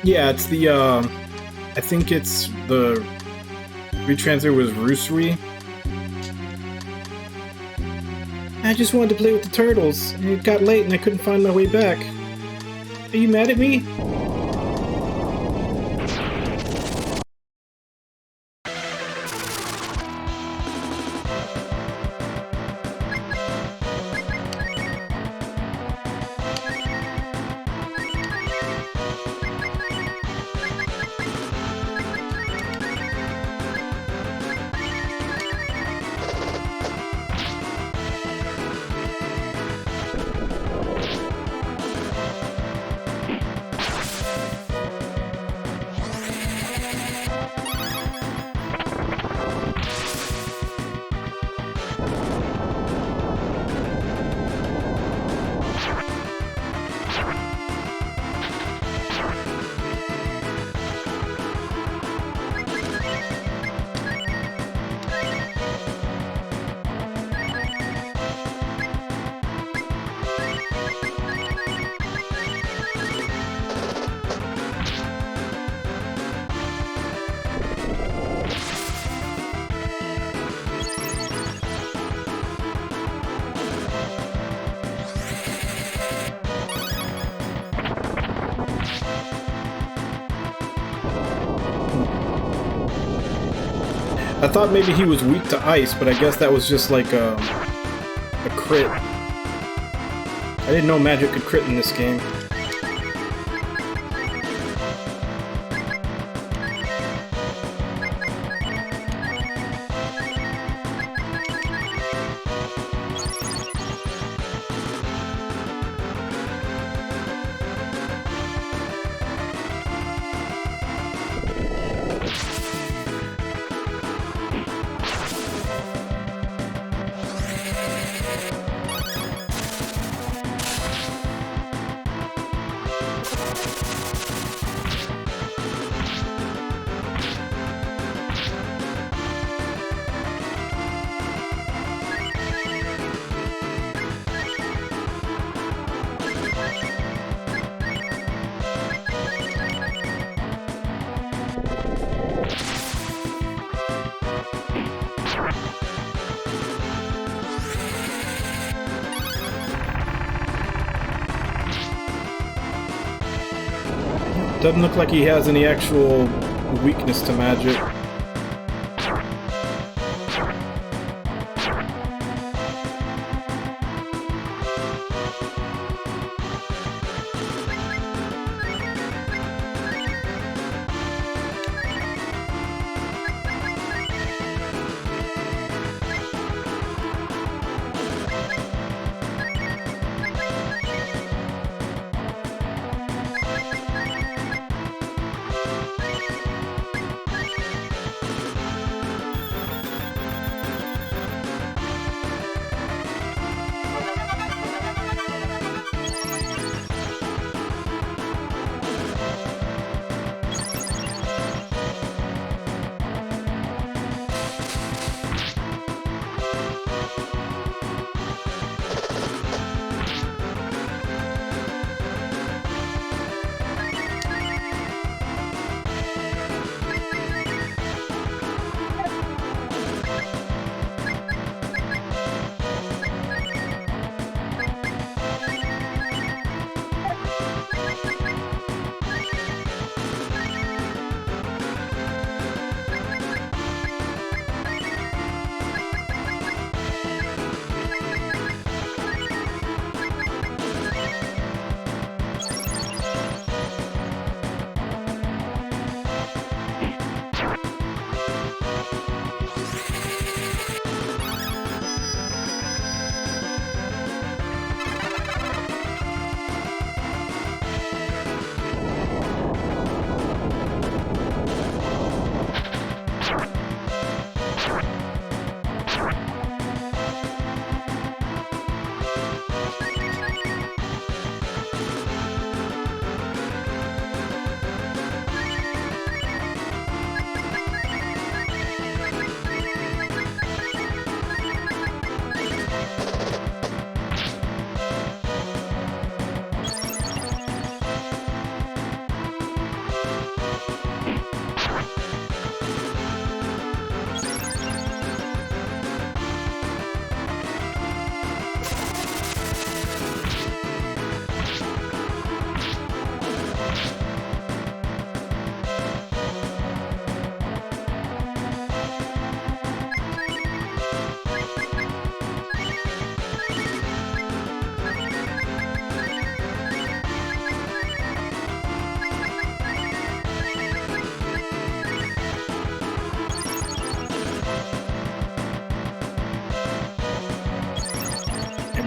Speaker 5: Yeah, it's the, I think it's the retranslator was Roosery. I just wanted to play with the turtles, and it got late and I couldn't find my way back. Are you mad at me? I thought maybe he was weak to ice, but I guess that was just like a crit. I didn't know magic could crit in this game. Doesn't look like he has any actual weakness to magic.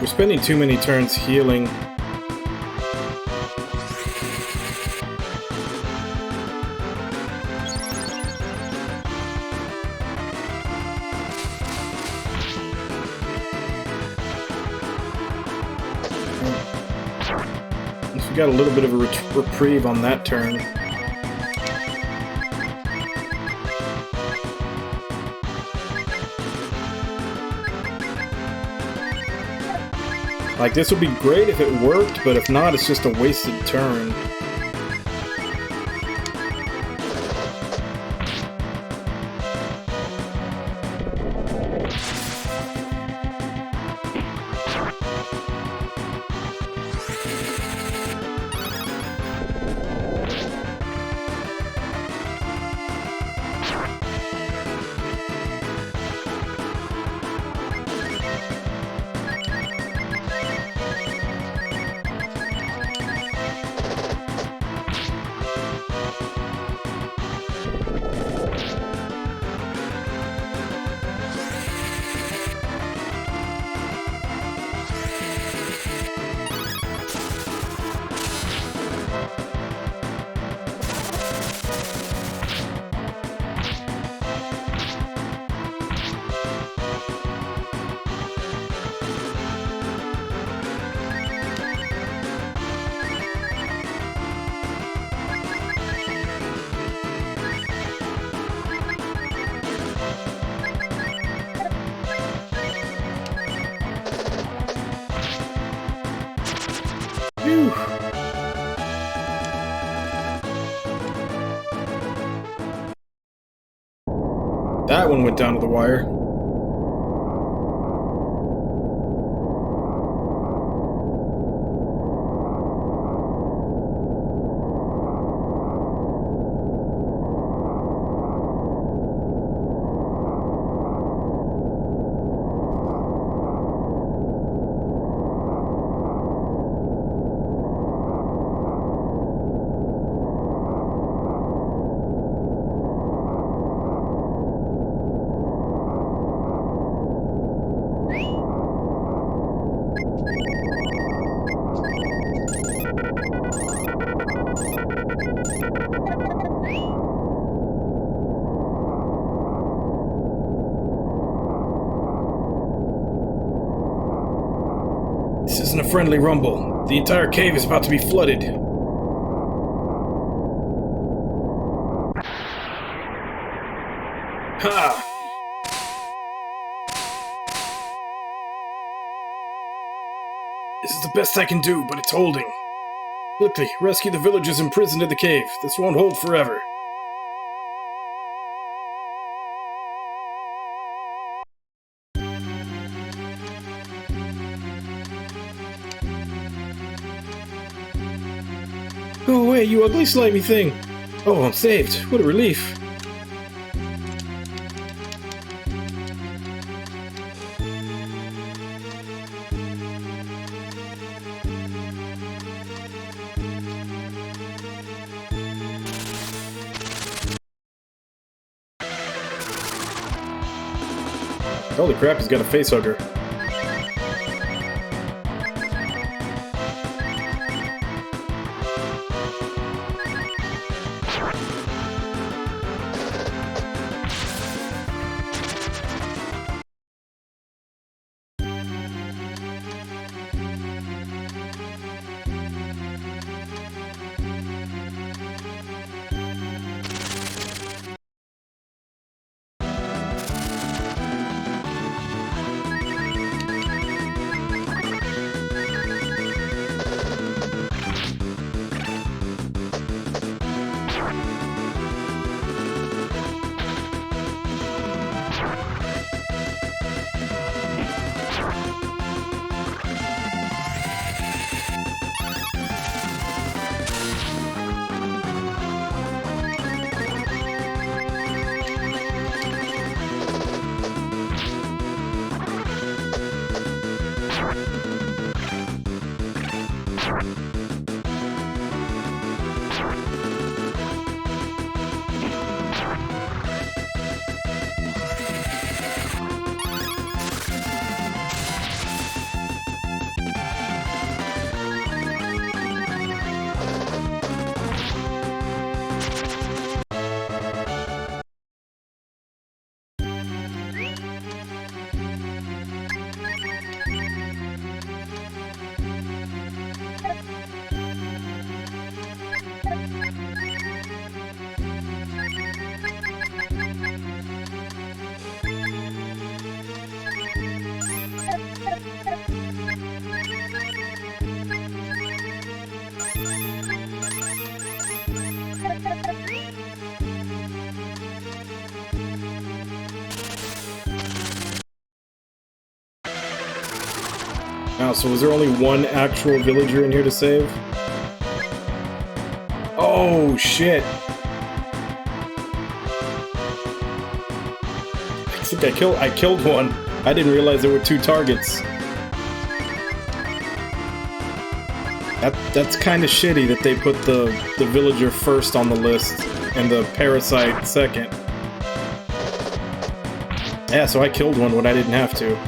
Speaker 5: We're spending too many turns healing. At least we got a little bit of a reprieve on that turn. Like, this would be great if it worked, but if not, it's just a wasted turn. That one went down to the wire. This isn't a friendly rumble. The entire cave is about to be flooded. Ha! This is the best I can do, but it's holding. Quickly, rescue the villagers imprisoned in the cave. This won't hold forever. Go away, you ugly slimy thing! Oh, I'm saved. What a relief. Holy crap, he's got a facehugger. Wow, so was there only one actual villager in here to save? Oh, shit. I think I killed one. I didn't realize there were two targets. That's kind of shitty that they put the villager first on the list and the parasite second. Yeah, so I killed one when I didn't have to.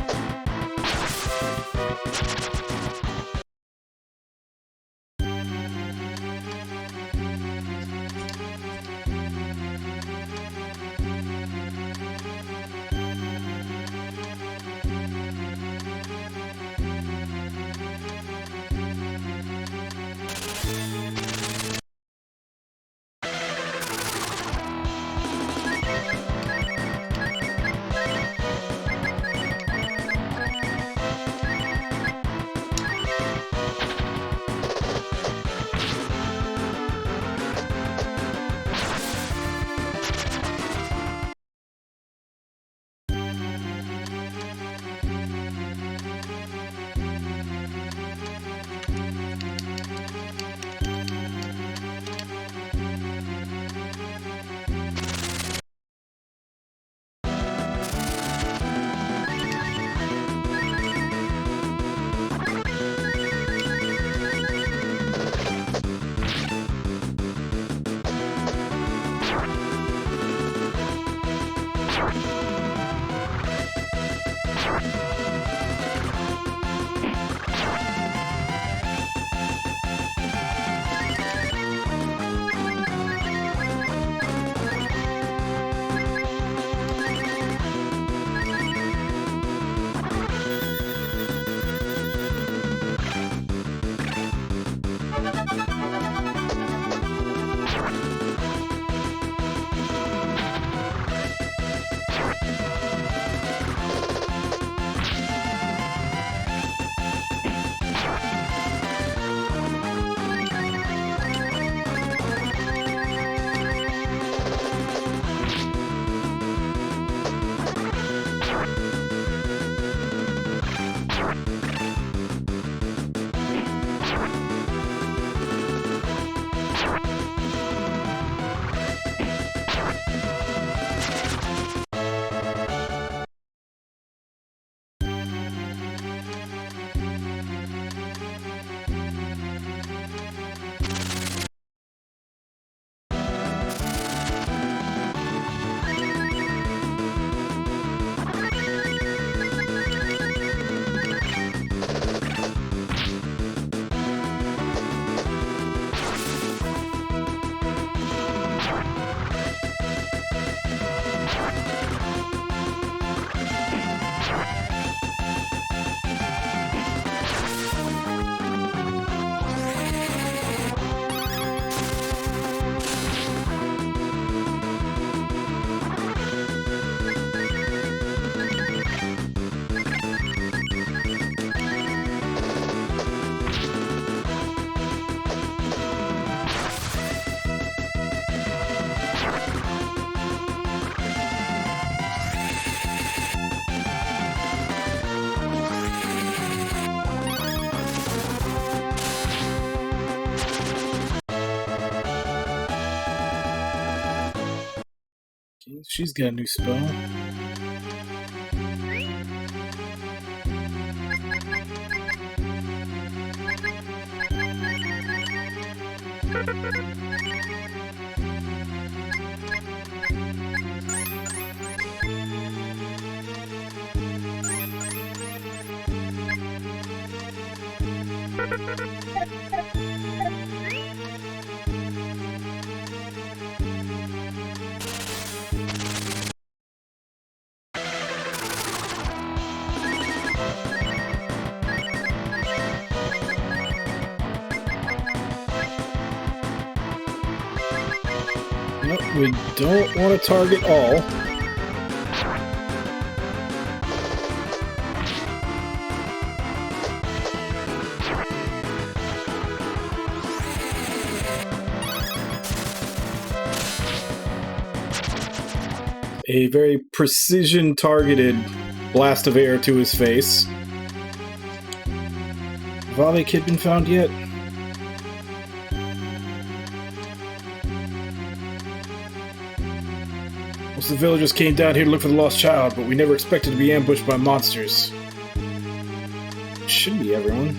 Speaker 5: She's got a new spell. Nope, we don't want to target all. A very precision-targeted blast of air to his face. Vale Kid been found yet? Most of the villagers came down here to look for the lost child, but we never expected to be ambushed by monsters. Should be everyone.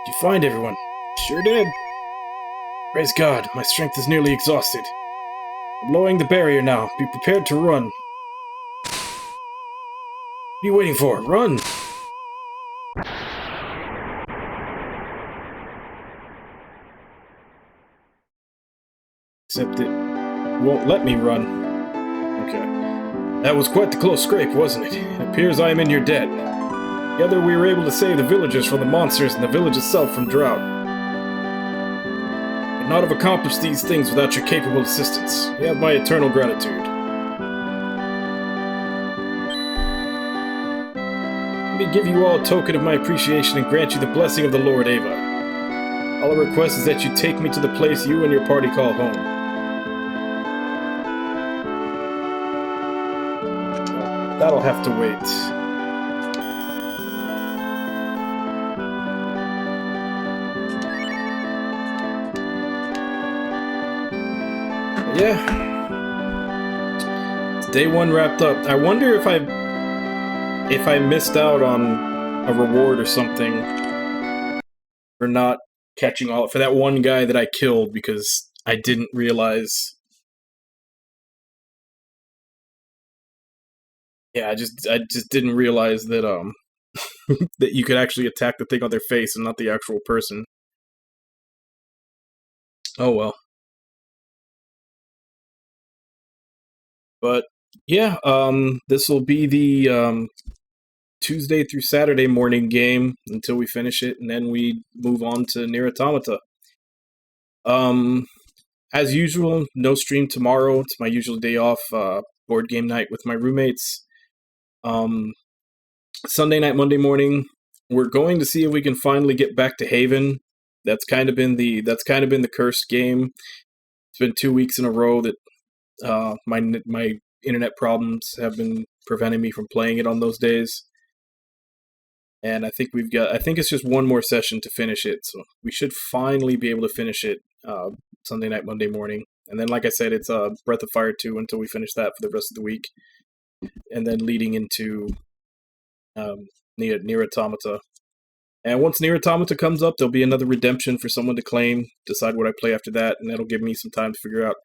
Speaker 5: You find everyone? Sure did. Praise God, my strength is nearly exhausted. I'm lowering the barrier now. Be prepared to run. What are you waiting for? Run! Except it won't let me run. Okay. That was quite the close scrape, wasn't it? It appears I am in your debt. Together we were able to save the villagers from the monsters and the village itself from drought. Could not have accomplished these things without your capable assistance. You have my eternal gratitude. Let me give you all a token of my appreciation and grant you the blessing of the Lord Ava. All I request is that you take me to the place you and your party call home. That'll have to wait. Yeah. It's day one wrapped up. I wonder if I missed out on a reward or something for not catching all for that one guy that I killed because I didn't realize. Yeah, I just didn't realize that that you could actually attack the thing on their face and not the actual person. Oh well. But yeah, this will be the Tuesday through Saturday morning game until we finish it, and then we move on to Nier Automata. As usual, no stream tomorrow. It's my usual day off, board game night with my roommates. Sunday night, Monday morning, we're going to see if we can finally get back to Haven. That's kind of been the cursed game. It's been 2 weeks in a row that my internet problems have been preventing me from playing it on those days. And I think it's just one more session to finish it, so we should finally be able to finish it Sunday night, Monday morning. And then, like I said, it's Breath of Fire 2 until we finish that for the rest of the week. And then leading into Nier Automata. And once Nier Automata comes up, there'll be another redemption for someone to claim, decide what I play after that, and that'll give me some time to figure out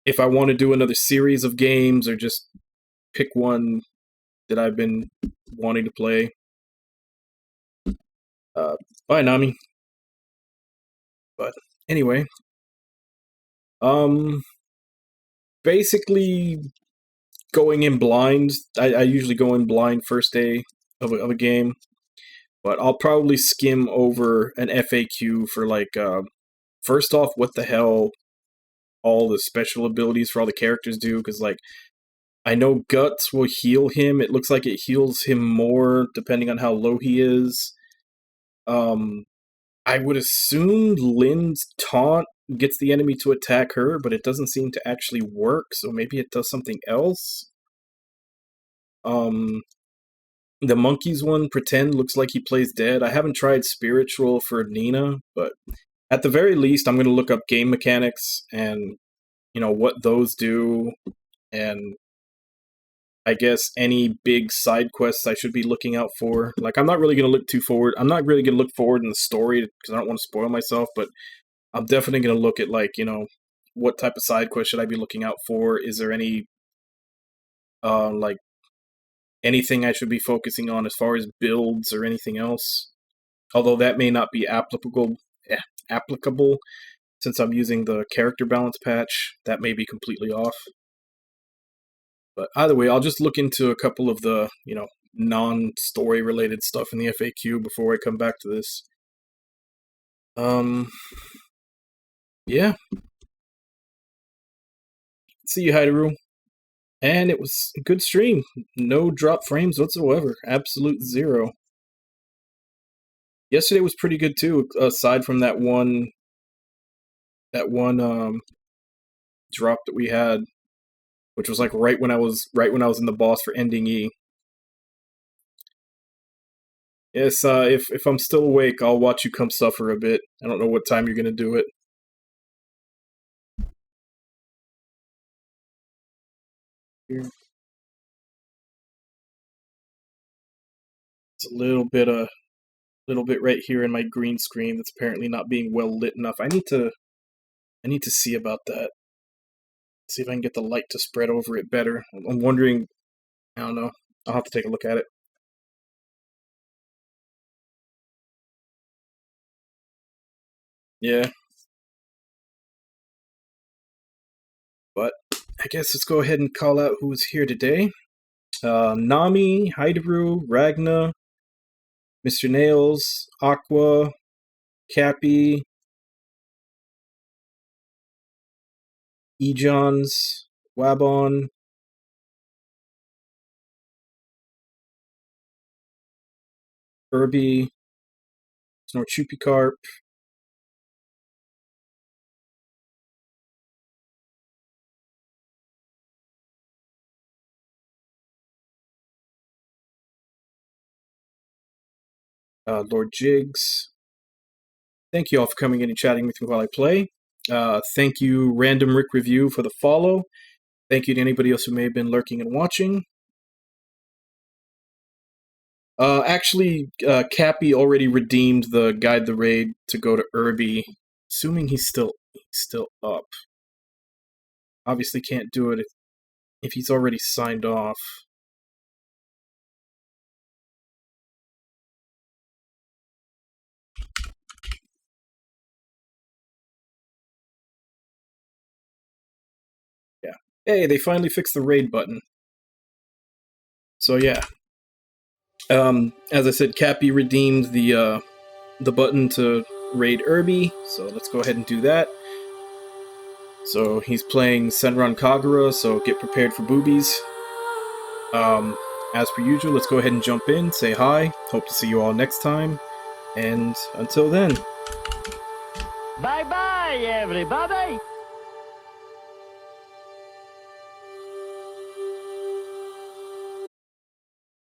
Speaker 5: if I want to do another series of games or just pick one that I've been wanting to play. Bye, Nami. But anyway, basically going in blind. I usually go in blind first day of a game, but I'll probably skim over an FAQ for like first off, what the hell all the special abilities for all the characters do, because like I know Guts will heal him. It looks like it heals him more depending on how low he is. I would assume Lynn's taunt gets the enemy to attack her, but it doesn't seem to actually work, so maybe it does something else. The Monkeys one, Pretend, looks like he plays dead. I haven't tried Spiritual for Nina, but at the very least, I'm going to look up game mechanics and, what those do, and I guess any big side quests I should be looking out for. Like, I'm not really going to look too forward. I'm not really going to look forward in the story because I don't want to spoil myself, but I'm definitely going to look at, like, what type of side quest should I be looking out for? Is there any, like, anything I should be focusing on as far as builds or anything else? Although that may not be applicable since I'm using the character balance patch. That may be completely off. But either way, I'll just look into a couple of the, non-story related stuff in the FAQ before I come back to this. Yeah. See you, Hideru. And it was a good stream. No drop frames whatsoever. Absolute zero. Yesterday was pretty good too, aside from that one drop that we had, which was like right when I was in the boss for ending E. Yes, if I'm still awake, I'll watch you come suffer a bit. I don't know what time you're gonna do it. Here. It's a little bit right here in my green screen that's apparently not being well lit enough. I need to see about that. See if I can get the light to spread over it better. I'm wondering, I don't know. I'll have to take a look at it. Yeah. But I guess let's go ahead and call out who's here today. Nami, Hideru, Ragna, Mr. Nails, Aqua, Cappy, Ejons, Wabon, Kirby, Snorchupicarp, Lord Jigs. Thank you all for coming in and chatting with me while I play. Thank you, Random Rick Review, for the follow. Thank you to anybody else who may have been lurking and watching. Actually, Cappy already redeemed the Guide the Raid to go to Irby, assuming he's still up. Obviously can't do it if he's already signed off. Yeah. Hey, they finally fixed the raid button. So yeah. As I said, Cappy redeemed the button to raid Irby, so let's go ahead and do that. So he's playing Senran Kagura, so get prepared for boobies. As per usual, let's go ahead and jump in, say hi, hope to see you all next time, and until then.
Speaker 3: Bye-bye, everybody!